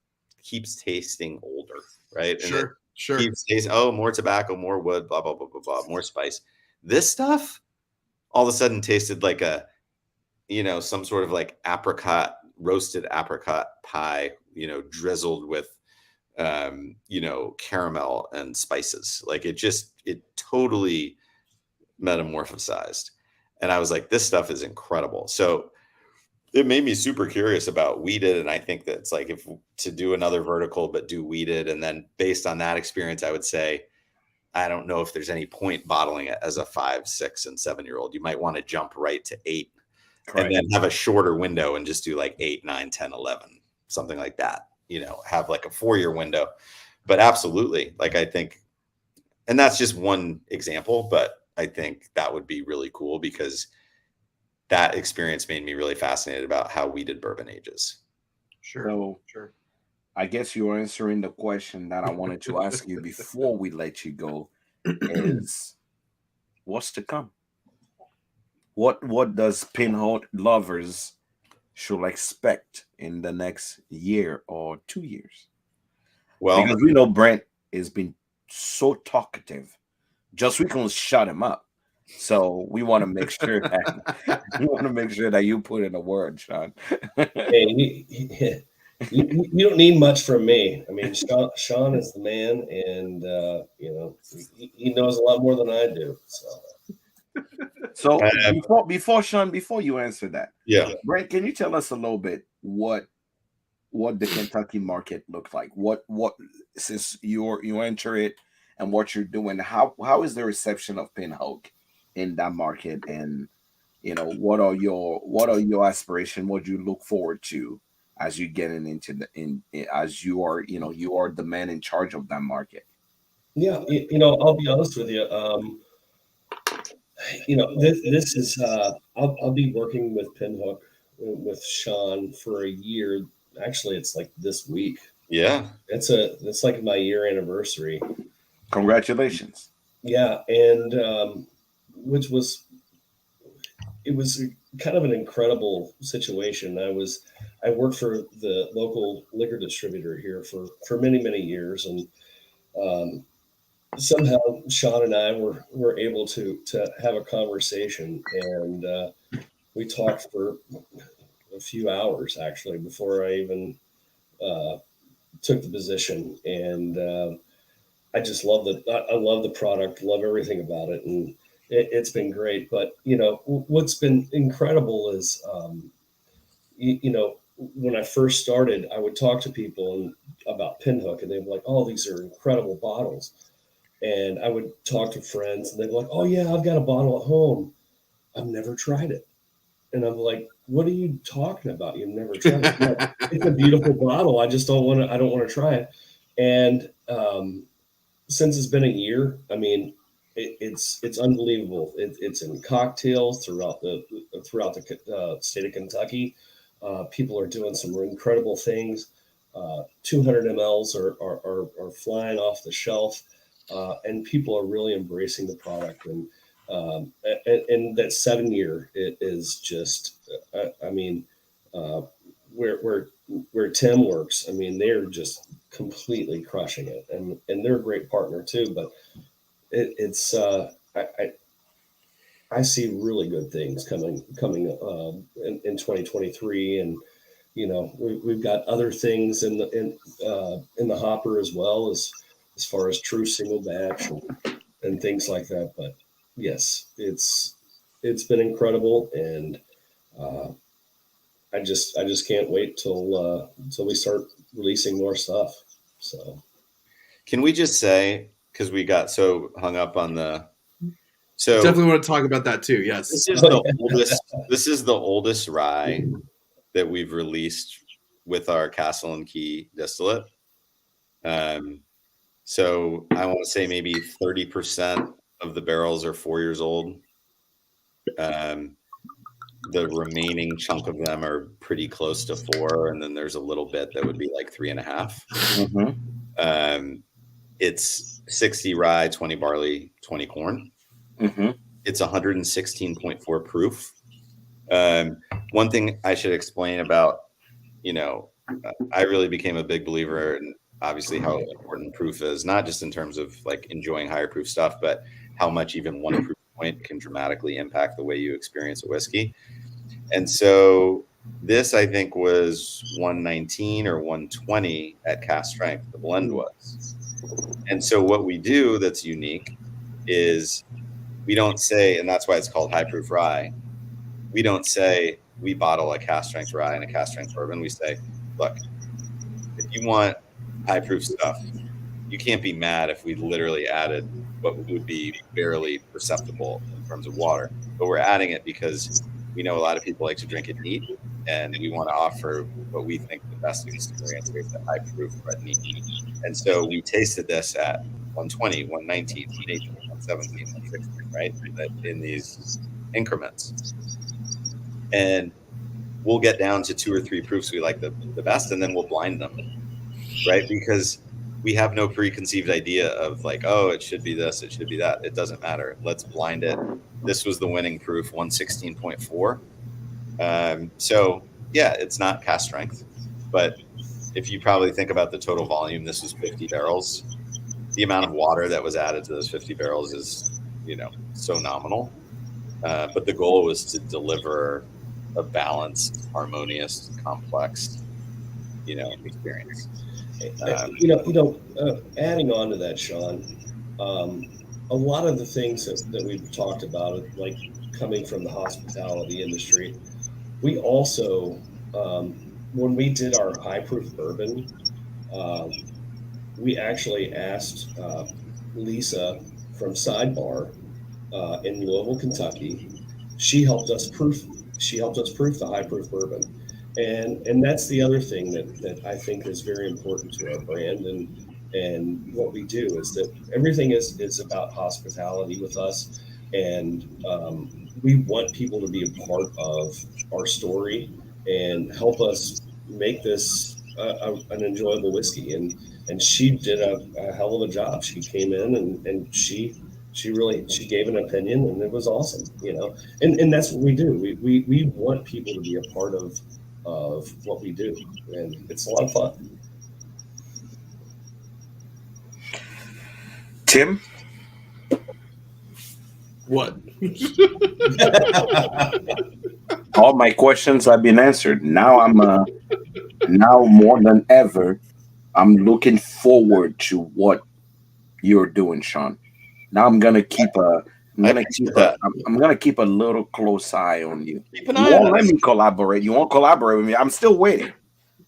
[SPEAKER 4] keeps tasting older, right? And
[SPEAKER 2] Sure.
[SPEAKER 4] keeps tasting, oh, more tobacco, more wood, blah, blah, blah, blah, blah, more spice. This stuff all of a sudden tasted like a, you know, some sort of like roasted apricot pie, you know, drizzled with, you know, caramel and spices. Like, it totally metamorphosized. And I was like, this stuff is incredible. So it made me super curious about wheated. And I think that it's like, if to do another vertical, but do wheated. And then based on that experience, I would say, I don't know if there's any point bottling it as a 5, 6, and 7-year-old. You might want to jump right to 8. Correct. And then have a shorter window and just do like 8, 9, 10, 11, something like that, you know, have like a 4-year window. But absolutely, like, I think, and that's just one example, but I think that would be really cool because that experience made me really fascinated about how wheated bourbon ages.
[SPEAKER 1] Sure. I guess you're answering the question that I wanted to ask you before we let you go is what's to come? What does Pinhoock lovers should expect in the next year or 2 years? Well, because we know Brent has been so talkative, just we can shut him up. So we want to make sure that you put in a word, Sean.
[SPEAKER 5] Hey, you don't need much from me. I mean, Sean is the man, and you know, he knows a lot more than I do.
[SPEAKER 1] So before Sean, before you answer that, Brent, can you tell us a little bit what the Kentucky market looks like? What since you enter it and what you're doing, how is the reception of Pinhoock in that market, and you know, what are your aspirations? What do you look forward to as you getting into as you are, you know, you are the man in charge of that market?
[SPEAKER 5] Yeah, you know, I'll be honest with you. You know, this is I'll be working with Pinhoock with Sean for a year. Actually, it's like this week.
[SPEAKER 4] Yeah,
[SPEAKER 5] it's like my year anniversary.
[SPEAKER 1] Congratulations.
[SPEAKER 5] Yeah, and it was kind of an incredible situation. I worked for the local liquor distributor here for many years, and somehow Sean and I were able to have a conversation, and we talked for a few hours actually before I even took the position. And I just love I love the product, love everything about it, and it's been great. But what's been incredible is, when I first started, I would talk to people about Pinhoock, and they'd be like, "Oh, these are incredible bottles." And I would talk to friends, and they'd be like, "Oh yeah, I've got a bottle at home. I've never tried it." And I'm like, "What are you talking about? You've never tried it?" Like, it's a beautiful bottle. I just don't want to. I don't want to try it. And since it's been a year, I mean, it's unbelievable. It's in cocktails throughout the state of Kentucky. People are doing some incredible things. 200 mLs are flying off the shelf, and people are really embracing the product. And that 7 year, it is just, I mean, where Tim works, I mean, they're just completely crushing it, and they're a great partner too. But I see really good things coming in 2023, and we've got other things in the hopper as well, as far as true single batch and things like that. But yes, it's been incredible, and I just can't wait till we start releasing more stuff. So,
[SPEAKER 4] can we just say, because we got so hung up on so
[SPEAKER 2] definitely want to talk about that too. Yes,
[SPEAKER 4] this is the oldest. This is the oldest rye that we've released with our Castle and Key distillate. So I want to say maybe 30% of the barrels are 4 years old. The remaining chunk of them are pretty close to 4, and then there's a little bit that would be like 3.5. It's 60 rye, 20 barley, 20 corn. It's 116.4 proof. One thing I should explain about, I really became a big believer in obviously how important proof is, not just in terms of like enjoying higher proof stuff, but how much even one proof point can dramatically impact the way you experience a whiskey. And so this, I think, was 119 or 120 at cast strength, the blend was. And so what we do that's unique is we don't say, and that's why it's called high proof rye, we don't say we bottle a cast strength rye and a cast strength bourbon. We say, look, if you want high proof stuff, you can't be mad if we literally added what would be barely perceptible in terms of water, but we're adding it because we know a lot of people like to drink it neat, and we want to offer what we think the best experience is at high proof but neat. And so we tasted this at 120, 119, 118, 117, 116, right? In these increments. And we'll get down to 2 or 3 proofs we like the best, and then we'll blind them, right? Because we have no preconceived idea of like, oh, it should be this, it should be that. It doesn't matter. Let's blind it. This was the winning proof, 116.4. So yeah, it's not cast strength, but if you probably think about the total volume, this was 50 barrels. The amount of water that was added to those 50 barrels is, so nominal. But the goal was to deliver a balanced, harmonious, complex, experience.
[SPEAKER 5] Adding on to that, Sean, a lot of the things that we've talked about, like coming from the hospitality industry, we also, when we did our high proof bourbon, we actually asked Lisa from Sidebar in Louisville, Kentucky. She helped us proof the high proof bourbon. And that's the other thing that I think is very important to our brand and what we do is that everything is about hospitality with us. And we want people to be a part of our story and help us make this an enjoyable whiskey. And she did a hell of a job. She came in and she gave an opinion, and it was awesome, and that's what we do. We want people to be a part of what we do, and it's a lot of fun.
[SPEAKER 1] Tim?
[SPEAKER 2] What?
[SPEAKER 1] All my questions have been answered. Now now more than ever, I'm looking forward to what you're doing, Sean. Now I'm gonna keep a I'm gonna keep a little close eye on you.
[SPEAKER 4] Keep an
[SPEAKER 1] You
[SPEAKER 4] eye
[SPEAKER 1] won't
[SPEAKER 4] on
[SPEAKER 1] let
[SPEAKER 4] us.
[SPEAKER 1] me collaborate. You won't collaborate with me. I'm still waiting.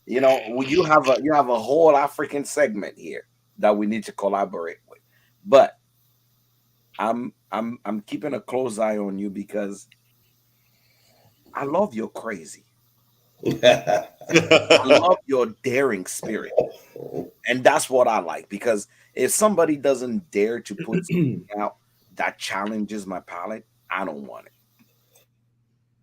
[SPEAKER 1] You know, you have a whole African segment here that we need to collaborate with. But I'm keeping a close eye on you because I love your crazy. I love your daring spirit. And that's what I like, because if somebody doesn't dare to put something out that challenges my palate, I don't want it.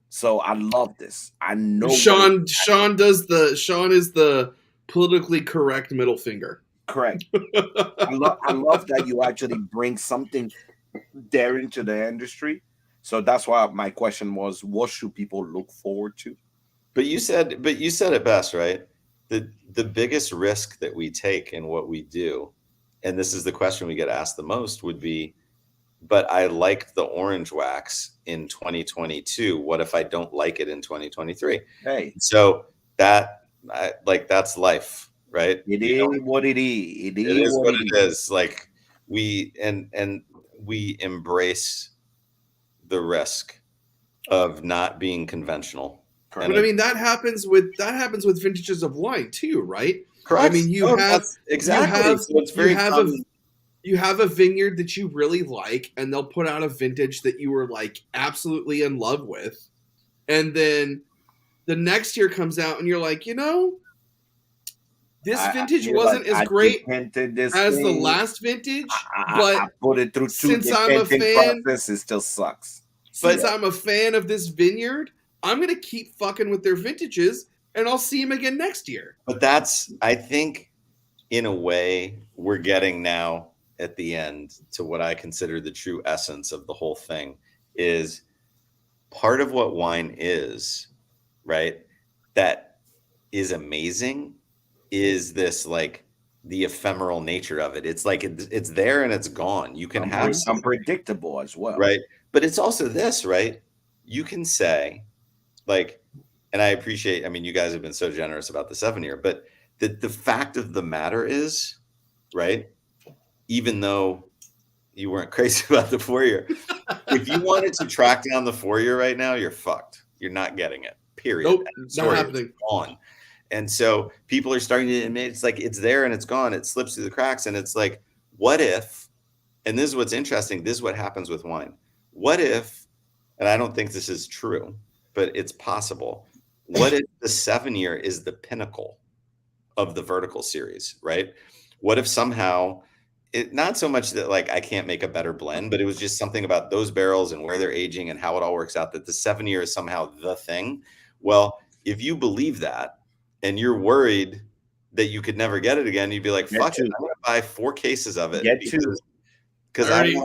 [SPEAKER 1] So I love this. I know
[SPEAKER 2] Sean is the politically correct middle finger.
[SPEAKER 1] correct. I love that you actually bring something daring to the industry. So that's why my question was, what should people look forward to?
[SPEAKER 4] But you said it best, right? The biggest risk that we take in what we do, and this is the question we get asked the most, would be, but I liked the orange wax in 2022. What if I don't like it in 2023?
[SPEAKER 1] Hey,
[SPEAKER 4] so that's life, right?
[SPEAKER 1] it is what it is.
[SPEAKER 4] It is what it is. Like we embrace the risk of not being conventional.
[SPEAKER 1] Correct.
[SPEAKER 2] But I mean, that happens with vintages of wine too, right?
[SPEAKER 4] Correct.
[SPEAKER 2] I mean, you have a vineyard that you really like, and they'll put out a vintage that you were like absolutely in love with, and then the next year comes out, and you're like, this vintage wasn't as great as the last vintage, but
[SPEAKER 1] I put it through two
[SPEAKER 2] since I'm a fan,
[SPEAKER 1] process, it still sucks.
[SPEAKER 2] Since I'm a fan of this vineyard, I'm going to keep fucking with their vintages, and I'll see them again next year.
[SPEAKER 4] But I think, in a way, we're getting now at the end to what I consider the true essence of the whole thing, is part of what wine is, right? That is amazing, is this like the ephemeral nature of it. It's like it's there and it's gone. You can have
[SPEAKER 1] some predictable as well,
[SPEAKER 4] right? But it's also this, right? You can say, like, and I appreciate, I mean, you guys have been so generous about the 7-year, but the fact of the matter is, right, even though you weren't crazy about the 4-year, if you wanted to track down the 4-year right now, you're fucked. You're not getting it, period.
[SPEAKER 2] Nope, not happening.
[SPEAKER 4] On. And so people are starting to admit, it's like it's there and it's gone. It slips through the cracks. And it's like, what if, and this is what's interesting, this is what happens with wine. What if, and I don't think this is true, but it's possible. What if the 7-year is the pinnacle of the vertical series, right? What if somehow, not so much that like I can't make a better blend, but it was just something about those barrels and where they're aging and how it all works out, that the 7-year is somehow the thing. Well, if you believe that and you're worried that you could never get it again, you'd be like, fuck it, I'm going to buy 4 cases of it. Because I'm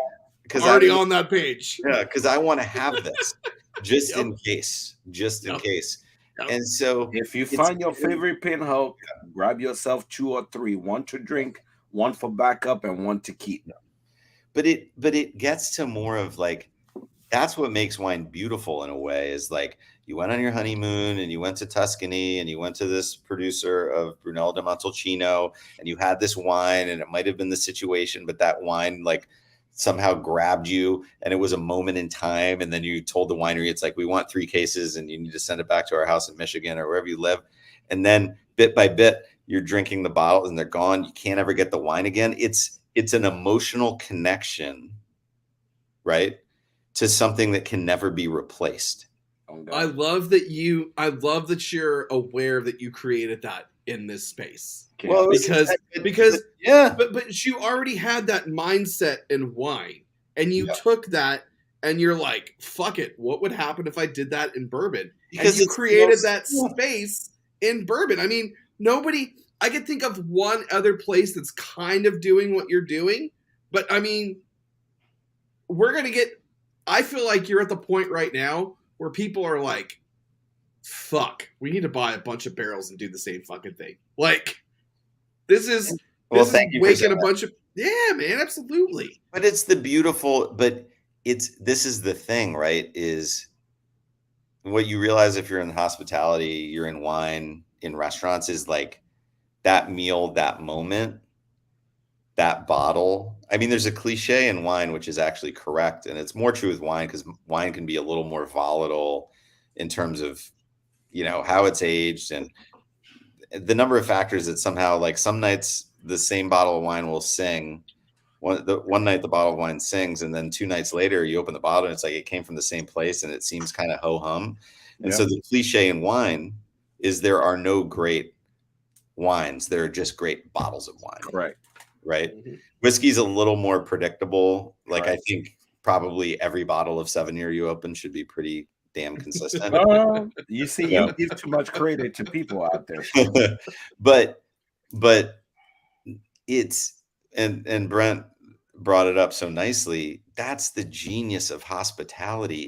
[SPEAKER 2] already on that page.
[SPEAKER 4] Yeah, because I want to have this just in case. And so
[SPEAKER 1] if you find your favorite Pinhoock, grab yourself 2 or 3, 1 to drink, 1 for backup, and 1 to keep.
[SPEAKER 4] But it gets to more of like, that's what makes wine beautiful in a way, is like you went on your honeymoon and you went to Tuscany and you went to this producer of Brunello di Montalcino and you had this wine, and it might have been the situation, but that wine like somehow grabbed you and it was a moment in time. And then you told the winery, it's like, we want 3 cases and you need to send it back to our house in Michigan or wherever you live. And then bit by bit, you're drinking the bottles and they're gone. You can't ever get the wine again. It's an emotional connection, right, to something that can never be replaced.
[SPEAKER 2] I love that you're aware that you created that in this space.
[SPEAKER 4] Well,
[SPEAKER 2] because
[SPEAKER 4] yeah,
[SPEAKER 2] but you already had that mindset in wine, and you took that and you're like, fuck it, what would happen if I did that in bourbon? Because you created that space in bourbon. I mean, I could think of one other place that's kind of doing what you're doing, but I mean, I feel like you're at the point right now where people are like, fuck, we need to buy a bunch of barrels and do the same fucking thing. Like, this is waking a bunch of, yeah, man, absolutely.
[SPEAKER 4] But it's the beautiful, this is the thing, right? Is what you realize if you're in hospitality, you're in wine, in restaurants, is like that meal, that moment, that bottle. I mean, there's a cliche in wine, which is actually correct. And it's more true with wine because wine can be a little more volatile in terms of, how it's aged and the number of factors that somehow, like some nights, the same bottle of wine will sing. One night the bottle of wine sings, and then 2 nights later you open the bottle and it's like it came from the same place and it seems kind of ho-hum. And so the cliche in wine is there are no great wines. There are just great bottles of wine.
[SPEAKER 1] Correct.
[SPEAKER 4] Right. Mm-hmm. Whiskey's a little more predictable. Like I think probably every bottle of 7-year you open should be pretty damn consistent.
[SPEAKER 1] You see, you give too much credit to people out there.
[SPEAKER 4] but it's and Brent brought it up so nicely. That's the genius of hospitality.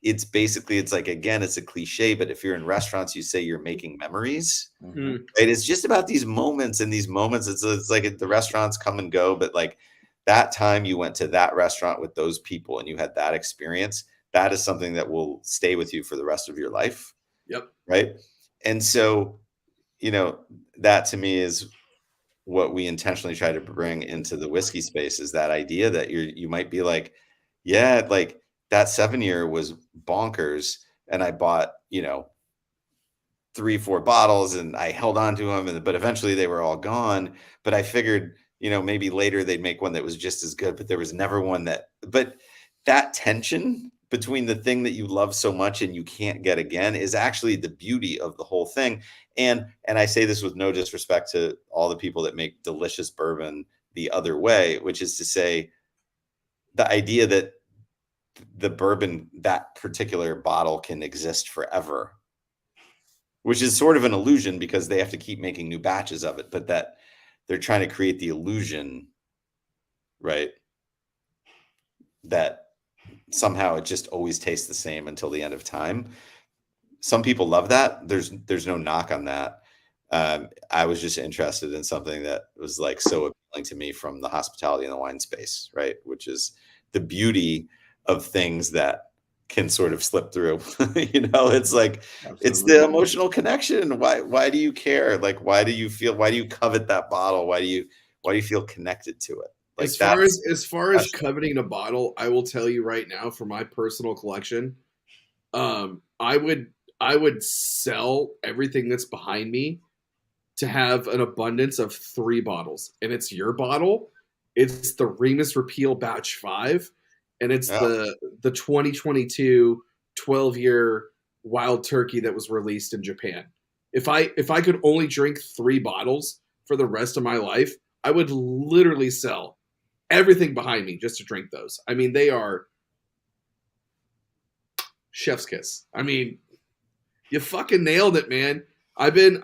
[SPEAKER 4] It's basically, it's like, again, it's a cliche, but if you're in restaurants, you say you're making memories. Mm-hmm. Right? It's just about these moments, and these moments, it's like the restaurants come and go, but like that time you went to that restaurant with those people and you had that experience, that is something that will stay with you for the rest of your life.
[SPEAKER 2] Yep.
[SPEAKER 4] Right. And so, that to me is what we intentionally try to bring into the whiskey space, is that idea that you might be like, yeah, like that 7-year was bonkers. And I bought, 3-4 bottles and I held on to them, but eventually they were all gone. But I figured, maybe later they'd make one that was just as good, but there was never one but that tension between the thing that you love so much and you can't get again is actually the beauty of the whole thing. And I say this with no disrespect to all the people that make delicious bourbon the other way, which is to say the idea that the bourbon, that particular bottle, can exist forever, which is sort of an illusion because they have to keep making new batches of it, but that they're trying to create the illusion, right, that somehow it just always tastes the same until the end of time. Some people love that. There's no knock on that. I was just interested in something that was like so appealing to me from the hospitality and the wine space, right? Which is the beauty of things that can sort of slip through. It's like, absolutely. It's the emotional connection. Why do you care? Like, why do you covet that bottle? Why do you feel connected to it? Like,
[SPEAKER 2] as far as coveting a bottle, I will tell you right now, for my personal collection, I would sell everything that's behind me to have an abundance of 3 bottles, and it's your bottle. It's the Remus Repeal Batch 5, and it's the 2022 12-year Wild Turkey that was released in Japan. If I could only drink 3 bottles for the rest of my life, I would literally sell everything behind me just to drink those. I mean, they are chef's kiss. I mean, you fucking nailed it, man. I've been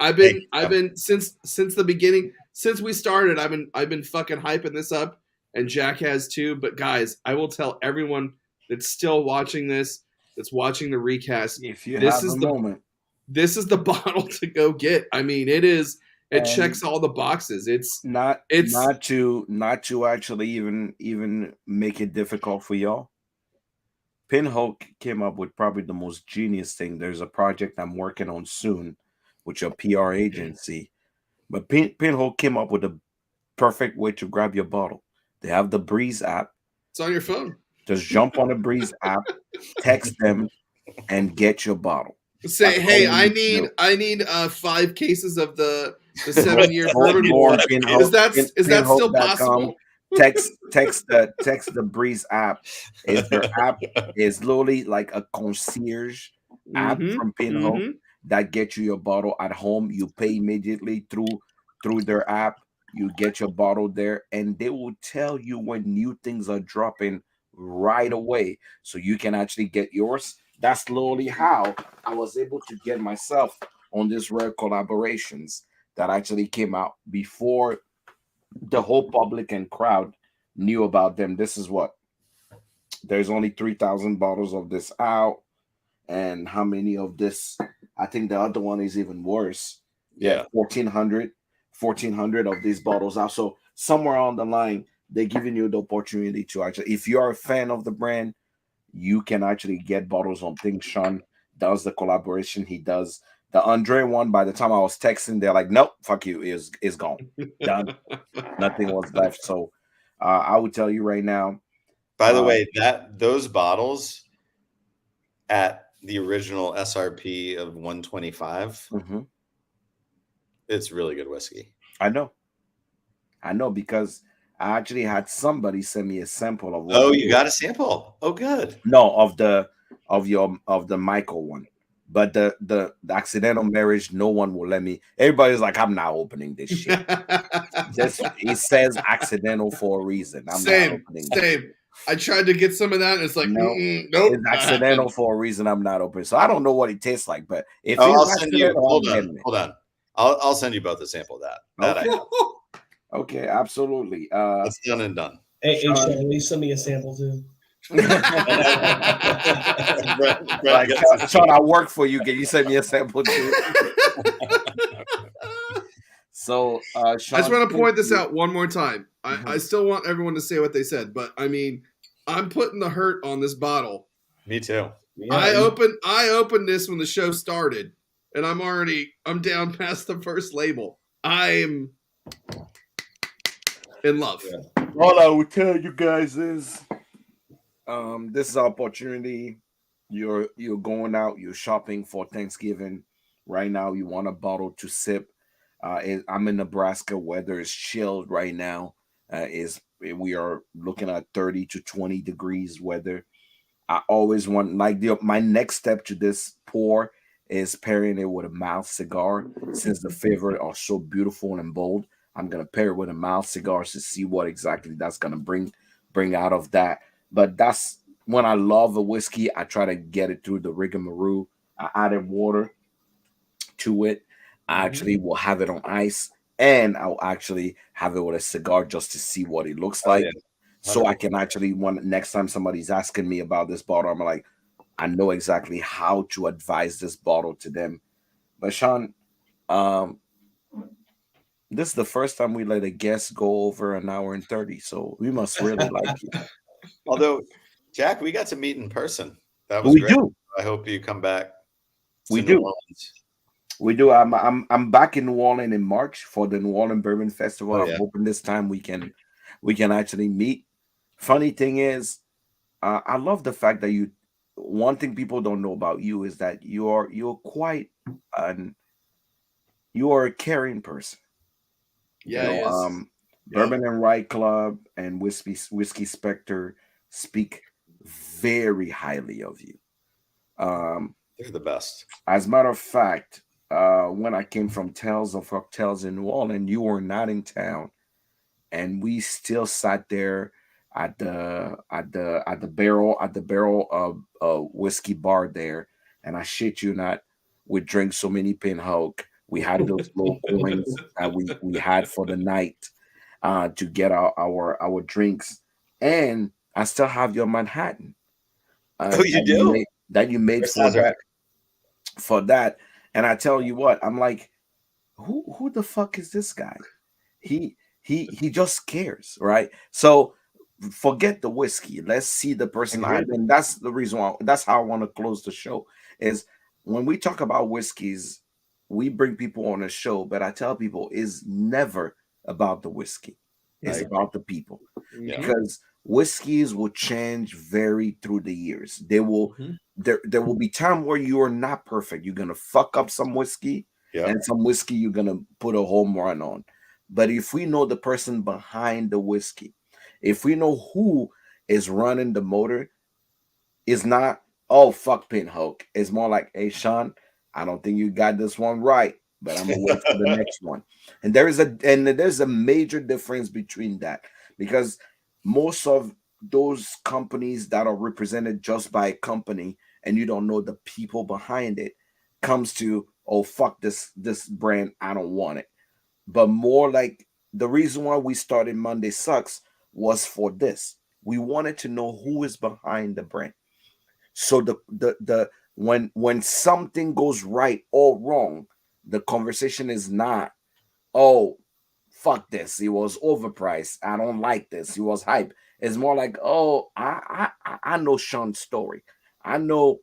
[SPEAKER 2] since the beginning, since we started, I've been fucking hyping this up, and Jack has too. But guys, I will tell everyone that's still watching this, that's watching the recast,
[SPEAKER 1] if you have a moment,
[SPEAKER 2] this is the bottle to go get. I mean, it checks all the boxes. It's not
[SPEAKER 1] to actually even make it difficult for y'all. Pinhoock came up with probably the most genius thing. There's a project I'm working on soon with your PR agency, but Pinhoock came up with a perfect way to grab your bottle. They have the Breeze app.
[SPEAKER 2] It's on your phone.
[SPEAKER 1] Just jump on the Breeze app, text them, and get your bottle.
[SPEAKER 2] Say, hey, I need 5 cases of the 7-year bourbon. Is that still possible?
[SPEAKER 1] Text the Breeze app. Their app is literally like a concierge app from Pinhoock that gets you your bottle at home. You pay immediately through their app. You get your bottle there, and they will tell you when new things are dropping right away, so you can actually get yours. That's literally how I was able to get myself on these rare collaborations that actually came out before the whole public and crowd knew about them. This is what, there's only 3,000 bottles of this out, and how many of this? I think the other one is even worse.
[SPEAKER 4] Yeah,
[SPEAKER 1] 1,400 of these bottles out. So somewhere on the line, they're giving you the opportunity to actually, if you're a fan of the brand, you can actually get bottles on things. Sean does the collaboration he does. The Andre one, by the time I was texting, they're like, nope, fuck you, is gone. Done. Nothing was left. So I would tell you right now.
[SPEAKER 4] By the way, those bottles at the original SRP of 125, it's really good whiskey.
[SPEAKER 1] I know because I actually had somebody send me a sample of.
[SPEAKER 4] Oh, you got a sample? Oh, good.
[SPEAKER 1] No, of the Michael one, but the accidental marriage, no one will let me. Everybody's like, I'm not opening this shit. It says accidental for a reason. I'm not opening
[SPEAKER 2] same. I tried to get some of that, and it's like, nope.
[SPEAKER 1] It's accidental for a reason. I'm not opening. So I don't know what it tastes like, but if
[SPEAKER 4] I'll send you. Hold on. I'll send you both a sample of that.
[SPEAKER 1] Okay. Okay, absolutely.
[SPEAKER 4] It's done and done.
[SPEAKER 5] Hey, Sean, will you send me a sample too?
[SPEAKER 1] Sean, I work for you. Can you send me a sample too? So, Sean,
[SPEAKER 2] I just want to point this out one more time. I still want everyone to say what they said, but I mean, I'm putting the hurt on this bottle.
[SPEAKER 4] Me too.
[SPEAKER 2] Yeah, I opened this when the show started, and I'm down past the first label. I'm in love.
[SPEAKER 1] Yeah. All I would tell you guys is, this is an opportunity. You're going out, you're shopping for Thanksgiving. Right now, you want a bottle to sip. I'm in Nebraska. Weather is chilled right now. We are looking at 30 to 20 degrees weather. I always want, my next step to this pour is pairing it with a mild cigar. Since the favorite are so beautiful and bold, I'm gonna pair it with a mild cigar to see what exactly that's gonna bring out of that. But that's when I love a whiskey. I try to get it through the rigmarole. I added water to it. I actually will have it on ice, and I'll actually have it with a cigar just to see what it looks like. Yeah. So I can actually, next time somebody's asking me about this bottle, I'm like, I know exactly how to advise this bottle to them. But Sean, this is the first time we let a guest go over an hour and 30, so we must really like you.
[SPEAKER 4] Although, Jack, we got to meet in person. That was great.
[SPEAKER 1] Do.
[SPEAKER 4] I hope you come back.
[SPEAKER 1] We do. We do. I'm back in New Orleans in March for the New Orleans Bourbon Festival. I'm hoping this time we can actually meet. Funny thing is, I love the fact that one thing people don't know about you is that you're quite you are a caring person.
[SPEAKER 2] Yeah.
[SPEAKER 1] Bourbon and Rye Club and Whiskey Spectre speak very highly of you.
[SPEAKER 4] They're the best.
[SPEAKER 1] As a matter of fact, when I came from Tales of Cocktails in New Orleans, you were not in town, and we still sat there at the barrel of whiskey bar there, and I shit you not, we drank so many Pinhoock. We had those little coins that we had for the night to get our drinks, and I still have your Manhattan.
[SPEAKER 4] Oh, you do?
[SPEAKER 1] You made for that. And I tell you what, I'm like, who the fuck is this guy? He just cares, right? So forget the whiskey. Let's see the person. And that's the reason why. That's how I want to close the show. Is when we talk about whiskeys, we bring people on a show, but I tell people it's never about the whiskey. It's about the people. Yeah. Because whiskeys will change, vary through the years. They will. There will be time where you are not perfect. You're gonna fuck up some whiskey, and some whiskey you're gonna put a home run on. But if we know the person behind the whiskey, if we know who is running the motor, it's not, oh fuck Pinhoock. It's more like, hey Sean, I don't think you got this one right, but I'm gonna wait for the next one. And there's a major difference between that, because most of those companies that are represented just by a company and you don't know the people behind it comes to, oh fuck this brand, I don't want it. But more like the reason why we started Monday Sucks was for this. We wanted to know who is behind the brand. So when something goes right or wrong, the conversation is not, oh fuck this, it was overpriced, I don't like this, it was hype. It's more like, oh, I know Sean's story. I know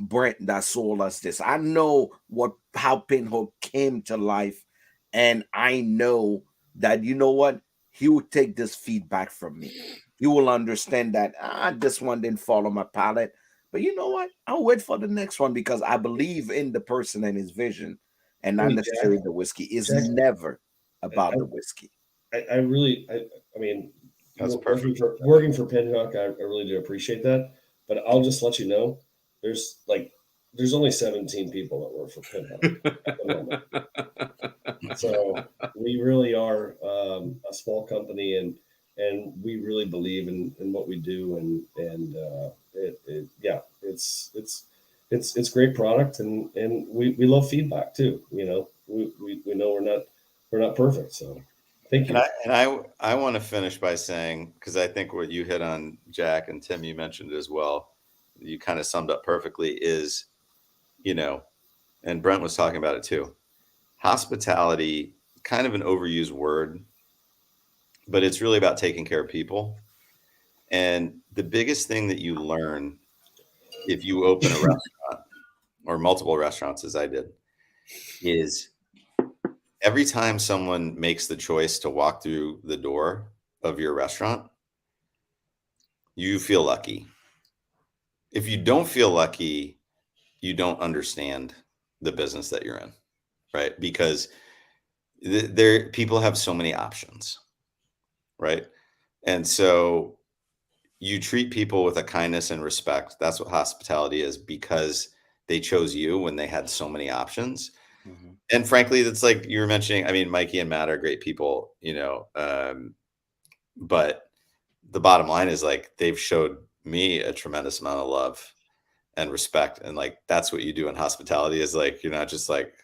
[SPEAKER 1] Brent that sold us this. I know how Pinhoock came to life, and I know that you know what, he will take this feedback from me. He will understand that this one didn't follow my palate, but you know what? I'll wait for the next one because I believe in the person and his vision, and not necessarily the whiskey. Is never about the whiskey.
[SPEAKER 5] I mean, working for Pinhoock, I really do appreciate that. But I'll just let you know, there's only 17 people that work for Pinhoock at the moment. So we really are a small company, and we really believe in what we do, and it's great product, and we love feedback too. You know, we know we're not perfect, so. Thank you.
[SPEAKER 4] And I want to finish by saying, because I think what you hit on, Jack, and Tim, you mentioned it as well, you kind of summed up perfectly, is, you know, and Brent was talking about it too. Hospitality, kind of an overused word, but it's really about taking care of people. And the biggest thing that you learn if you open a restaurant or multiple restaurants, as I did, is every time someone makes the choice to walk through the door of your restaurant, you feel lucky. If you don't feel lucky, you don't understand the business that you're in, right? Because people have so many options, right? And so you treat people with a kindness and respect. That's what hospitality is, because they chose you when they had so many options. Mm-hmm. And frankly, that's like you were mentioning. I mean, Mikey and Matt are great people, you know, but the bottom line is, like, they've showed me a tremendous amount of love and respect. And like, that's what you do in hospitality, is like, you're not just like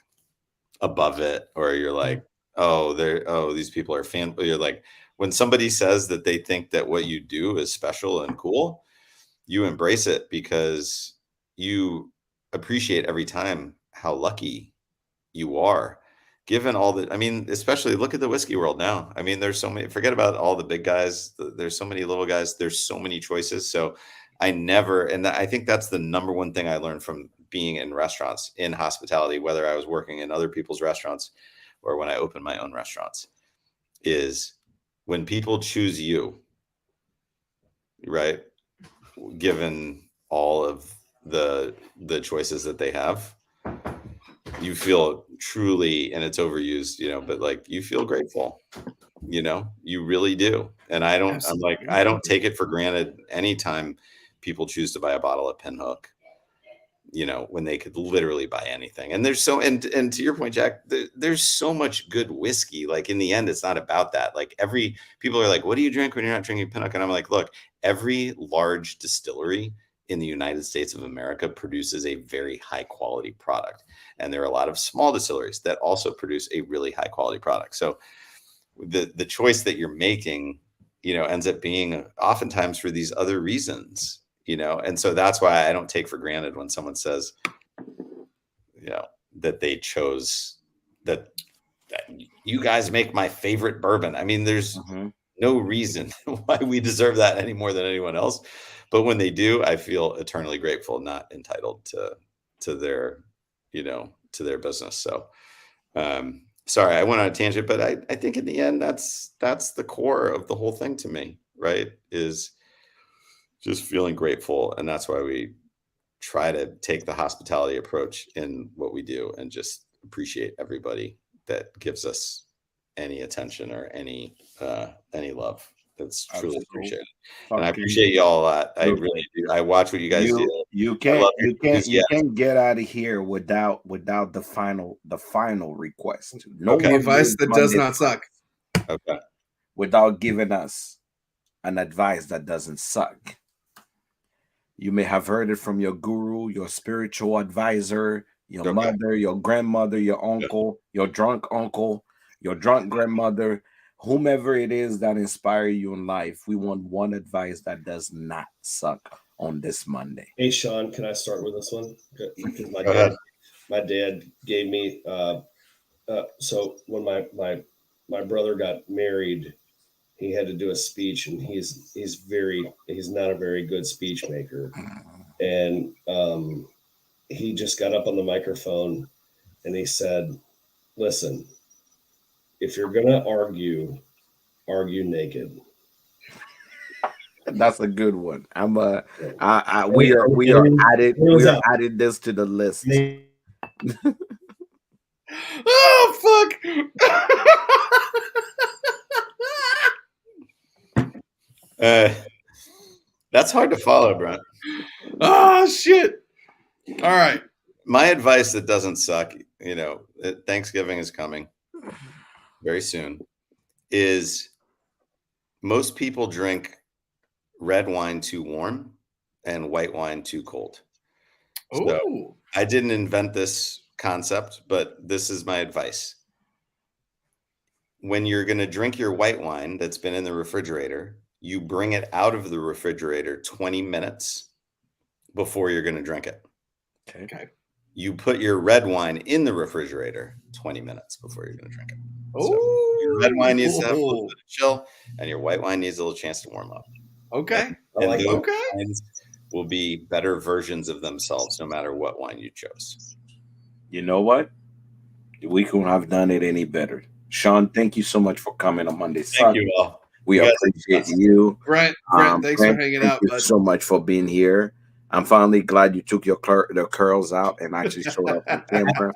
[SPEAKER 4] above it, or you're like, these people are you're like, when somebody says that they think that what you do is special and cool, you embrace it, because you appreciate every time how lucky you are, given all the, I mean, especially look at the whiskey world now. I mean, there's so many, forget about all the big guys. There's so many little guys. There's so many choices. So and I think that's the number one thing I learned from being in restaurants, in hospitality, whether I was working in other people's restaurants or when I opened my own restaurants, is when people choose you, right? Given all of the choices that they have, you feel truly, and it's overused, you know, but like, you feel grateful, you know, you really do. And I don't take it for granted anytime people choose to buy a bottle of Pinhoock, you know, when they could literally buy anything. And there's and to your point, Jack, there's so much good whiskey. Like, in the end, it's not about that. Like, people are like, what do you drink when you're not drinking Pinhoock? And I'm like, look, every large distillery in the United States of America produces a very high quality product. And there are a lot of small distilleries that also produce a really high quality product. So the choice that you're making, you know, ends up being oftentimes for these other reasons, you know? And so that's why I don't take for granted when someone says, you know, that they chose that you guys make my favorite bourbon. I mean, there's no reason why we deserve that any more than anyone else. But when they do, I feel eternally grateful, not entitled to their, you know, to their business. So, sorry, I went on a tangent, but I think in the end, that's the core of the whole thing to me, right? Is just feeling grateful. And that's why we try to take the hospitality approach in what we do, and just appreciate everybody that gives us any attention or any love. That's truly appreciated. And I appreciate y'all a lot. I really do. I watch what you guys do.
[SPEAKER 1] You can't get out of here without the final request.
[SPEAKER 2] No advice that does not suck.
[SPEAKER 4] Okay.
[SPEAKER 1] Without giving us an advice that doesn't suck. You may have heard it from your guru, your spiritual advisor, your mother, your grandmother, your uncle, your drunk uncle, your drunk grandmother, whomever it is that inspire you in life. We want one advice that does not suck on this Monday.
[SPEAKER 5] Hey, Sean, can I start with this one? Because my dad gave me, so when my brother got married, he had to do a speech, and he's not a very good speech maker. And he just got up on the microphone and he said, listen, if you're going to argue naked.
[SPEAKER 1] That's a good one. We are adding this to the list.
[SPEAKER 2] Oh
[SPEAKER 4] fuck. That's hard to follow, Brent.
[SPEAKER 2] Oh shit. All right.
[SPEAKER 4] My advice that doesn't suck, Thanksgiving is coming very soon, is most people drink red wine too warm and white wine too cold. So I didn't invent this concept, but this is my advice. When you're going to drink your white wine that's been in the refrigerator, you bring it out of the refrigerator 20 minutes before you're going to drink it.
[SPEAKER 2] Okay.
[SPEAKER 4] You put your red wine in the refrigerator 20 minutes before you're going to drink it. So your red wine needs to have a little bit of chill, and your white wine needs a little chance to warm up.
[SPEAKER 2] Okay.
[SPEAKER 4] And those wines will be better versions of themselves no matter what wine you chose.
[SPEAKER 1] You know what? We couldn't have done it any better. Sean, thank you so much for coming on Monday.
[SPEAKER 4] Thank you all.
[SPEAKER 1] We appreciate you.
[SPEAKER 2] Brent, thanks for hanging out.
[SPEAKER 1] Thank you so much for being here. I'm finally glad you took your the curls out and actually showed up on camera.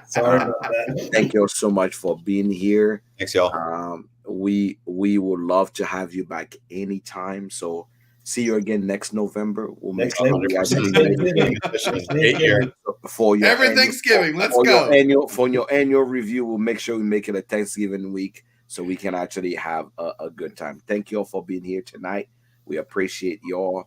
[SPEAKER 5] Sorry about that.
[SPEAKER 1] Thank you so much for being here.
[SPEAKER 4] Thanks, y'all.
[SPEAKER 1] We would love to have you back anytime. So see you again next November. We'll make sure we actually for your
[SPEAKER 2] every Thanksgiving. Let's go.
[SPEAKER 1] For your annual review, we'll make sure we make it a Thanksgiving week so we can actually have a good time. Thank you all for being here tonight. We appreciate y'all.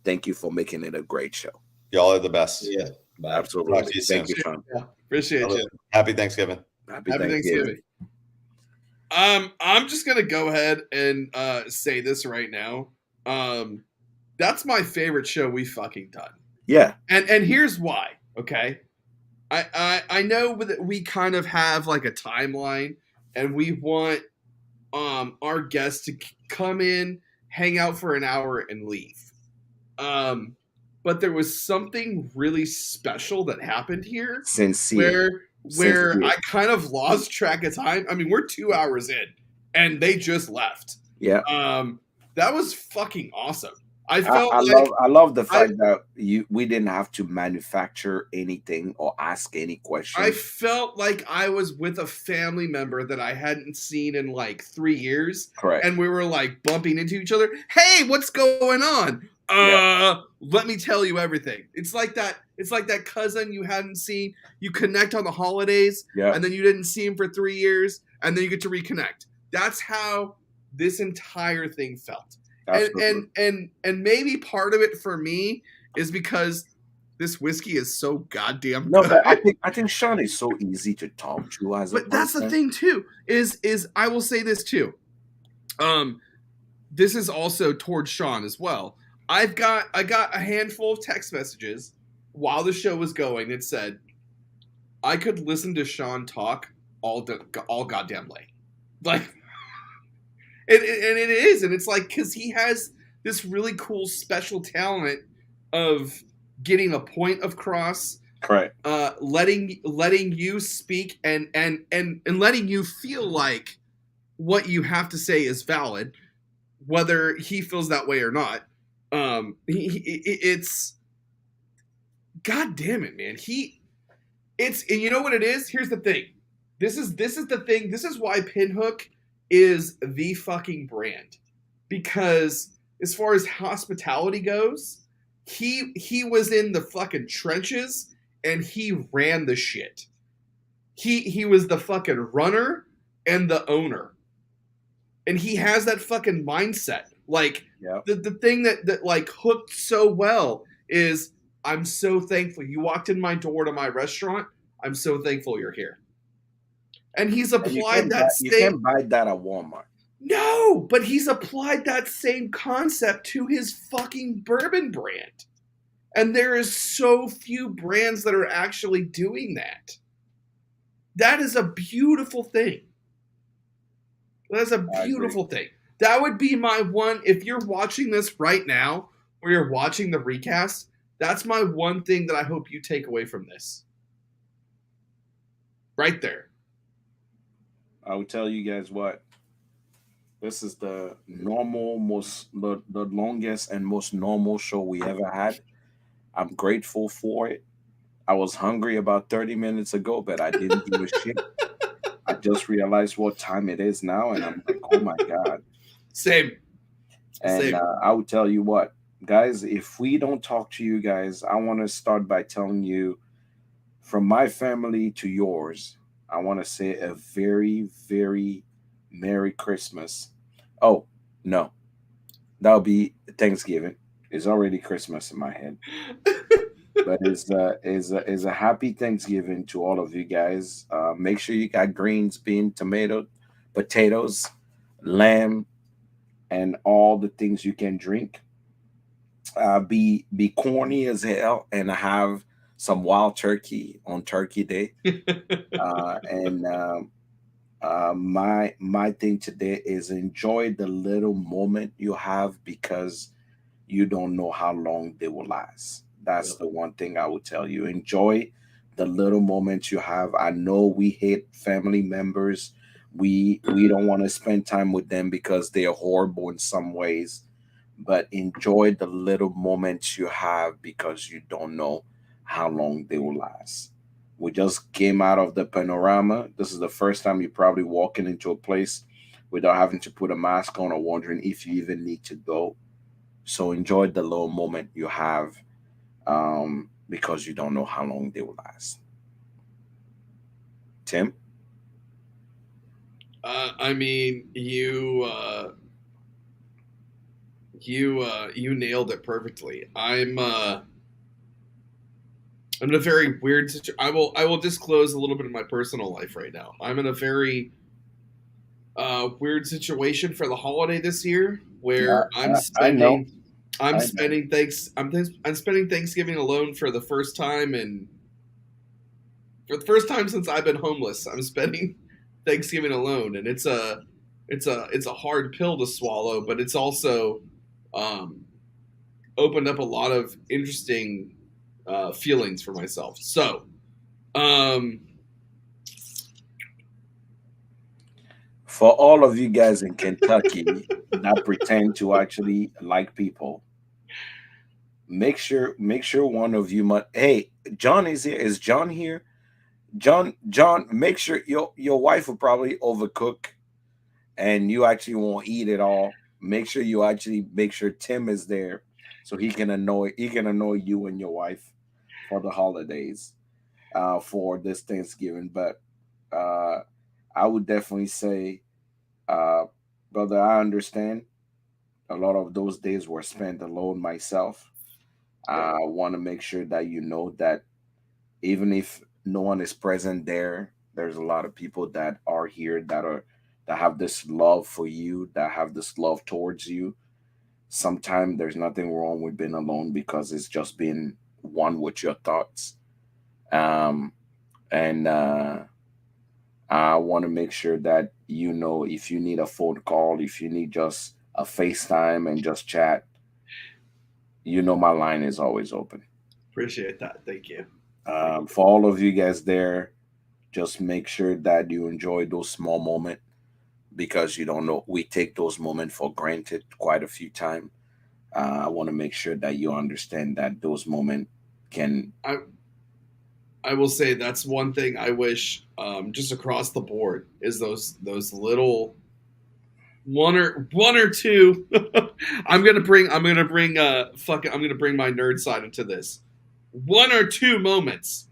[SPEAKER 1] Thank you for making it a great show.
[SPEAKER 4] Y'all are the best.
[SPEAKER 5] Yeah,
[SPEAKER 1] absolutely. Thank you, Sean.
[SPEAKER 2] Yeah, appreciate you.
[SPEAKER 4] Happy Thanksgiving.
[SPEAKER 1] Happy Thanksgiving.
[SPEAKER 2] I'm just gonna go ahead and say this right now. That's my favorite show we fucking done.
[SPEAKER 1] Yeah.
[SPEAKER 2] And here's why. Okay. I know that we kind of have like a timeline, and we want our guests to come in, hang out for an hour, and leave. But there was something really special that happened here. Where I kind of lost track of time. I mean, we're 2 hours in, and they just left.
[SPEAKER 1] Yeah.
[SPEAKER 2] That was fucking awesome. I
[SPEAKER 1] love the fact that we didn't have to manufacture anything or ask any questions.
[SPEAKER 2] I felt like I was with a family member that I hadn't seen in like 3 years.
[SPEAKER 1] Correct.
[SPEAKER 2] And we were like bumping into each other. Hey, what's going on? Let me tell you everything. It's like that cousin you hadn't seen. You connect on the holidays, and then you didn't see him for 3 years, and then you get to reconnect. That's how this entire thing felt. And maybe part of it for me is because this whiskey is so goddamn good.
[SPEAKER 1] No, I think Sean is so easy to talk to as a person.
[SPEAKER 2] But that's the thing too, is I will say this too. This is also towards Sean as well. I got a handful of text messages while the show was going that said I could listen to Sean talk all goddamn day. Like, and it is, and it's like, because he has this really cool special talent of getting a point across,
[SPEAKER 1] correct?
[SPEAKER 2] Letting you speak and letting you feel like what you have to say is valid, whether he feels that way or not. It's God damn it, man. And you know what it is? Here's the thing. This is the thing. This is why Pinhoock is the fucking brand, because as far as hospitality goes, he was in the fucking trenches and he ran the shit. He was the fucking runner and the owner, and he has that fucking mindset. Like, the thing that like hooked so well is, I'm so thankful you walked in my door to my restaurant. I'm so thankful you're here. And he's applied
[SPEAKER 1] you can't buy that at Walmart.
[SPEAKER 2] No, but he's applied that same concept to his fucking bourbon brand. And there is so few brands that are actually doing that. That is a beautiful thing. That is a beautiful thing. That would be my one, if you're watching this right now, or you're watching the recast, That's my one thing that I hope you take away from this. Right there.
[SPEAKER 1] I will tell you guys what. This is the longest and most normal show we ever had. I'm grateful for it. I was hungry about 30 minutes ago, but I didn't give a shit. I just realized what time it is now, and I'm like, oh my God.
[SPEAKER 2] Same.
[SPEAKER 1] And I would tell you what, guys, if we don't talk to you guys, I want to start by telling you, from my family to yours, I want to say a very, very Merry Christmas. Oh, no, that'll be Thanksgiving. It's already Christmas in my head. But is a happy Thanksgiving to all of you guys. Make sure you got greens, beans, tomato, potatoes, lamb, and all the things you can drink. Be corny as hell and have some wild turkey on Turkey Day. And my thing today is enjoy the little moment you have because you don't know how long they will last. That's the one thing I would tell you. Enjoy the little moments you have. I know we hate family members. We don't want to spend time with them because they are horrible in some ways. But enjoy the little moments you have because you don't know how long they will last. We just came out of the panorama. This is the first time you're probably walking into a place without having to put a mask on or wondering if you even need to go. So enjoy the little moment you have because you don't know how long they will last. Tim?
[SPEAKER 2] I mean, you nailed it perfectly. I'm in a very weird situation. I will disclose a little bit of my personal life right now. I'm in a very weird situation for the holiday this year where I'm spending Thanksgiving alone for the first time, and for the first time since I've been homeless. I'm spending Thanksgiving alone, and it's a hard pill to swallow, but it's also um, opened up a lot of interesting feelings for myself. So,
[SPEAKER 1] for all of you guys in Kentucky that pretend to actually like people, make sure one of you must. Hey, John is here. Is John here? John, make sure your wife will probably overcook and you actually won't eat it all. Make sure you actually make sure Tim is there so he can annoy you and your wife for the holidays for this Thanksgiving. But uh I would definitely say, uh brother, I understand a lot of those days were spent alone myself. I want to make sure that you know that even if no one is present there, there's a lot of people that are here that have this love for you, that have this love towards you. Sometimes there's nothing wrong with being alone because it's just being one with your thoughts. Um, and I want to make sure that you know if you need a phone call, if you need just a FaceTime and just chat, you know my line is always open.
[SPEAKER 2] appreciate that. Thank you.
[SPEAKER 1] For all of you guys there, just make sure that you enjoy those small moments because you don't know we take those moments for granted quite a few times. I want to make sure that you understand that those moments can.
[SPEAKER 2] I will say that's one thing I wish just across the board is those little one or two. I'm gonna bring I'm gonna bring my nerd side into this. One or two moments.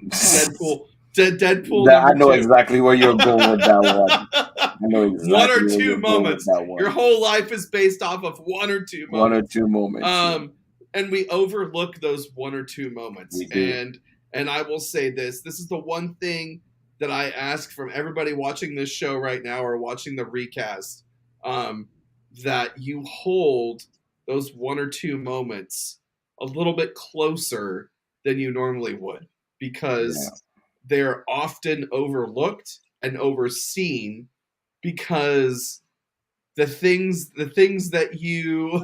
[SPEAKER 2] Deadpool
[SPEAKER 1] I
[SPEAKER 2] number
[SPEAKER 1] know
[SPEAKER 2] 2.
[SPEAKER 1] exactly where you're going with that one. I know exactly
[SPEAKER 2] one or
[SPEAKER 1] where
[SPEAKER 2] two
[SPEAKER 1] you're going with
[SPEAKER 2] moments.
[SPEAKER 1] that one.
[SPEAKER 2] Your whole life is based off of one or two moments.
[SPEAKER 1] One or two moments.
[SPEAKER 2] And we overlook those one or two moments.
[SPEAKER 1] We do.
[SPEAKER 2] And I will say this is the one thing that I ask from everybody watching this show right now or watching the recast, that you hold those one or two moments a little bit closer than you normally would, because they're often overlooked and overseen because the things that you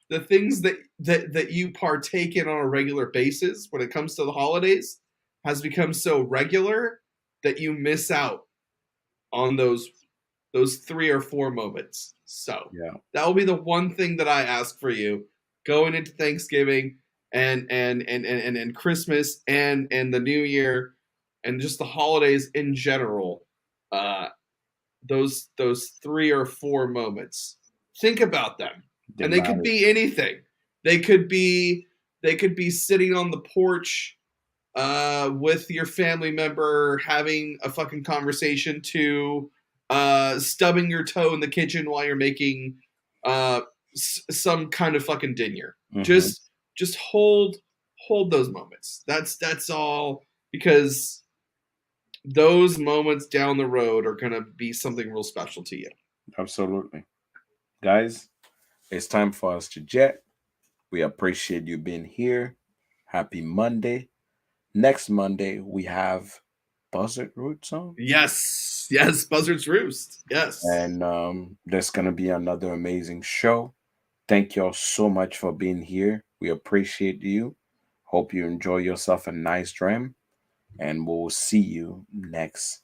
[SPEAKER 2] the things that you partake in on a regular basis when it comes to the holidays has become so regular that you miss out on those 3 or 4 moments. So that will be the one thing that I ask for you going into Thanksgiving and Christmas and the New Year and just the holidays in general. Those 3 or 4 moments. Think about them. And they could be anything. They could be sitting on the porch with your family member having a fucking conversation to stubbing your toe in the kitchen while you're making some kind of fucking dinner. Mm-hmm. Just hold those moments. That's all, because those moments down the road are going to be something real special to you.
[SPEAKER 1] Absolutely. Guys, it's time for us to jet. We appreciate you being here. Happy Monday. Next Monday, we have Buzzard Roots on.
[SPEAKER 2] Yes, Buzzard's Roost. Yes.
[SPEAKER 1] And there's going to be another amazing show. Thank y'all so much for being here. We appreciate you. Hope you enjoy yourself a nice dream. And we'll see you next